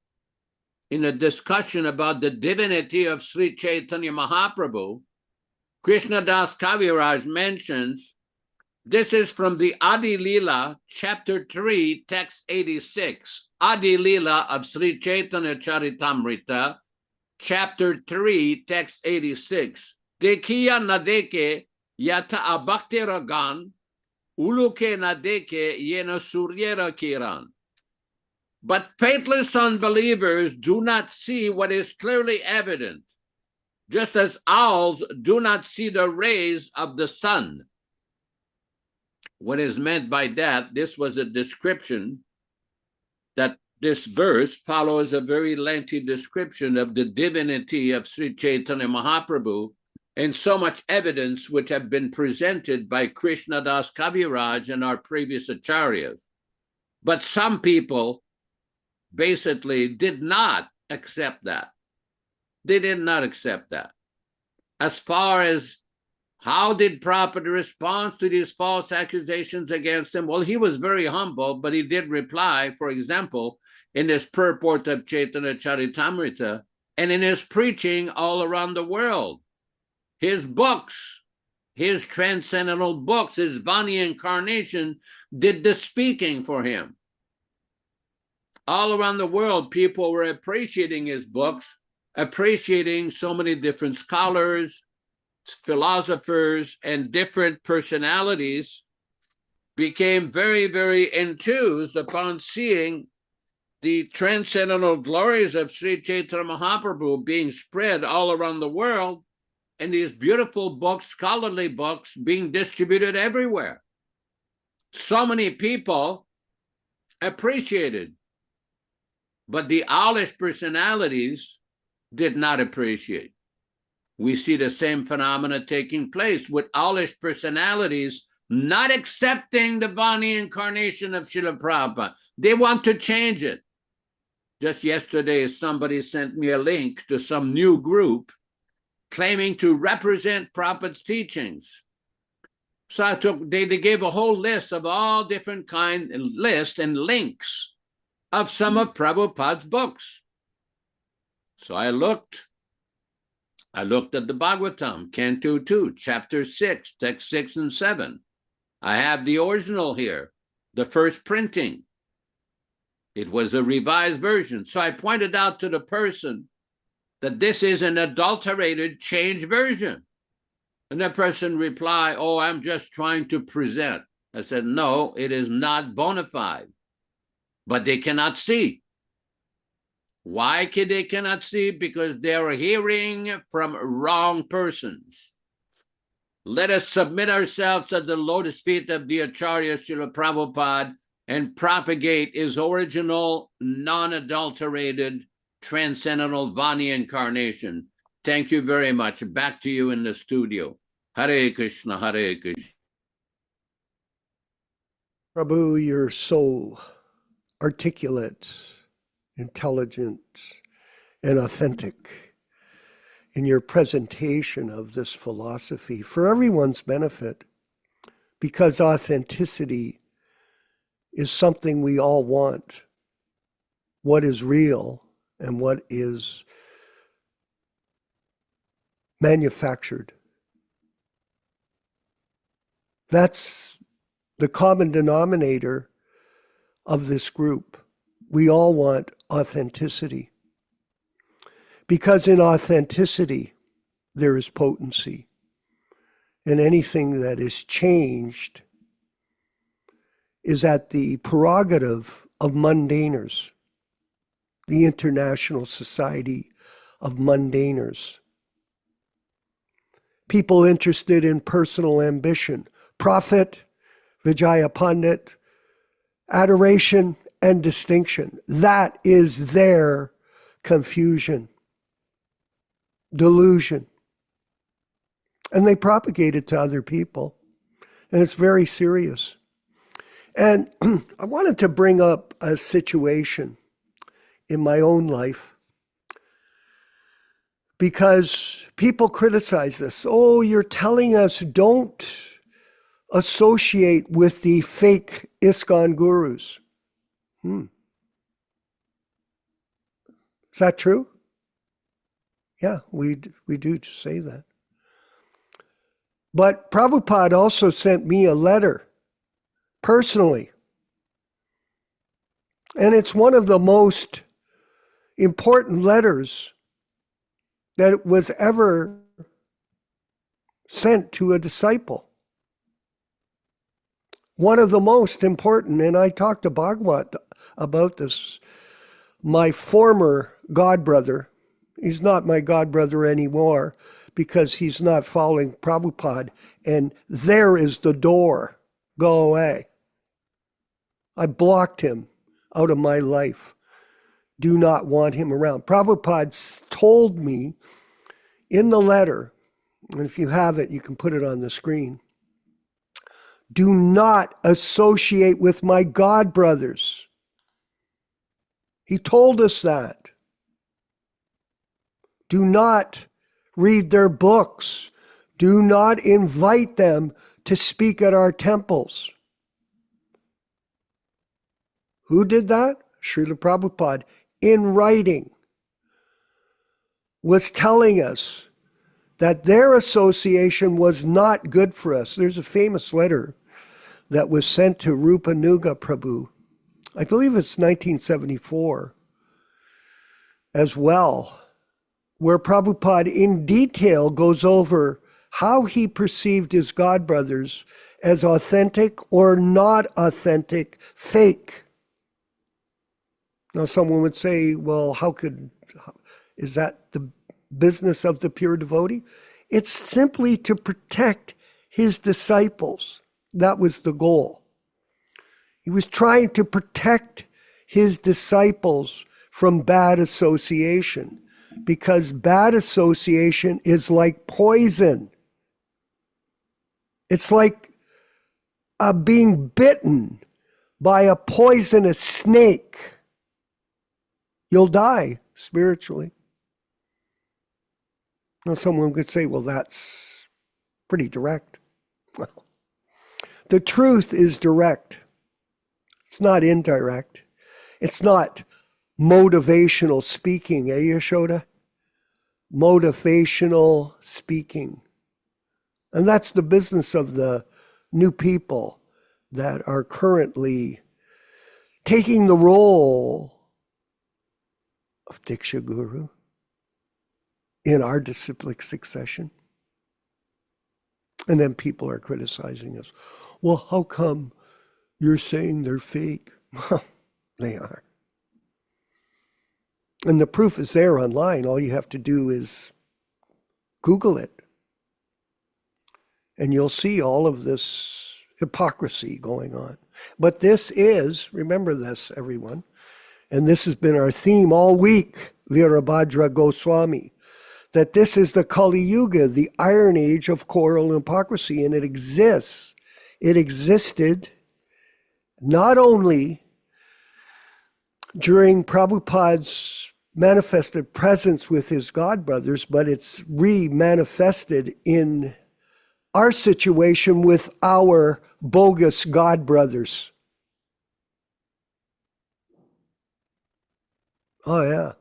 Speaker 5: in a discussion about the divinity of Sri Chaitanya Mahaprabhu. Krishna Das Kaviraj mentions, this is from the Adi Lila, chapter 3, text 86. Adi Lila of Sri Chaitanya Charitamrita, chapter 3, text 86. Dekhiya nadeke yata abhakti ragan, uluke nadeke yena suryera kiran. But faithless unbelievers do not see what is clearly evident, just as owls do not see the rays of the sun. What is meant by that, this was a description that this verse follows a very lengthy description of the divinity of Sri Chaitanya Mahaprabhu and so much evidence which have been presented by Krishna Das Kaviraj and our previous acharyas. But some people basically did not accept that. They did not accept that. As far as how did Prabhupada respond to these false accusations against him? Well, he was very humble, but he did reply, for example, in his purport of Chaitanya Charitamrita and in his preaching all around the world. His books, his transcendental books, his Vani incarnation did the speaking for him. All around the world, people were appreciating his books, appreciating so many different scholars, philosophers, and different personalities became very, very enthused upon seeing the transcendental glories of Sri Chaitanya Mahaprabhu being spread all around the world, and these beautiful books, scholarly books, being distributed everywhere. So many people appreciated but the owlish personalities did not appreciate. We see the same phenomena taking place with owlish personalities not accepting the Vani incarnation of Śrīla Prabhupada. They want to change it. Just yesterday, somebody sent me a link to some new group claiming to represent Prabhupada's teachings. So they gave a whole list of all different lists and links of some of Prabhupada's books. So I looked at the Bhagavatam, Canto 2, Chapter 6, Text 6 and 7. I have the original here, the first printing. It was a revised version. So I pointed out to the person that this is an adulterated, changed version. And the person replied, oh, I'm just trying to present. I said, no, it is not bona fide. But they cannot see. Why they cannot see? Because they're hearing from wrong persons. Let us submit ourselves at the lotus feet of the Acharya Śrīla Prabhupada and propagate his original, non-adulterated, transcendental Vani incarnation. Thank you very much. Back to you in the studio. Hare Krishna, Hare Krishna.
Speaker 4: Prabhu, you're so articulate, intelligent, and authentic in your presentation of this philosophy for everyone's benefit, because authenticity is something we all want. What is real and what is manufactured. That's the common denominator of this group. We all want authenticity. Because in authenticity, there is potency. And anything that is changed is at the prerogative of mundaners, the International Society of Mundaners. People interested in personal ambition, profit, Vijaya Pandit, adoration, and distinction. That is their confusion, delusion. And they propagate it to other people. And it's very serious. And I wanted to bring up a situation in my own life because people criticize this. Oh, you're telling us don't associate with the fake ISKCON gurus. Is that true? Yeah, we do say that. But Prabhupada also sent me a letter personally. And it's one of the most important letters that was ever sent to a disciple. One of the most important, and I talked to Bhagavat about this. My former godbrother, he's not my godbrother anymore because he's not following Prabhupada, and there is the door. Go away. I blocked him out of my life. Do not want him around. Prabhupada told me in the letter, and if you have it, you can put it on the screen. Do not associate with my godbrothers. He told us that. Do not read their books. Do not invite them to speak at our temples. Who did that? Śrīla Prabhupada, in writing, was telling us that their association was not good for us. There's a famous letter that was sent to Rupanuga Prabhu. I believe it's 1974 as well, where Prabhupada in detail goes over how he perceived his godbrothers as authentic or not authentic, fake. Now someone would say, well, is that the business of the pure devotee? It's simply to protect his disciples. That was the goal. He was trying to protect his disciples from bad association, because bad association is like poison. It's like being bitten by a poisonous snake. You'll die spiritually. Now, someone could say, well, that's pretty direct. Well, the truth is direct. It's not indirect. It's not motivational speaking, Yasoda? Motivational speaking. And that's the business of the new people that are currently taking the role of Diksha Guru in our disciplic succession. And then people are criticizing us. Well, how come you're saying they're fake? Well, they are. And the proof is there online. All you have to do is Google it. And you'll see all of this hypocrisy going on. But this is, remember this, everyone, and this has been our theme all week, Virabhadra Goswami, that this is the Kali Yuga, the Iron Age of quarrel and hypocrisy, and it exists. It existed not only during Prabhupada's manifested presence with his godbrothers, but it's re-manifested in our situation with our bogus godbrothers. Oh, yeah.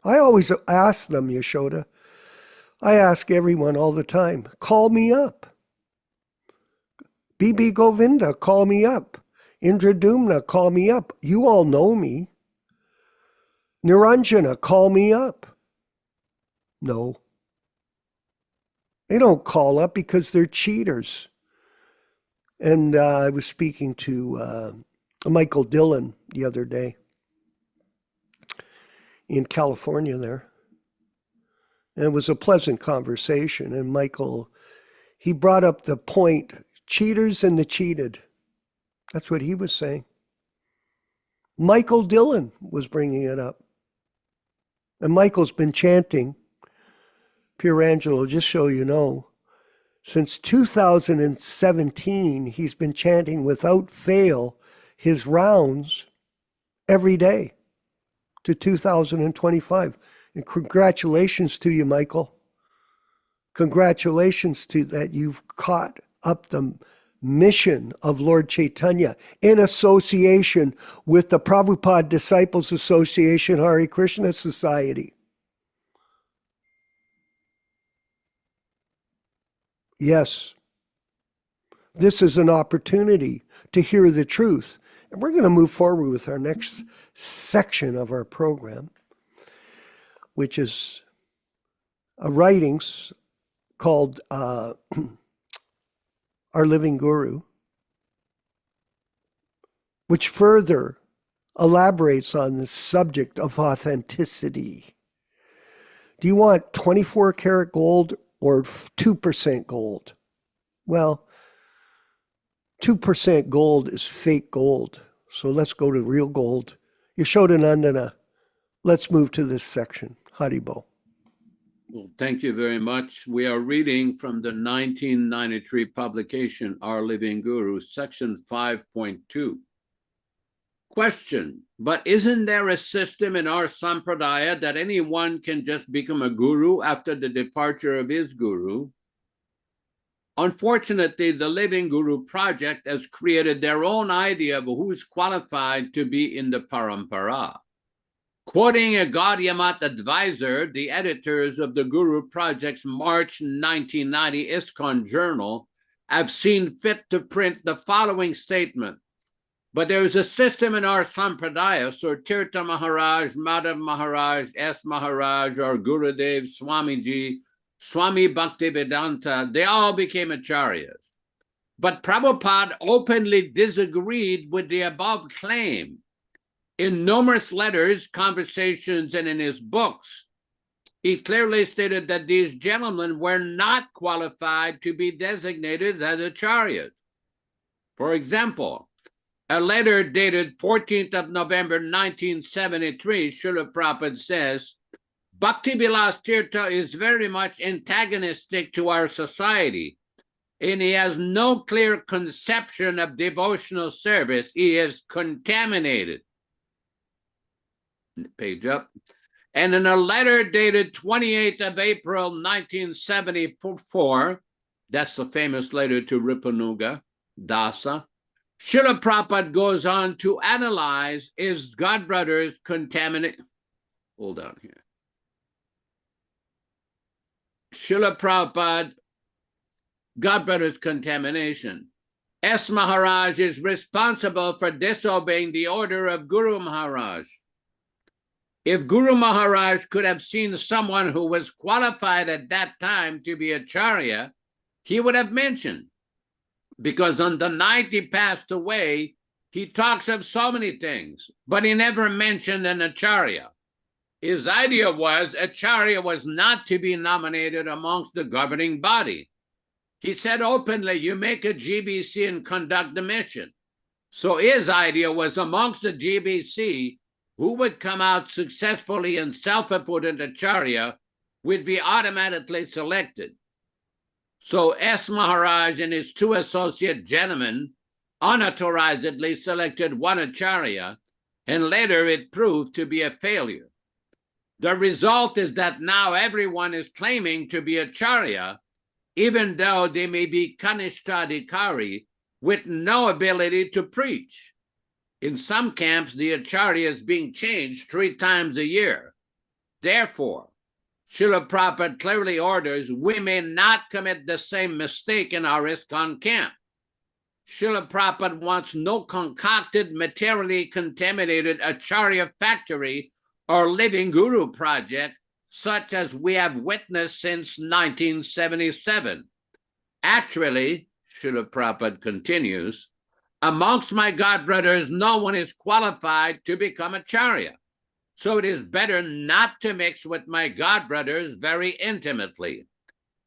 Speaker 4: I always ask them, Yasoda. I ask everyone all the time, call me up. B.B. Govinda, call me up. Indradumna, call me up. You all know me. Niranjana, call me up. No. They don't call up because they're cheaters. And I was speaking to Michael Dillon the other day in California there. And it was a pleasant conversation. And Michael, he brought up the point, cheaters and the cheated. That's what he was saying. Michael Dillon was bringing it up. And Michael's been chanting, Pure Angelo, just so you know, since 2017, he's been chanting without fail his rounds every day to 2025. And congratulations to you, Michael. Congratulations to that you've caught up the mission of Lord Chaitanya in association with the Prabhupada Disciples Association, Hare Krishna Society. Yes, this is an opportunity to hear the truth. And we're going to move forward with our next section of our program, which is a writings called Our Living Guru, which further elaborates on the subject of authenticity. Do you want 24 karat gold or 2% gold? Well, 2% gold is fake gold. So let's go to real gold. Yaśodā-nandana. Let's move to this section. Haribo.
Speaker 5: Well, thank you very much. We are reading from the 1993 publication, Our Living Guru, section 5.2. Question, but isn't there a system in our sampradaya that anyone can just become a guru after the departure of his guru? Unfortunately, the Living Guru Project has created their own idea of who's qualified to be in the parampara. Quoting a Gaudiya advisor, the editors of the Guru Project's March 1990 ISKCON journal have seen fit to print the following statement. But there is a system in our sampradaya, so Tirtha Maharaj, Madhav Maharaj, S. Maharaj, or Gurudev, Swamiji, Swami Bhaktivedanta, they all became acharyas. But Prabhupada openly disagreed with the above claim. In numerous letters, conversations, and in his books, he clearly stated that these gentlemen were not qualified to be designated as acharyas. For example, A letter dated 14th of November 1973, Śrīla Prabhupada says, Bhaktivedanta Tirtha is very much antagonistic to our society, and he has no clear conception of devotional service. He is contaminated. Page up. And in a letter dated 28th of April 1974, that's the famous letter to Ripanuga Dasa, Śrīla Prabhupada goes on to analyze his godbrother's contamination. Hold on here. Śrīla Prabhupada, godbrother's contamination. S. Maharaj is responsible for disobeying the order of Guru Maharaj. If Guru Maharaj could have seen someone who was qualified at that time to be Acharya, he would have mentioned. Because on the night he passed away, he talks of so many things, but he never mentioned an Acharya. His idea was Acharya was not to be nominated amongst the governing body. He said openly, you make a GBC and conduct the mission. So his idea was amongst the GBC, who would come out successfully and self-appointed Acharya would be automatically selected. So S. Maharaj and his two associate gentlemen unauthorizedly selected one Acharya, and later it proved to be a failure. The result is that now everyone is claiming to be Acharya, even though they may be Kanishtadhikari with no ability to preach. In some camps, the Acharya is being changed 3 times a year. Therefore, Śrīla Prabhupada clearly orders we may not commit the same mistake in our ISKCON camp. Śrīla Prabhupada wants no concocted, materially contaminated Acharya factory or living guru project, such as we have witnessed since 1977. Actually, Śrīla Prabhupada continues, amongst my godbrothers, no one is qualified to become Acharya. So it is better not to mix with my godbrothers very intimately,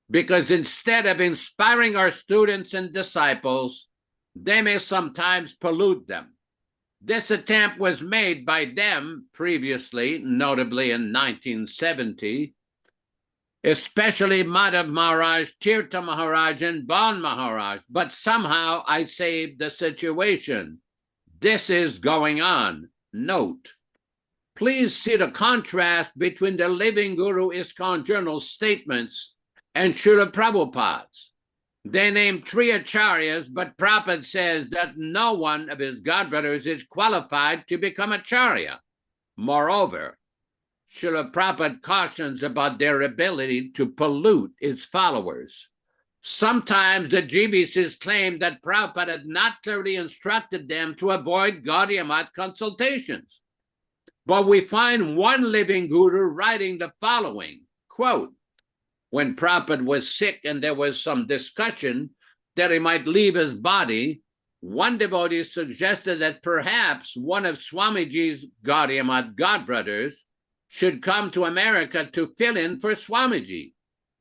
Speaker 5: because instead of inspiring our students and disciples, they may sometimes pollute them. This attempt was made by them previously, notably in 1970, especially Madhav Maharaj, Tirtha Maharaj, and Ban Maharaj, but somehow I saved the situation. This is going on. Note. Please see the contrast between the Living Guru ISKCON Journal statements and Śrīla Prabhupada's. They name 3 Acharyas, but Prabhupada says that no one of his godbrothers is qualified to become Acharya. Moreover, Śrīla Prabhupada cautions about their ability to pollute his followers. Sometimes the GBCs claim that Prabhupada had not clearly instructed them to avoid Gaudiya Math consultations. But we find one living guru writing the following, quote, when Prabhupada was sick and there was some discussion that he might leave his body, one devotee suggested that perhaps one of Swamiji's Gaudiya Math godbrothers should come to America to fill in for Swamiji.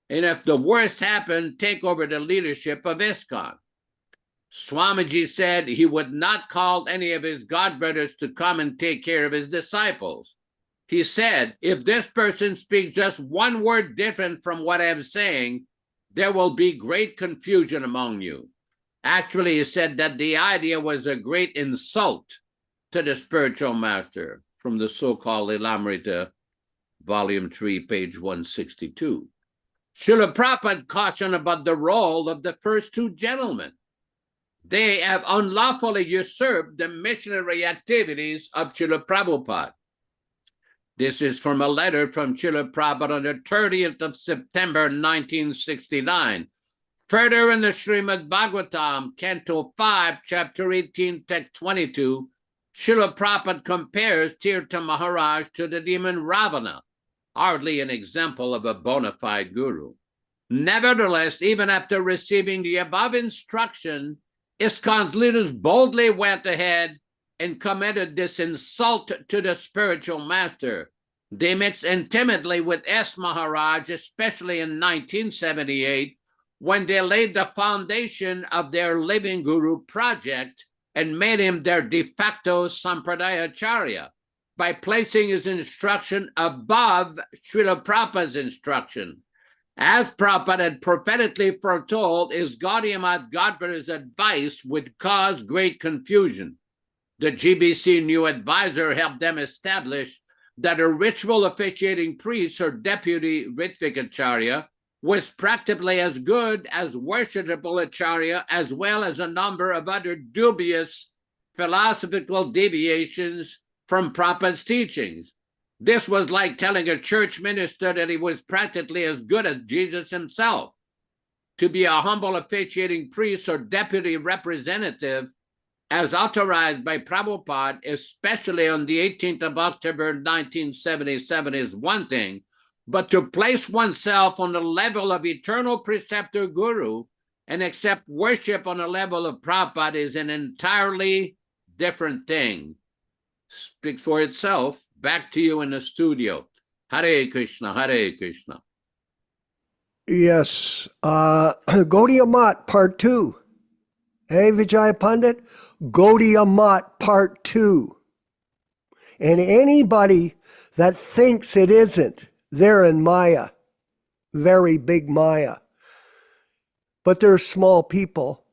Speaker 5: And if the worst happened, take over the leadership of ISKCON. Swamiji said he would not call any of his godbrothers to come and take care of his disciples. He said, if this person speaks just one word different from what I'm saying, there will be great confusion among you. Actually, he said that the idea was a great insult to the spiritual master, from the so-called Ilamrita, Volume 3, page 162. Śrīla Prabhupada cautioned about the role of the first 2 gentlemen. They have unlawfully usurped the missionary activities of Śrīla Prabhupada. This is from a letter from Śrīla Prabhupada on the 30th of September, 1969. Further in the Śrīmad-Bhāgavatam, Canto 5, Chapter 18, Text 22, Śrīla Prabhupada compares Tirtha Maharaj to the demon Ravana, hardly an example of a bona fide guru. Nevertheless, even after receiving the above instruction, ISKCON's leaders boldly went ahead and committed this insult to the spiritual master. They mixed intimately with S. Maharaj, especially in 1978, when they laid the foundation of their Living Guru project and made him their de facto Sampradaya-Acārya by placing his instruction above Śrīla Prabhupāda's instruction. As Prabhupada had prophetically foretold, his Gaudiya Math Godbrother's advice would cause great confusion. The GBC new advisor helped them establish that a ritual officiating priest or deputy Ritvik Acharya was practically as good as worshipable Acharya, as well as a number of other dubious philosophical deviations from Prabhupada's teachings. This was like telling a church minister that he was practically as good as Jesus himself. To be a humble officiating priest or deputy representative, as authorized by Prabhupada, especially on the 18th of October 1977, is one thing, but to place oneself on the level of eternal preceptor guru and accept worship on the level of Prabhupada is an entirely different thing. Speaks for itself. Back to you in the studio. Hare Krishna, Hare Krishna.
Speaker 4: Yes. Gaudiya Math Part 2. Hey, Vijay Pandit? Gaudiya Math Part 2. And anybody that thinks it isn't, they're in Maya. Very big Maya. But they're small people.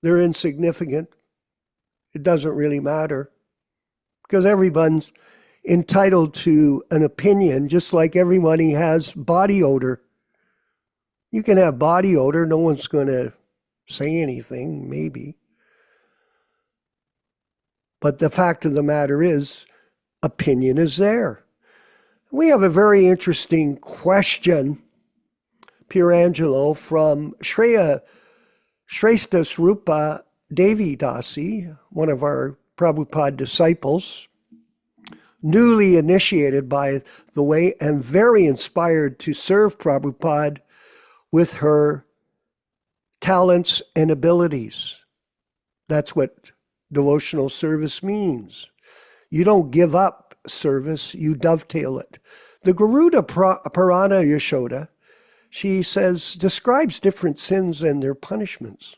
Speaker 4: They're insignificant. It doesn't really matter. Because everyone's entitled to an opinion, just like everybody has body odor. You can have body odor, no one's going to say anything, maybe. But the fact of the matter is, opinion is there. We have a very interesting question, Pierangelo, from Shrestha Swarupa Devi Dasi, one of our Prabhupada disciples, newly initiated by the way and very inspired to serve Prabhupada with her talents and abilities. That's what devotional service means. You don't give up service, you dovetail it. The Garuda Purana Yaśodā, she says, describes different sins and their punishments.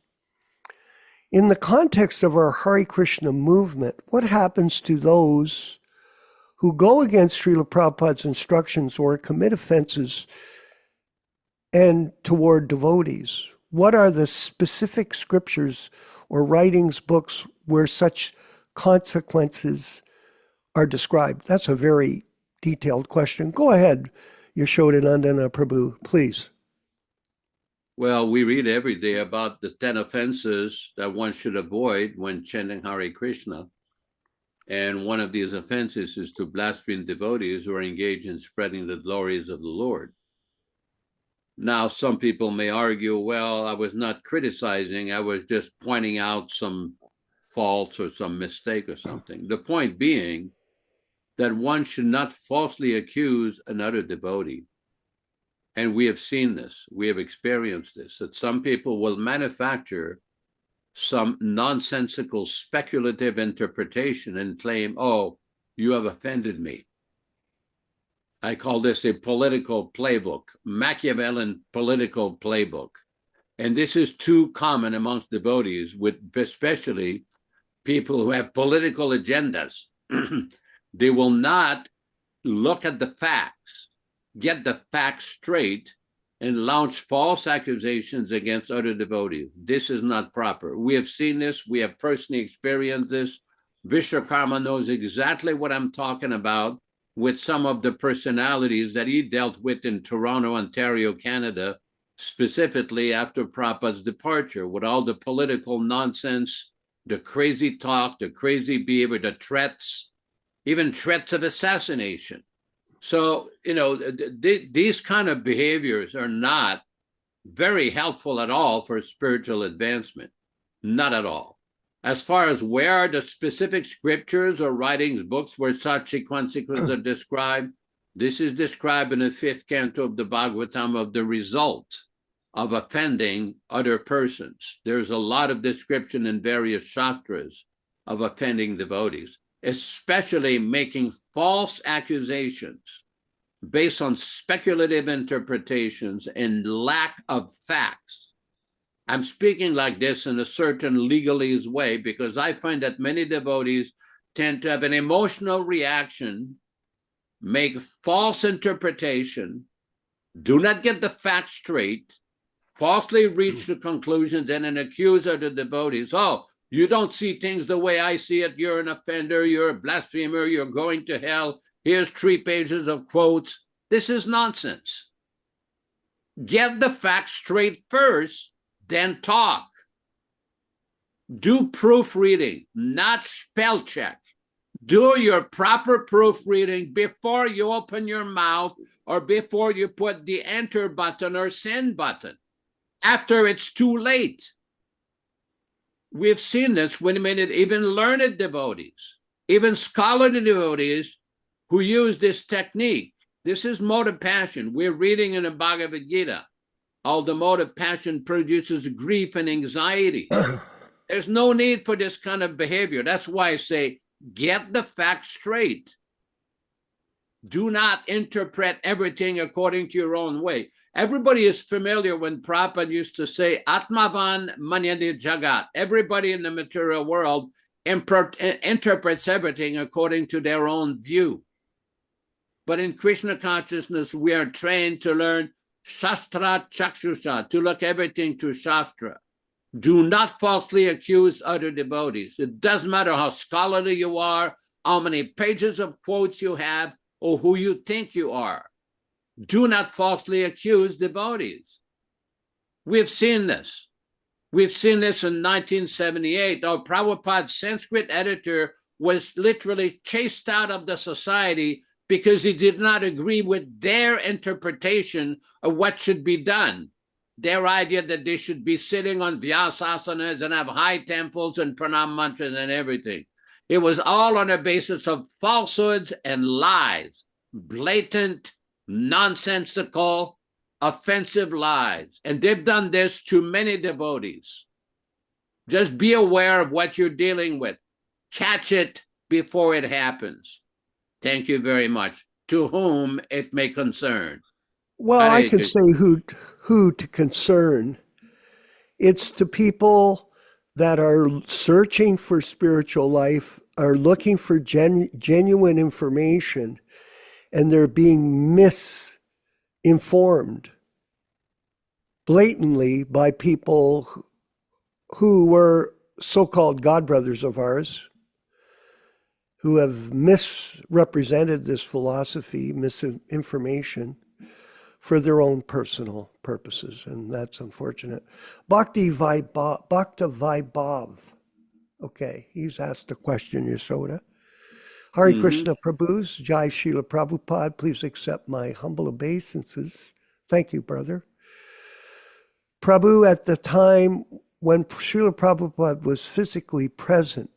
Speaker 4: In the context of our Hare Krishna movement, what happens to those who go against Śrīla Prabhupāda's instructions or commit offenses and toward devotees? What are the specific scriptures or writings, books where such consequences are described? That's a very detailed question. Go ahead, Yaśodā-nandana Prabhu, please.
Speaker 5: Well, we read every day about the 10 offenses that one should avoid when chanting Hare Krishna. And one of these offenses is to blaspheme devotees who are engaged in spreading the glories of the Lord. Now, some people may argue, well, I was not criticizing, I was just pointing out some faults or some mistake or something. The point being that one should not falsely accuse another devotee. And we have seen this, we have experienced this, that some people will manufacture some nonsensical speculative interpretation and claim, oh, you have offended me. I call this a political playbook, Machiavellian political playbook. And this is too common amongst devotees, with especially people who have political agendas. They will not look at the facts, get the facts straight, and launch false accusations against other devotees. This is not proper. We have seen this. We have personally experienced this. Vishwakarma knows exactly what I'm talking about with some of the personalities that he dealt with in Toronto, Ontario, Canada, specifically after Prabhupada's departure, with all the political nonsense, the crazy talk, the crazy behavior, the threats, even threats of assassination. So, you know, these kind of behaviors are not very helpful at all for spiritual advancement, not at all. As far as where are the specific scriptures or writings, books where such consequences are described, this is described in the 5th canto of the Bhagavatam of the result of offending other persons. There's a lot of description in various shastras of offending devotees, especially making false accusations based on speculative interpretations and lack of facts. I'm speaking like this in a certain legalese way because I find that many devotees tend to have an emotional reaction, make false interpretation, do not get the facts straight, falsely reach the conclusions, and then accuse other devotees. Oh, you don't see things the way I see it. You're an offender. You're a blasphemer. You're going to hell. Here's 3 pages of quotes. This is nonsense. Get the facts straight first, then talk. Do proofreading, not spell check. Do your proper proofreading before you open your mouth or before you put the enter button or send button. After it's too late. We've seen this when even learned devotees, even scholarly devotees who use this technique. This is mode of passion. We're reading in the Bhagavad Gita. All the mode of passion produces grief and anxiety. There's no need for this kind of behavior. That's why I say, get the facts straight. Do not interpret everything according to your own way. Everybody is familiar when Prabhupada used to say, Atmavan Manyadi Jagat. Everybody in the material world interprets everything according to their own view. But in Krishna consciousness, we are trained to learn Shastra Chakshusha, to look everything to Shastra. Do not falsely accuse other devotees. It doesn't matter how scholarly you are, how many pages of quotes you have, or who you think you are. Do not falsely accuse devotees. We've seen this. We've seen this in 1978. Our Prabhupada's Sanskrit editor was literally chased out of the society because he did not agree with their interpretation of what should be done. Their idea that they should be sitting on Vyasasanas and have high temples and pranam mantras and everything. It was all on a basis of falsehoods and lies, blatant, nonsensical, offensive lies. And they've done this to many devotees. Just be aware of what you're dealing with. Catch it before it happens. Thank you very much. To whom it may concern.
Speaker 4: Well, I can say who to concern. It's to people that are searching for spiritual life, are looking for genuine information, and they're being misinformed blatantly by people who were so-called godbrothers of ours, who have misrepresented this philosophy, misinformation, for their own personal purposes, and that's unfortunate. Bhaktivedanta, okay, he's asked a question, Yasoda. Hare Krishna Prabhus, Jai Śrīla Prabhupāda, please accept my humble obeisances. Thank you, brother. Prabhu, at the time when Śrīla Prabhupāda was physically present,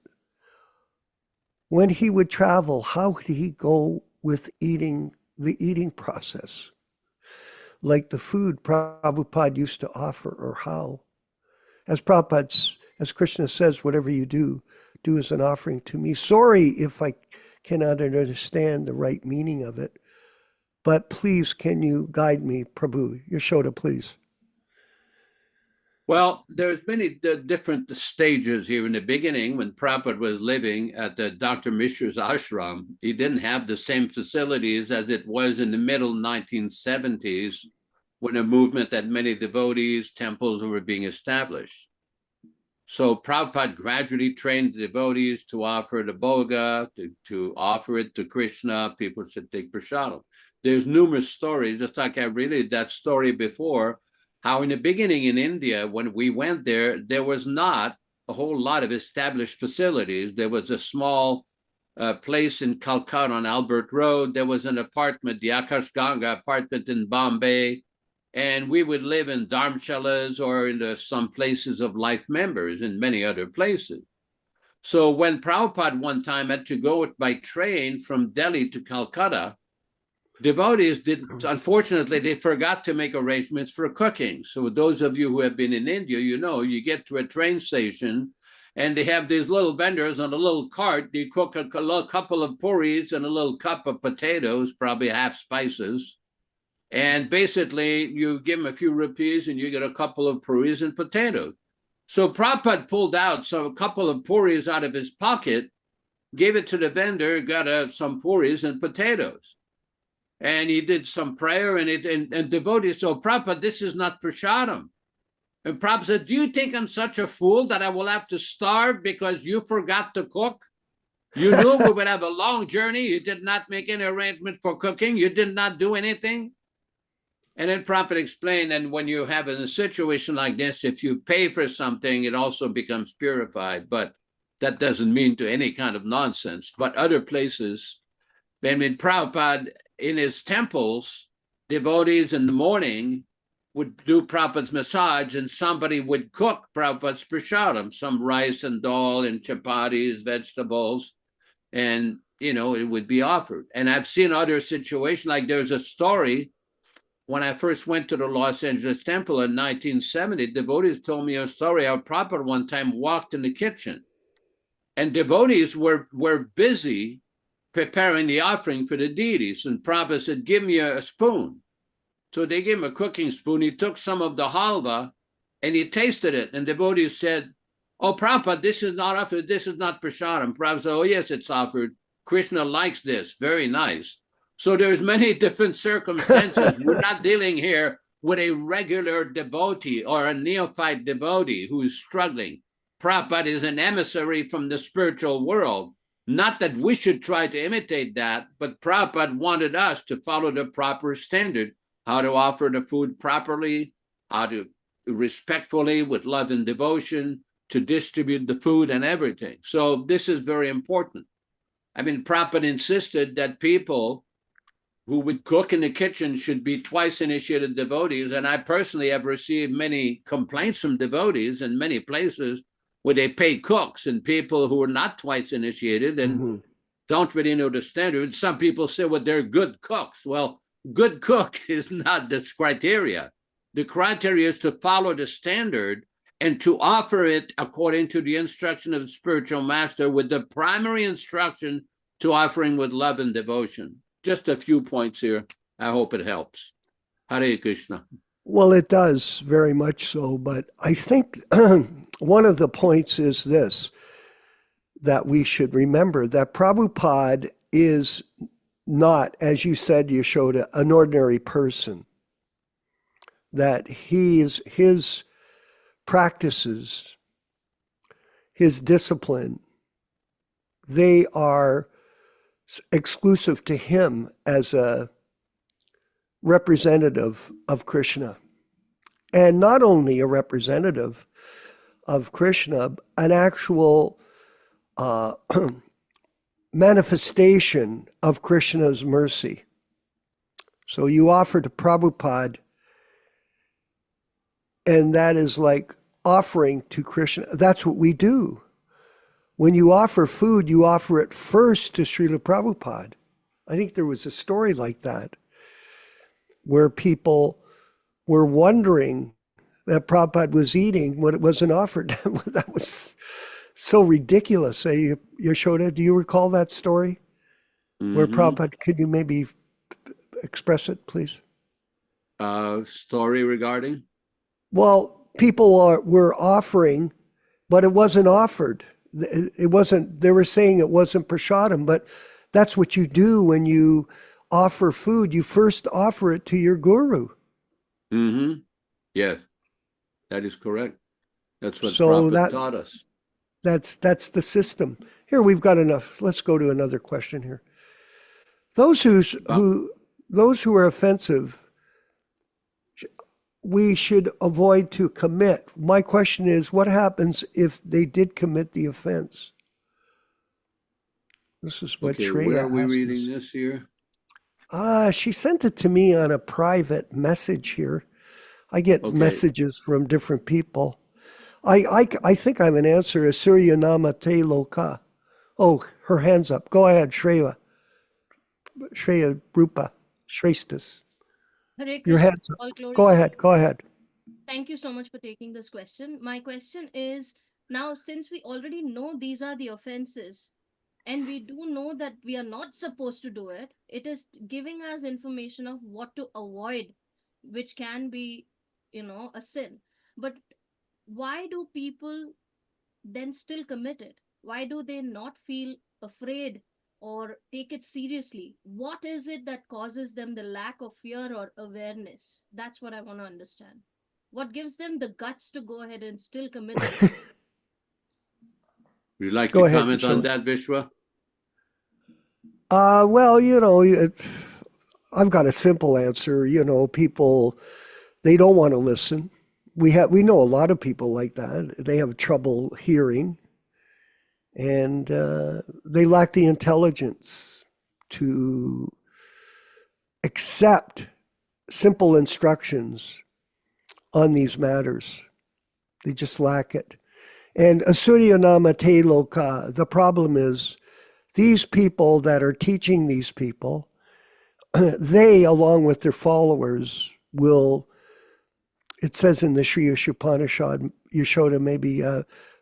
Speaker 4: when he would travel, how would he go with the eating process? Like the food Prabhupada used to offer, or how? As Krishna says, whatever you do as an offering to me. Sorry if I cannot understand the right meaning of it, but please, can you guide me, Prabhu? Yasoda, please.
Speaker 5: Well, there's many different stages here. In the beginning, when Prabhupada was living at the Dr. Mishra's ashram, he didn't have the same facilities as it was in the middle 1970s, when a movement that many devotees, temples were being established. So Prabhupada gradually trained the devotees to offer the bhoga, to offer it to Krishna. People should take prasadam. There's numerous stories, just like I related that story before, how in the beginning in India, when we went there, there was not a whole lot of established facilities. There was a small place in Calcutta on Albert Road. There was an apartment, the Akash Ganga apartment in Bombay. And we would live in dharmshalas or in some places of life members in many other places. So when Prabhupada one time had to go by train from Delhi to Calcutta, devotees unfortunately, they forgot to make arrangements for cooking. So those of you who have been in India, you know, you get to a train station and they have these little vendors on a little cart. They cook a little couple of puris and a little cup of potatoes, probably half spices. And basically, you give him a few rupees and you get a couple of puris and potatoes. So Prabhupada pulled out a couple of puris out of his pocket, gave it to the vendor, got some puris and potatoes. And he did some prayer and devotees. So Prabhupada, this is not prasadam. And Prabhupada said, do you think I'm such a fool that I will have to starve because you forgot to cook? You knew we would have a long journey. You did not make any arrangement for cooking. You did not do anything. And then Prabhupada explained, and when you have a situation like this, if you pay for something, it also becomes purified. But that doesn't mean to any kind of nonsense. But other places, I mean, Prabhupada, in his temples, devotees in the morning would do Prabhupada's massage, and somebody would cook Prabhupada's prasadam, some rice and dal and chapatis, vegetables, and, it would be offered. And I've seen other situations, like there's a story. When I first went to the Los Angeles temple in 1970, devotees told me a story how Prabhupada one time walked in the kitchen, and devotees were busy preparing the offering for the deities. And Prabhupada said, give me a spoon. So they gave him a cooking spoon. He took some of the halva and he tasted it. And devotees said, oh, Prabhupada, this is not offered. This is not prasadam. Prabhupada said, oh, yes, it's offered. Krishna likes this. Very nice. So there's many different circumstances. We're not dealing here with a regular devotee or a neophyte devotee who is struggling. Prabhupada is an emissary from the spiritual world. Not that we should try to imitate that, but Prabhupada wanted us to follow the proper standard, how to offer the food properly, how to respectfully, with love and devotion, to distribute the food and everything. So this is very important. I mean, Prabhupada insisted that people who would cook in the kitchen should be twice initiated devotees. And I personally have received many complaints from devotees in many places where they pay cooks and people who are not twice initiated and don't really know the standards. Some people say, well, they're good cooks. Well, good cook is not this criteria. The criteria is to follow the standard and to offer it according to the instruction of the spiritual master, with the primary instruction to offering with love and devotion. Just a few points here. I hope it helps. Hare Krishna.
Speaker 4: Well, it does very much so, but I think one of the points is this, that we should remember that Prabhupada is not, as you said, Yaśodā, an ordinary person. That his practices, his discipline, they are exclusive to him as a representative of Krishna. And not only a representative of Krishna, an actual manifestation of Krishna's mercy. So you offer to Prabhupada, and that is like offering to Krishna. That's what we do. When you offer food, you offer it first to Śrīla Prabhupāda. I think there was a story like that, where people were wondering that Prabhupada was eating when it wasn't offered. That was so ridiculous. Yaśodā, do you recall that story? Where Prabhupada, could you maybe express it, please?
Speaker 5: Story regarding?
Speaker 4: Well, people were offering, but it wasn't offered. It wasn't, they were saying it wasn't prasadam, but that's what you do when you offer food. You first offer it to your guru.
Speaker 5: Yes, that is correct. That's what Prabhupada taught us.
Speaker 4: That's the system. Here, we've got enough. Let's go to another question here. Those who are offensive, we should avoid to commit. My question is, what happens if they did commit the offense? This is what Shreya
Speaker 5: where are we
Speaker 4: asks
Speaker 5: reading
Speaker 4: us.
Speaker 5: this here?
Speaker 4: She sent it to me on a private message here. I get messages from different people. I think I have an answer. Asurya nama te loka. Oh, her hand's up. Go ahead, Shreya. Shreya Rupa. Shrestas.
Speaker 7: Hare
Speaker 4: Your
Speaker 7: Krishna,
Speaker 4: hand's up.
Speaker 7: all glories
Speaker 4: Go
Speaker 7: to
Speaker 4: ahead. Go ahead.
Speaker 7: Thank you so much for taking this question. My question is, now since we already know these are the offenses, and we do know that we are not supposed to do it. It is giving us information of what to avoid, which can be, a sin. But why do people then still commit it? Why do they not feel afraid or take it seriously? What is it that causes them the lack of fear or awareness? That's what I want to understand. What gives them the guts to go ahead and still commit the sin?
Speaker 5: Would you like
Speaker 4: Go
Speaker 5: to
Speaker 4: ahead,
Speaker 5: comment on
Speaker 4: Shila.
Speaker 5: that, Vishwa?
Speaker 4: Well, I've got a simple answer. People, they don't want to listen. We know a lot of people like that. They have trouble hearing, and they lack the intelligence to accept simple instructions on these matters. They just lack it. And Asurya Nama Te Loka, the problem is these people that are teaching these people, they, along with their followers, will, it says in the Sri Yashoda, maybe,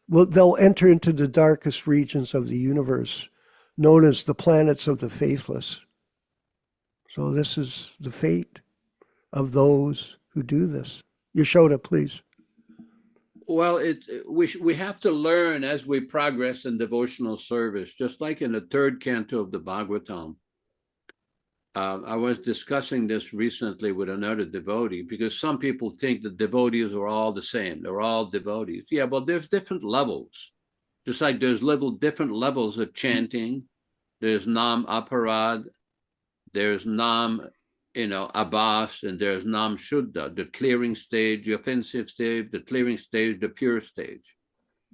Speaker 4: they'll enter into the darkest regions of the universe, known as the planets of the faithless. So this is the fate of those who do this. Yashoda, please.
Speaker 5: Well, we have to learn as we progress in devotional service, just like in the third canto of the Bhagavatam. I was discussing this recently with another devotee, because some people think that devotees are all the same. They're all devotees. Yeah, but there's different levels. Just like there's different levels of chanting. There's Nam Aparad, there's Nam Abbas, and there's Nam Shuddha, the clearing stage, the offensive stage, the clearing stage, the pure stage.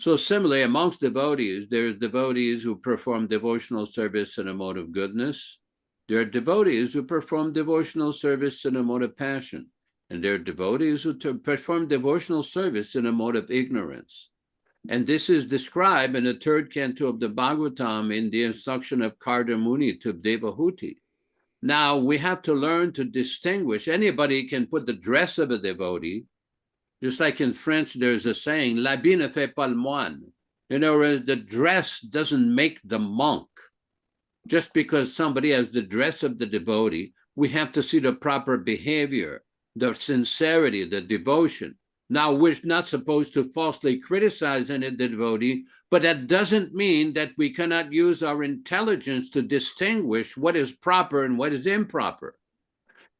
Speaker 5: So similarly, amongst devotees, there's devotees who perform devotional service in a mode of goodness. There are devotees who perform devotional service in a mode of passion. And there are devotees who perform devotional service in a mode of ignorance. And this is described in the third canto of the Bhagavatam in the instruction of Kardamuni to Devahuti. Now, we have to learn to distinguish. Anybody can put the dress of a devotee, just like in French, there's a saying, l'habit ne fait pas le moine. The dress doesn't make the monk. Just because somebody has the dress of the devotee, we have to see the proper behavior, the sincerity, the devotion. Now, we're not supposed to falsely criticize any devotee, but that doesn't mean that we cannot use our intelligence to distinguish what is proper and what is improper.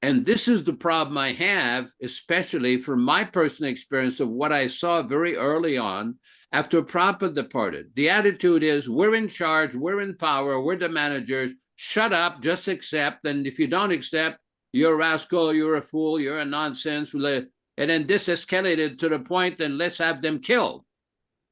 Speaker 5: And this is the problem I have, especially from my personal experience of what I saw very early on after Prabhupada departed. The attitude is, we're in charge, we're in power, we're the managers, shut up, just accept, and if you don't accept, you're a rascal, you're a fool, you're a nonsense. And then this escalated to the point, then let's have them killed.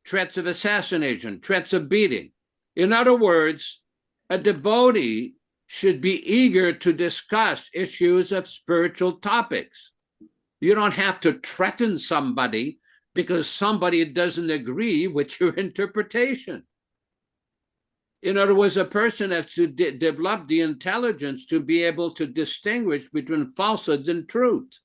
Speaker 5: Threats of assassination, threats of beating. In other words, a devotee should be eager to discuss issues of spiritual topics. You don't have to threaten somebody because somebody doesn't agree with your interpretation. In other words, a person has to develop the intelligence to be able to distinguish between falsehoods and truth.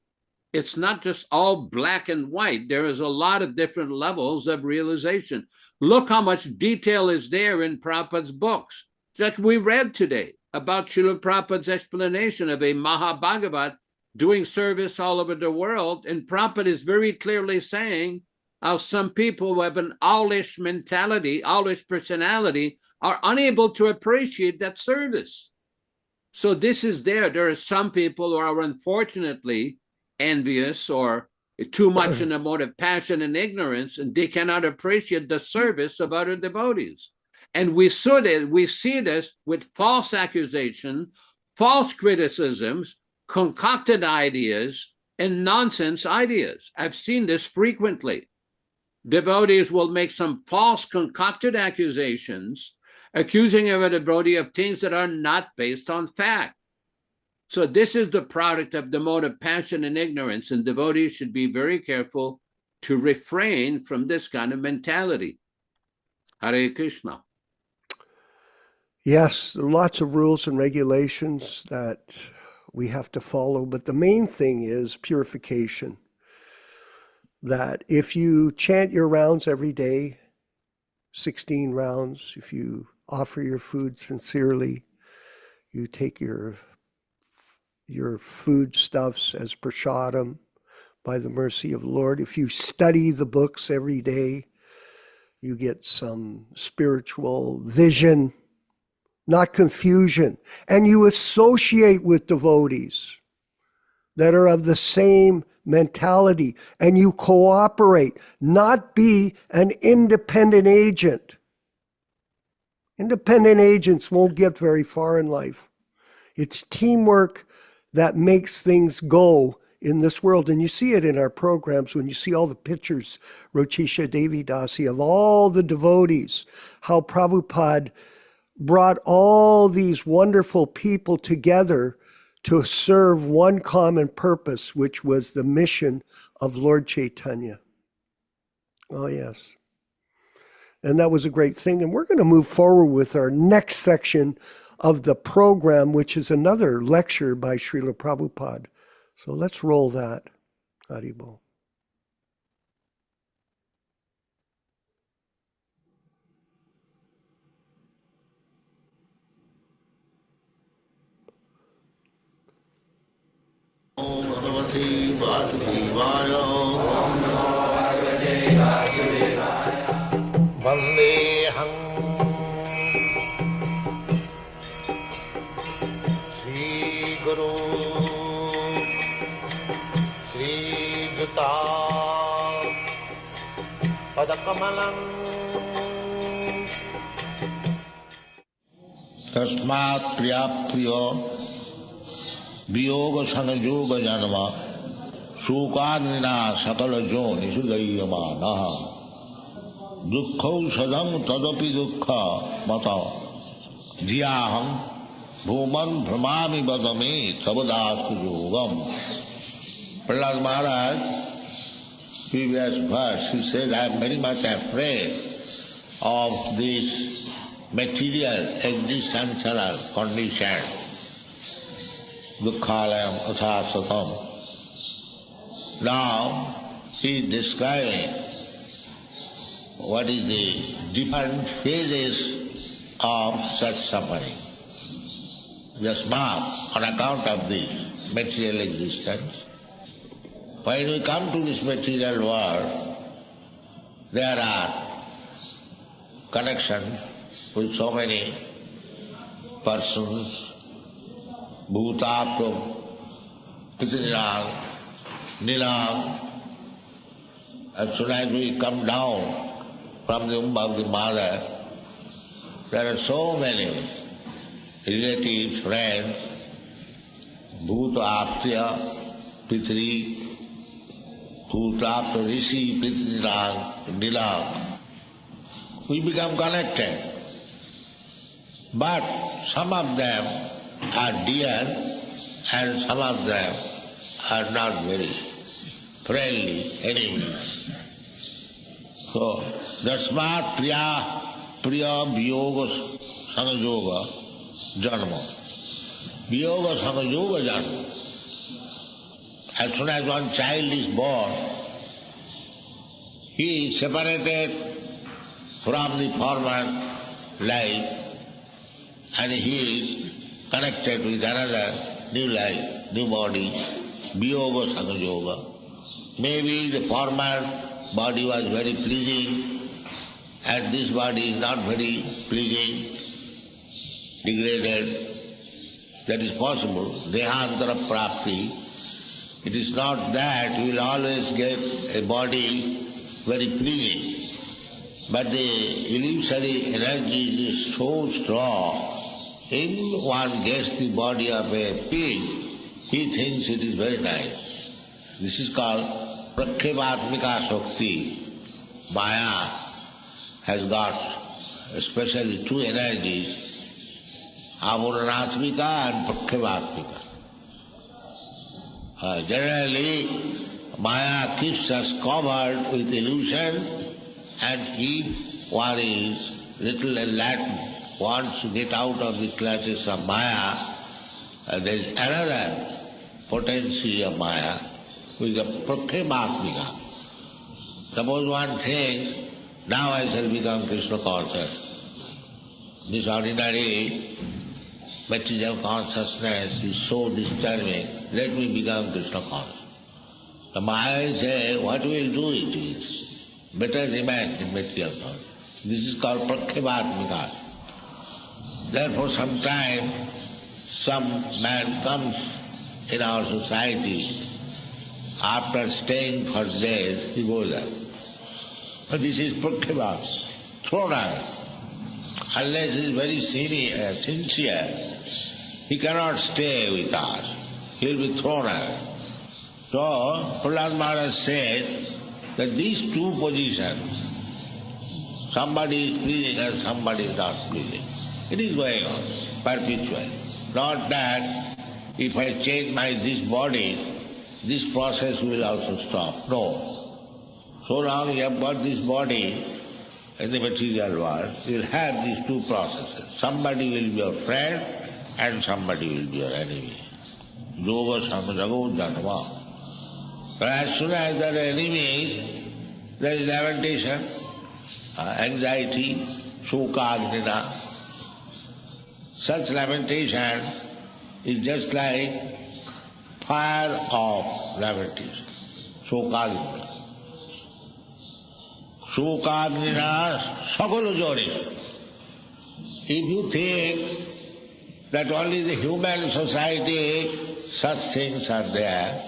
Speaker 5: It's not just all black and white. There is a lot of different levels of realization. Look how much detail is there in Prabhupada's books. Like we read today about Śrīla Prabhupada's explanation of a Mahabhagavat doing service all over the world. And Prabhupada is very clearly saying how some people who have an owlish mentality, owlish personality, are unable to appreciate that service. So this is there. There are some people who are unfortunately envious or too much in a mode of passion and ignorance, and they cannot appreciate the service of other devotees. And we see this with false accusation, false criticisms, concocted ideas, and nonsense ideas. I've seen this frequently. Devotees will make some false concocted accusations, accusing a devotee of things that are not based on fact. So this is the product of the mode of passion and ignorance, and devotees should be very careful to refrain from this kind of mentality. Hare Krishna.
Speaker 4: Yes, there are lots of rules and regulations that we have to follow, but the main thing is purification. That if you chant your rounds every day, 16 rounds, if you offer your food sincerely. You take your foodstuffs as prasadam by the mercy of the Lord. If you study the books every day, you get some spiritual vision, not confusion. And you associate with devotees that are of the same mentality, and you cooperate, not be an independent agent. Independent agents won't get very far in life. It's teamwork that makes things go in this world. And you see it in our programs when you see all the pictures, Rotisha Devi Dasi, of all the devotees, how Prabhupada brought all these wonderful people together to serve one common purpose, which was the mission of Lord Chaitanya. Oh, yes. And that was a great thing. And we're going to move forward with our next section of the program, which is another lecture by Śrīla Prabhupāda. So let's roll that. Haribol.
Speaker 2: Om Bhagavate Vasudevaya. Vandeham Shri Guru Shri Juta Padakamalam Tasmat Priya Priya Viyoga Sanayoga Janama Sukadina Sakala Joni Sudayamanaha Dukkho Sadam Tadapi Dukkha Mata Dhyaham Bhuman Brahmami Badame Sabadastu Yogam. Prahlad Maharaj, previous verse, he said, I am very much afraid of this material existential condition. Dukkhalayam Athasatam. Now, he is describing what is the different phases of such suffering. Yasmat, on account of this material existence. When we come to this material world, there are connections with so many persons, Bhutapto, Pitinirang, Nilang. As soon as we come down from the womb of the mother, there are so many relatives, friends, Bhutaptya, Pitri, Bhutaptya, Rishi, Pitinirang, Nilang. We become connected. But some of them are dear and some of them are not very friendly enemies. So, Dasmat Priya Viyoga Sanayoga Janma. Viyoga Sanayoga Janma. As soon as one child is born, he is separated from the former life and he is connected with another new life, new body, Viyoga Sanayoga. Maybe the former body was very pleasing and this body is not very pleasing, degraded. That is possible. Dehantara Prapti. It is not that you will always get a body very pleasing, but the illusory energy is so strong. If one gets the body of a pig, he thinks it is very nice. This is called Prakhevatmika Shakti. Maya has got especially two energies, Avuranatmika and Prakhevatmika. Generally, Maya keeps us covered with illusion, and if one is little enlightened, wants to get out of the clutches of Maya, there is another potency of Maya, which is a Prakhevatmika. Suppose one thinks, now I shall become Krishna conscious. This ordinary material consciousness is so disturbing, let me become Krishna conscious. The mind says, what will do it is, better remain in material consciousness. This is called Prakhyabhat. Therefore sometime some man comes in our society, after staying for days, he goes out. But this is Prakhyabhat, thrown out. Unless he is very sincere, he cannot stay with us. He will be thrown out. So, Prahlad Maharaj said that these two positions, somebody is pleasing and somebody is not pleasing. It is going on, perpetually. Not that if I change this body, this process will also stop. No. So long you have got this body in the material world, you will have these two processes. Somebody will be your friend and somebody will be your enemy. Yoga samajago dhanva. But as soon as there are enemies, there is lamentation, anxiety, shokagnina. Such lamentation is just like fire of lamentation, shokagnina. Shokagnina sakala jori. If you think that only the human society such things are there,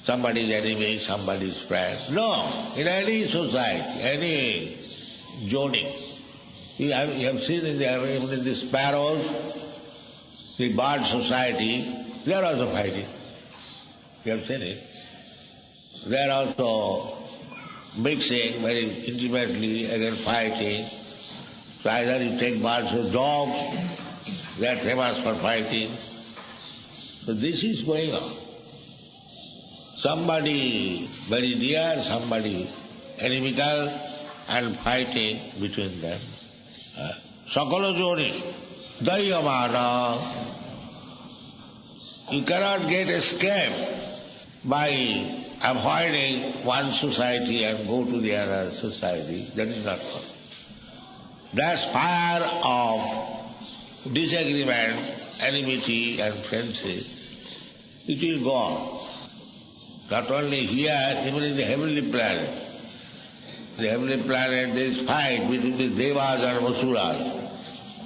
Speaker 2: somebody's enemy, somebody's friend. No, in any society, any joni. You have seen in the sparrows, the bird society, they are also fighting. You have seen it. They are also mixing very intimately, again fighting. So either you take birds or dogs, they are famous for fighting. So this is going on. Somebody very dear, somebody enemical, and fighting between them. Sakala joni, dayamana. You cannot get escape by avoiding one society and go to the other society. That is not possible. That fire of disagreement, enmity and friendship, it will go on. Not only here, even in the heavenly planet. The heavenly planet, there is fight between the Devas and Asuras.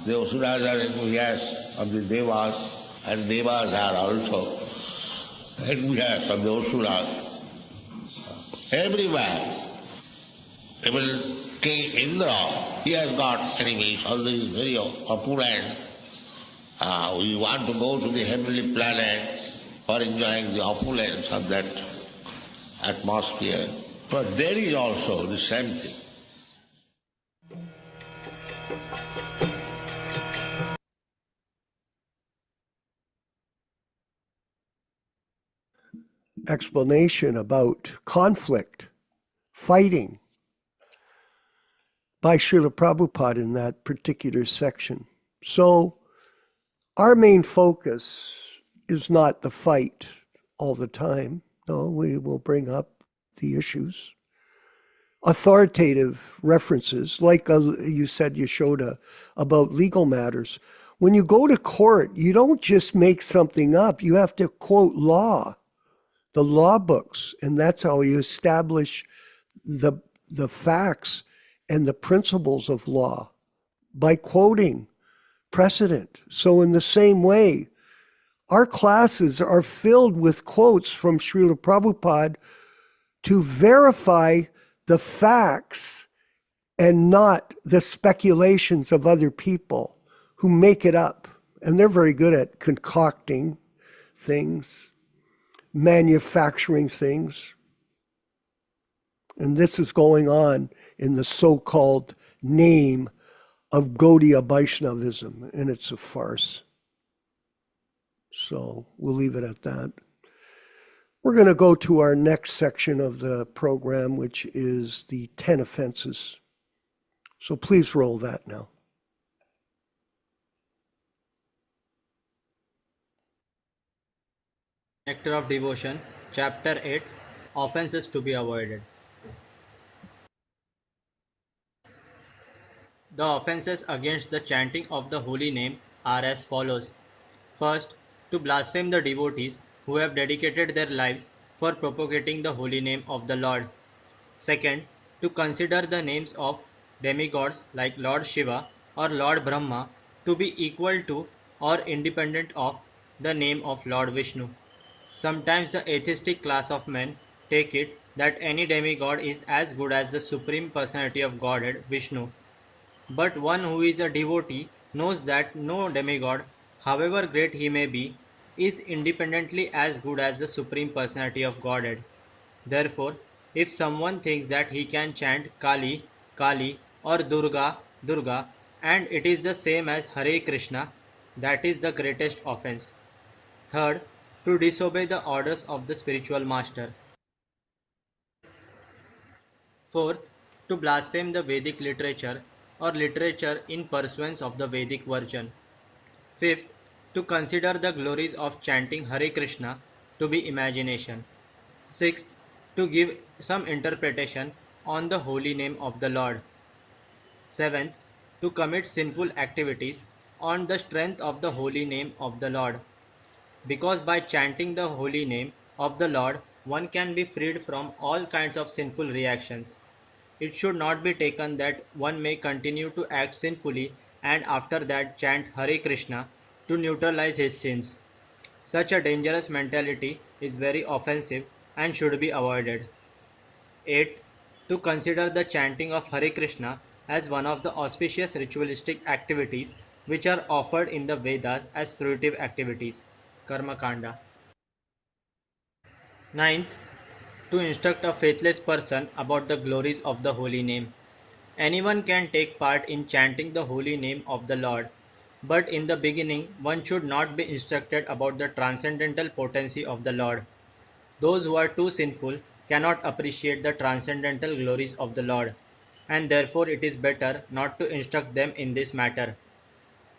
Speaker 2: The Asuras are envious of the Devas, and Devas are also envious of the Asuras. Everywhere. Even King Indra, he has got enemies, although he is very opulent. We want to go to the heavenly planet for enjoying the opulence of that atmosphere. But there is also the same thing.
Speaker 4: Explanation about conflict, fighting, by Śrīla Prabhupāda in that particular section. So our main focus is not the fight all the time. No, we will bring up the issues. Authoritative references, like you said, Yaśodā, about legal matters. When you go to court, you don't just make something up. You have to quote law, the law books, and that's how you establish the facts and the principles of law, by quoting precedent. So in the same way, our classes are filled with quotes from Śrīla Prabhupāda to verify the facts and not the speculations of other people who make it up. And they're very good at concocting things, manufacturing things. And this is going on in the so-called name of Gaudiya Vaishnavism, and it's a farce. So we'll leave it at that. We're going to go to our next section of the program, which is the 10 offenses. So please roll that now.
Speaker 8: Nectar of Devotion, Chapter 8, Offenses to be Avoided. The offenses against the chanting of the holy name are as follows. First, to blaspheme the devotees who have dedicated their lives for propagating the holy name of the Lord. Second, to consider the names of demigods like Lord Shiva or Lord Brahma to be equal to or independent of the name of Lord Vishnu. Sometimes the atheistic class of men take it that any demigod is as good as the Supreme Personality of Godhead, Vishnu. But one who is a devotee knows that no demigod, however great he may be, is independently as good as the Supreme Personality of Godhead. Therefore, if someone thinks that he can chant Kali, Kali or Durga, Durga, and it is the same as Hare Krishna, that is the greatest offense. Third, to disobey the orders of the spiritual master. Fourth, to blaspheme the Vedic literature or literature in pursuance of the Vedic version. Fifth, to consider the glories of chanting Hare Krishna to be imagination. Sixth, to give some interpretation on the holy name of the Lord. Seventh, to commit sinful activities on the strength of the holy name of the Lord. Because by chanting the holy name of the Lord, one can be freed from all kinds of sinful reactions. It should not be taken that one may continue to act sinfully and after that chant Hare Krishna to neutralize his sins. Such a dangerous mentality is very offensive and should be avoided. 8. To consider the chanting of Hare Krishna as one of the auspicious ritualistic activities which are offered in the Vedas as fruitive activities. Karma Kanda. 9th, to instruct a faithless person about the glories of the holy name. Anyone can take part in chanting the holy name of the Lord, but in the beginning one should not be instructed about the transcendental potency of the Lord. Those who are too sinful cannot appreciate the transcendental glories of the Lord, and therefore it is better not to instruct them in this matter.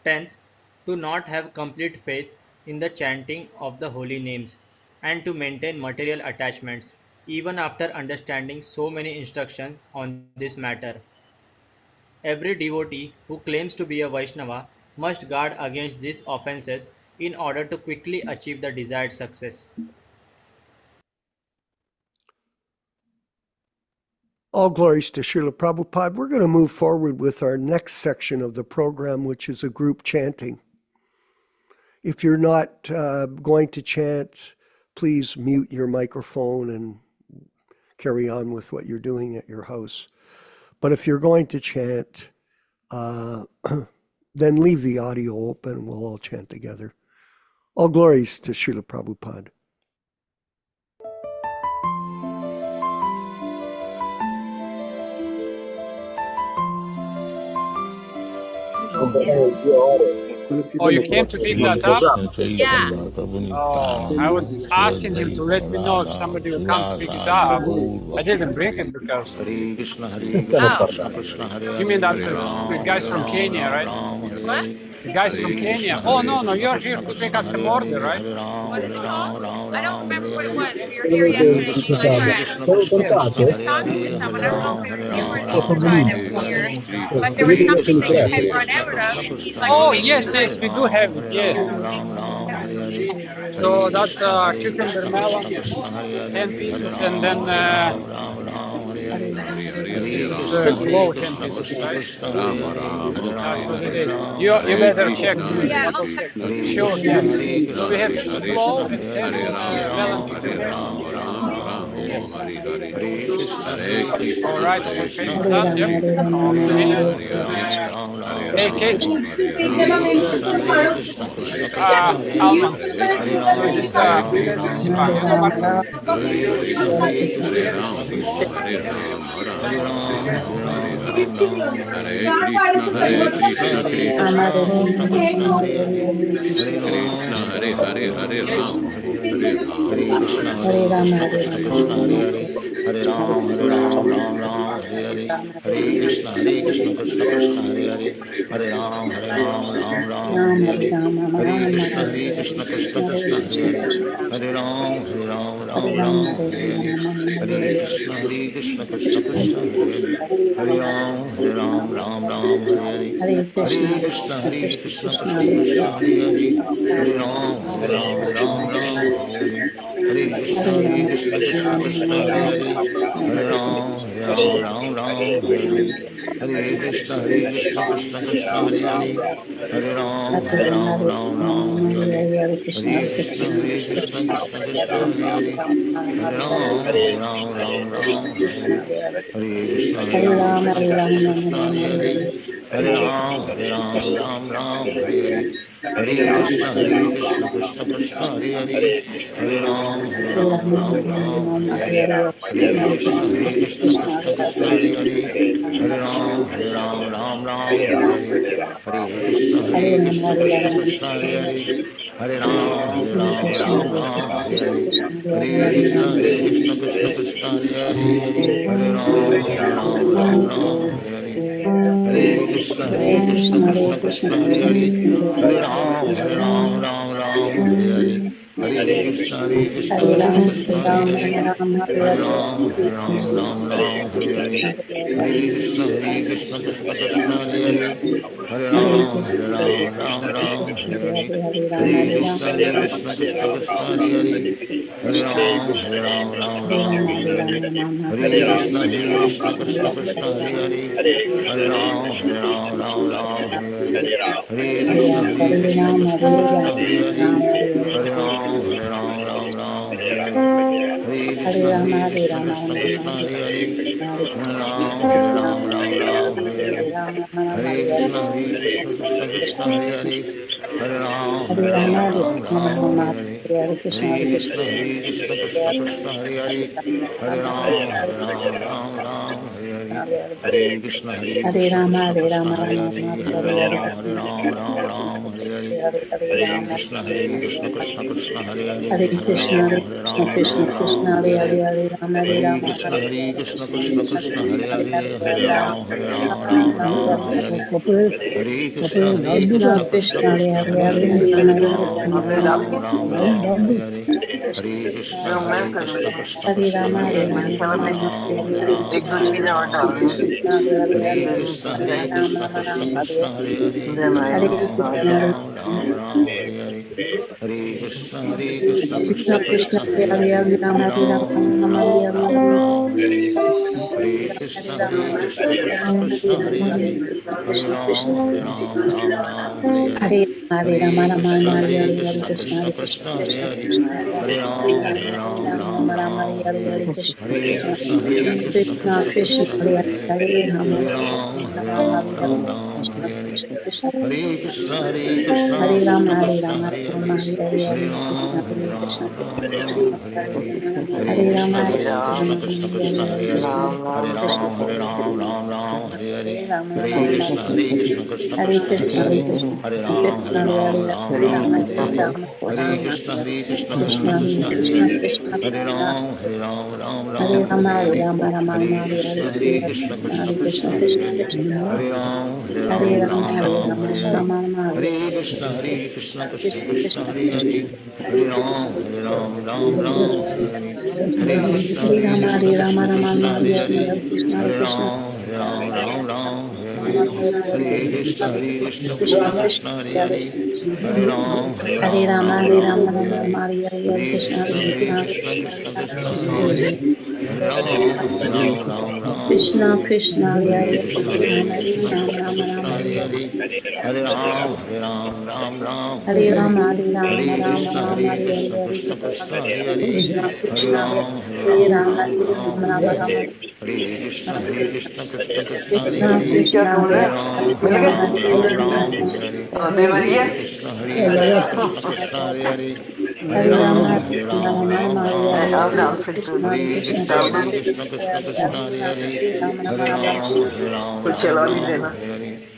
Speaker 8: 10th, to not have complete faith in the chanting of the holy names, and to maintain material attachments, even after understanding so many instructions on this matter. Every devotee who claims to be a Vaishnava must guard against these offenses in order to quickly achieve the desired success.
Speaker 4: All glories to Śrīla Prabhupada. We're going to move forward with our next section of the program, which is a group chanting. If you're not going to chant, please mute your microphone and carry on with what you're doing at your house. But if you're going to chant, then leave the audio open and we'll all chant together. All glories to Śrīla Prabhupada.
Speaker 9: Oh, you came to pick that up? Yeah. Oh, I was asking him to let me know if somebody will come to pick it up. I didn't bring it because. Oh. You mean that the guys from Kenya, right? What? The guys from Kenya. Oh, no, you're here to pick up some order, right? What is it called? I don't remember what it was. We were here yesterday. She was talking to someone. I don't know if it was you or the guy that was here. But there was something that you had brought out, and he's like, oh, yes, we do have it, yes. So that's cucumber melon, 10 pieces, and then this is glow 10 pieces, right? That's what it is. You better check. Yeah, I'll check. Sure, yes. So we have 2 glow and 10 melon cucumber. Yes. All right, so okay with that, yep. Hey, Kate. Almonds. So just
Speaker 5: Krishna Hare Hare Hare Ram Hare Ram
Speaker 2: Hare Krishna Krishna Hare Hare Hare Ram Hare Ram Ram Ram Hare Hare Hare, Hare Krishna Krishna Krishna Hare Hare, Hare Ram Ram Ram Hare Hare, Hare Krishna Krishna Krishna Hare Hare, Hare Ram Ram Hare Hare, Hare Krishna Krishna Krishna Hare Hare, Hare Ram Ram Hare Hare, Hare Krishna Krishna Krishna Hare Hare, Hare Ram Ram Hare Hare, Hare Krishna Krishna Hare Hare, Hare Ram Hare Hare, Hare Krishna Krishna Hare Hare, Hare Ram Hare Hare, Hare Krishna Krishna Krishna Hare Hare, Hare Ram Hare Hare, Hare Krishna Krishna Hare Hare, Hare Ram Hare Hare, Hare Krishna Krishna Hare Hare, Hare Ram Hare Hare, Hare Krishna Krishna Hare Hare, Hare Ram Hare Hare, Hare Krishna Krishna Hare Hare, Hare Ram Hare Hare, Hare Krishna Krishna Hare Hare, Hare Ram Hare Hare, Hare Krishna Krishna Hare Hare, Hare Ram Hare Hare, Hare Krishna Krishna Hare Hare, Hare Ram Hare Hare, Hare Krishna Krishna Hare Hare, Hare Ram Hare Hare, Hare Krishna Krishna Hare Hare, Hare Ram Hare Hare, Hare Krishna Krishna Hare Hare, Hare Ram Hare Hare, Hare Krishna Krishna Hare Hare, Hare Ram Hare Hare, Hare Krishna Krishna Hare Hare, Hare Ram Hare Hare, Hare Krishna Krishna Hare Hare, Hare Ram Hare Hare, Hare Krishna Krishna Hare Hare, Hare Ram Hare Hare, Hare Krishna Krishna Hare Hare, Hare Ram Hare Hare, Hare Krishna Krishna Hare Hare, Hare Ram Hare Hare, Hare Krishna Krishna Hare Hare, Hare Ram Hare Hare, Hare Krishna Krishna Hare Hare, Hare Ram Hare Hare, Hare Krishna Krishna Hare Hare, Hare Ram Hare Hare, Hare Krishna Krishna Hare Hare, Hare Ram Hare Hare, Hare Krishna Krishna Hare Hare, Hare Ram Hare Hare, Hare Krishna Krishna Hare Hare, Hare Ram Hare Hare, Hare Krishna Krishna Hare Hare, Hare Ram Hare Hare, Hare Krishna Krishna Hare Hare, Hare Ram Hare Hare, Hare Krishna Krishna Hare Hare, Hare Ram Hare Hare, Hare Krishna Krishna Hare Hare, Hare Ram Hare Hare, Hare Krishna Krishna Hare Hare, Hare Ram Hare Hare, Hare Krishna Krishna Hare Hare, Hare Ram Hare Hare, Hare Krishna Krishna Hare Hare, Hare Ram Hare Hare, Hare Krishna Krishna Hare Hare, Hare Ram Hare Hare, Hare Krishna Krishna Hare Hare, Hare Ram Hare Hare, Hare Krishna Krishna Hare Hare, Hare Ram Hare Hare, Hare Krishna Krishna Hare Hare, Hare Ram Hare Hare, Hare Krishna Krishna Hare Hare, Hare Ram Hare Hare, Hare Krishna Krishna Hare Hare, Hare Ram Hare Hare, Hare Krishna Krishna Hare Hare, Hare Ram Hare Hare, Hare Krishna Krishna Hare Hare, Hare Ram Hare Hare, Hare Krishna Krishna Hare Hare, Hare Ram Hare Hare,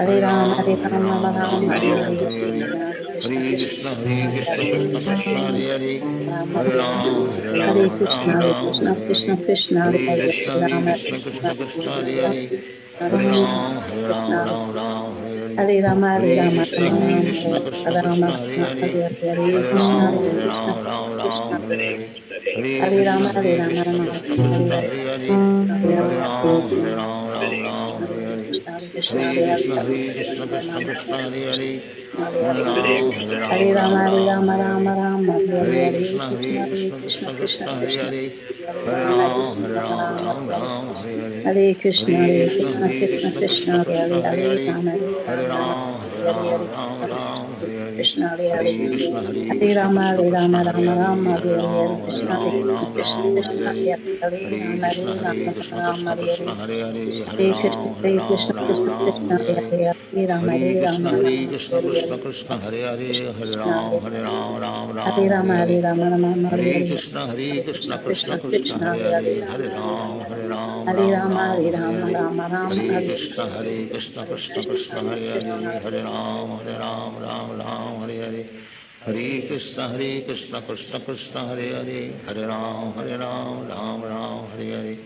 Speaker 10: Hare Rama
Speaker 2: Hare
Speaker 10: Rama
Speaker 2: Rama,
Speaker 10: Rama
Speaker 2: Rama
Speaker 10: Hare
Speaker 2: Rama,
Speaker 10: Hare
Speaker 2: Hare Hare.
Speaker 10: Krishna
Speaker 2: Hare
Speaker 10: Krishna
Speaker 2: Krishna,
Speaker 10: Krishna
Speaker 2: Hare Krishna, Krishna Krishna, Hare Hare.
Speaker 10: Rama
Speaker 2: Hare
Speaker 10: Hare
Speaker 2: Rama, Hare
Speaker 10: Hare
Speaker 2: Rama,
Speaker 10: Krishna
Speaker 2: Rama
Speaker 10: Hare
Speaker 2: Rama,
Speaker 10: Krishna
Speaker 2: Hare
Speaker 10: Krishna
Speaker 2: Hare.
Speaker 10: Krishna Hare
Speaker 2: Hare
Speaker 10: Hare
Speaker 2: Krishna,
Speaker 10: Hare
Speaker 2: Hare
Speaker 10: Rama
Speaker 2: Krishna, Krishna Krishna, Hare
Speaker 10: Hare
Speaker 2: Hare.
Speaker 10: Hare
Speaker 2: Hare
Speaker 10: Krishna
Speaker 2: Rama, Hare
Speaker 10: Krishna
Speaker 2: Rama,
Speaker 10: Hare
Speaker 2: Rama Rama, Hare Hare.
Speaker 10: Hare Rama Hare
Speaker 2: Hare
Speaker 10: Rama
Speaker 2: Krishna,
Speaker 10: Rama
Speaker 2: Hare
Speaker 10: Rama
Speaker 2: Krishna,
Speaker 10: Hare
Speaker 2: Krishna
Speaker 10: Rama
Speaker 2: Krishna, Hare Hare.
Speaker 10: Hare Hare
Speaker 2: Hare
Speaker 10: Krishna
Speaker 2: Rama,
Speaker 10: Hare
Speaker 2: Hare
Speaker 10: Krishna
Speaker 2: Rama, Rama
Speaker 10: Krishna
Speaker 2: Rama, Hare Hare. Hare
Speaker 10: Hare
Speaker 2: Krishna,
Speaker 10: Rama Hare
Speaker 2: Hare
Speaker 10: Rama
Speaker 2: Krishna,
Speaker 10: Rama
Speaker 2: Krishna
Speaker 10: Hare
Speaker 2: Krishna,
Speaker 10: Hare
Speaker 2: Hare Hare. Hare Rama, Hare Rama, Rama Rama, Hare Hare.
Speaker 10: Krishna
Speaker 2: Hare
Speaker 10: Hare
Speaker 2: Krishna, Hare
Speaker 10: Hare
Speaker 2: Krishna, Krishna
Speaker 10: Rama
Speaker 2: Krishna, Hare Hare. Hare
Speaker 10: Hare
Speaker 2: Rama, Hare
Speaker 10: Hare
Speaker 2: Rama,
Speaker 10: Rama
Speaker 2: Rama
Speaker 10: Hare
Speaker 2: Rama,
Speaker 10: Rama
Speaker 2: Hare
Speaker 10: Rama
Speaker 2: Hare.
Speaker 10: Rama Hare
Speaker 2: Hare
Speaker 10: Hare
Speaker 2: Krishna,
Speaker 10: Krishna
Speaker 2: Hare
Speaker 10: Hare
Speaker 2: Krishna,
Speaker 10: Krishna
Speaker 2: Krishna
Speaker 10: Krishna
Speaker 2: Krishna, Hare
Speaker 10: Krishna
Speaker 2: Hare.
Speaker 10: Hare
Speaker 2: Hare
Speaker 10: Rama
Speaker 2: Rama, Hare
Speaker 10: Rama
Speaker 2: Rama,
Speaker 10: Rama
Speaker 2: Rama
Speaker 10: Hare
Speaker 2: Rama, Hare Hare.
Speaker 10: Hare Krishna
Speaker 2: Hare
Speaker 10: Hare
Speaker 2: Krishna,
Speaker 10: Krishna
Speaker 2: Hare
Speaker 10: Krishna
Speaker 2: Krishna,
Speaker 10: Krishna
Speaker 2: Krishna
Speaker 10: Hare
Speaker 2: Krishna, Hare
Speaker 10: Hare
Speaker 2: Hare.
Speaker 10: Rama Hare
Speaker 2: Hare
Speaker 10: Rama Rama
Speaker 2: Rama, Hare
Speaker 10: Hare
Speaker 2: Rama,
Speaker 10: Hare
Speaker 2: Rama Rama, Hare Hare.
Speaker 10: Krishna Hare
Speaker 2: Hare
Speaker 10: Hare
Speaker 2: Krishna, Hare
Speaker 10: Hare
Speaker 2: Krishna,
Speaker 10: Rama
Speaker 2: Krishna
Speaker 10: Hare
Speaker 2: Krishna,
Speaker 10: Rama
Speaker 2: Hare
Speaker 10: Rama
Speaker 2: Hare.
Speaker 10: Rama
Speaker 2: Hare
Speaker 10: Hare Hare
Speaker 2: Rama, Hare
Speaker 10: Krishna Hare
Speaker 2: Rama,
Speaker 10: Krishna
Speaker 2: Rama
Speaker 10: Krishna
Speaker 2: Rama, Hare
Speaker 10: Krishna
Speaker 2: Hare.
Speaker 10: Hare
Speaker 2: Hare
Speaker 10: Rama
Speaker 2: Krishna,
Speaker 10: Hare
Speaker 2: Hare
Speaker 10: Rama
Speaker 2: Krishna,
Speaker 10: Rama
Speaker 2: Krishna
Speaker 10: Hare
Speaker 2: Krishna,
Speaker 10: Hare
Speaker 2: Hare Hare. Hare
Speaker 10: Hare Krishna
Speaker 2: Rama, Hare
Speaker 10: Hare
Speaker 2: Rama,
Speaker 10: Krishna
Speaker 2: Rama
Speaker 10: Krishna
Speaker 2: Rama,
Speaker 10: Krishna
Speaker 2: Hare
Speaker 10: Hare
Speaker 2: Hare.
Speaker 10: Hare Rama
Speaker 2: Hare
Speaker 10: Hare
Speaker 2: Krishna,
Speaker 10: Rama
Speaker 2: Hare
Speaker 10: Rama
Speaker 2: Krishna,
Speaker 10: Hare
Speaker 2: Krishna
Speaker 10: Hare
Speaker 2: Krishna, Hare Hare. Hare
Speaker 10: Krishna
Speaker 2: Rama,
Speaker 10: Hare
Speaker 2: Hare Rama, Rama
Speaker 10: Hare
Speaker 2: Rama, Hare
Speaker 10: Rama
Speaker 2: Hare.
Speaker 10: Hare Rama Rama Hare
Speaker 2: Hare
Speaker 10: Hare
Speaker 2: Krishna, Hare
Speaker 10: Hare
Speaker 2: Krishna,
Speaker 10: Krishna
Speaker 2: Krishna
Speaker 10: Krishna
Speaker 2: Krishna,
Speaker 10: Krishna
Speaker 2: Hare
Speaker 10: Hare
Speaker 2: Hare.
Speaker 10: Hare
Speaker 2: Hare Rama, Hare Rama,
Speaker 10: Hare
Speaker 2: Rama
Speaker 10: Rama
Speaker 2: Rama,
Speaker 10: Hare
Speaker 2: Hare
Speaker 10: Rama
Speaker 2: Hare.
Speaker 10: Rama Rama
Speaker 2: Hare
Speaker 10: Hare
Speaker 2: Krishna, Hare Krishna,
Speaker 10: Hare
Speaker 2: Krishna
Speaker 10: Krishna
Speaker 2: Krishna,
Speaker 10: Hare
Speaker 2: Hare
Speaker 10: Krishna
Speaker 2: Hare. Hare Rama, Hare Rama, Rama Rama, Hare Hare. Hare Krishna, Krishna Krishna, Hare Hare, Hare Ram, Ram Ram, Hare Hare.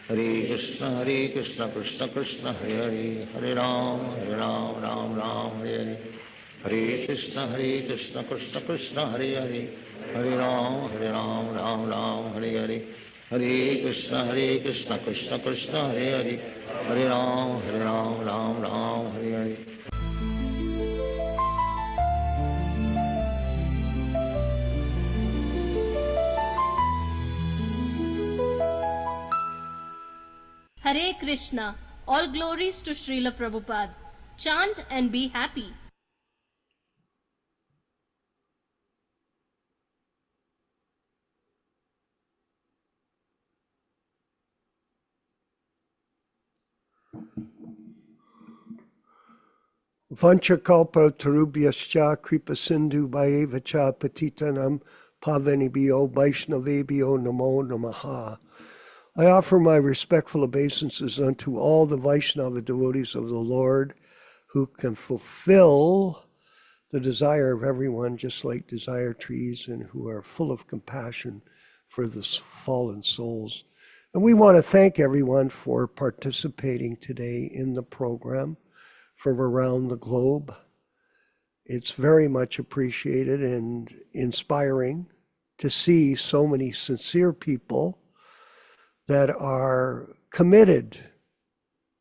Speaker 2: Hare Krishna, Krishna Krishna, Hare Hare, Hare Ram, Ram Ram, Hare Hare. Hare Krishna, Krishna Krishna, Hare Hare, Hare Ram, Ram Ram, Hare Hare. Hare Krishna, Krishna Krishna, Hare Hare, Hare Ram, Ram Ram, Hare Hare.
Speaker 7: Hare Krishna, all glories to Śrīla Prabhupāda. Chant and be happy.
Speaker 4: Vanchakalpa tarubhyascha kripa sindhu bhayevacha patitanam pavanibhyo vaishnavebhyo namo namaha. I offer my respectful obeisances unto all the Vaishnava devotees of the Lord who can fulfill the desire of everyone, just like desire trees, and who are full of compassion for the fallen souls. And we want to thank everyone for participating today in the program from around the globe. It's very much appreciated and inspiring to see so many sincere people that are committed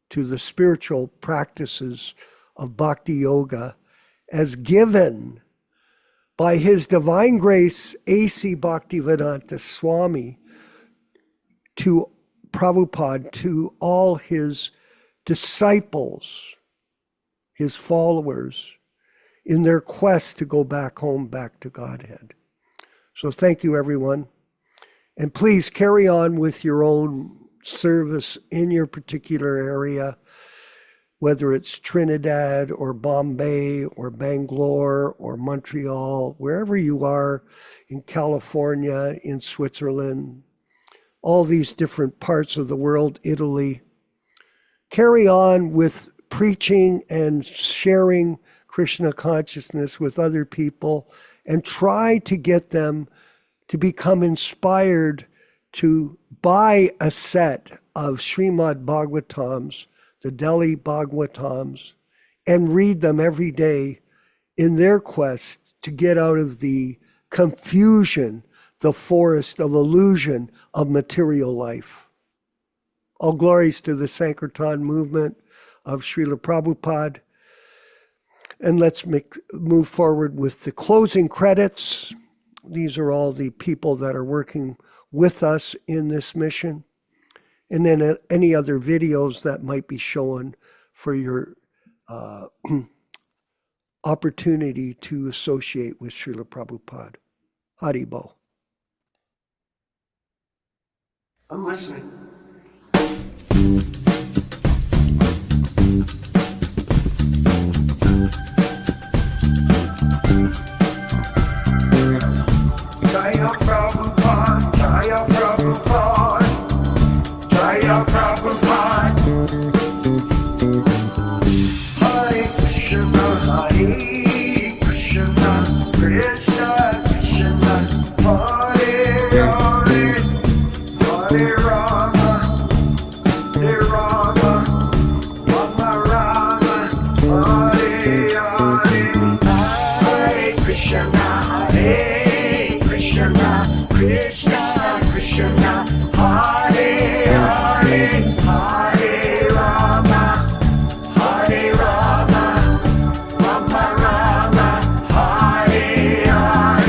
Speaker 4: to the spiritual practices of bhakti yoga as given by His Divine Grace A.C. Bhaktivedanta Swami to Prabhupada, to all his disciples, his followers, in their quest to go back home, back to Godhead. So thank you, everyone. And please carry on with your own service in your particular area, whether it's Trinidad or Bombay or Bangalore or Montreal, wherever you are, in California, in Switzerland, all these different parts of the world, Italy. Carry on with preaching and sharing Krishna consciousness with other people, and try to get them to become inspired to buy a set of Śrīmad-Bhāgavatams, the Delhi Bhagavatams, and read them every day in their quest to get out of the confusion, the forest of illusion of material life. All glories to the Sankirtan movement of Śrīla Prabhupāda. And let's move forward with the closing credits. These are all the people that are working with us in this mission. And then any other videos that might be shown for your opportunity to associate with Śrīla Prabhupāda. Haribo.
Speaker 1: I'm listening. Jaya Prabhupada, Jaya Prabhupada, Jaya Prabhupada. Hare Krishna, Hare Krishna, Krishna Krishna, Hare Hare, Hare Rama, Hare Rama, Rama Rama, Hare Hare, Hare Krishna, Hare Krishna, Krishna Krishna, Hare Hare, Hare Rama, Hare Rama, Rama Rama, Hare Hare.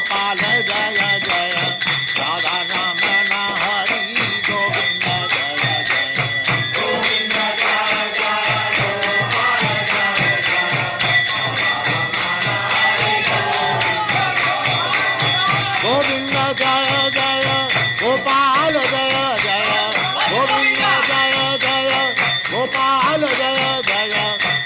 Speaker 2: Gopal Jaya Jaya, Radha Ramana Hari Govinda Jaya Jaya, Govinda Jaya Jaya, Gopal Jaya Jaya, Radha Ramana Hari Govinda Jaya Jaya, Gopal Jaya Jaya, Govinda Jaya Jaya, Gopal Jaya Jaya,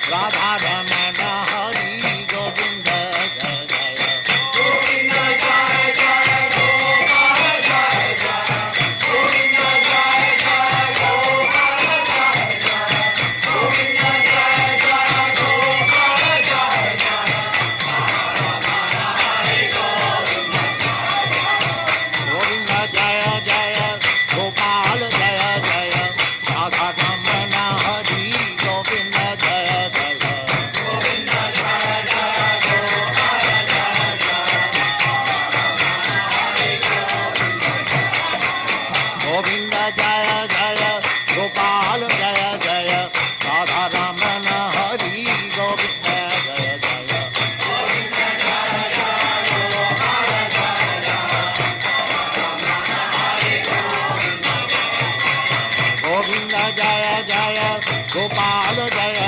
Speaker 2: Radha Ramana Hari Govinda Jaya Jaya, Govinda Jaya Jaya, Gopal Jaya Jaya, Govinda Jaya Jaya, Gopal Jaya Jaya, Govinda Jaya Jaya, Gopal Jaya Jaya, Govinda Jaya Jaya, Gopal Jaya Jaya, Radha Ramana Hari Govinda Jaya Jaya, Govinda Jaya Jaya, Gopal Jaya Jaya, Govinda Jaya Jaya, Gopal Jaya Jaya, Radha Ramana Hari Govinda Jaya Jaya, Govinda Jaya Jaya, Gopal Jaya Jaya, Govinda Jaya Jaya, Gopal Jaya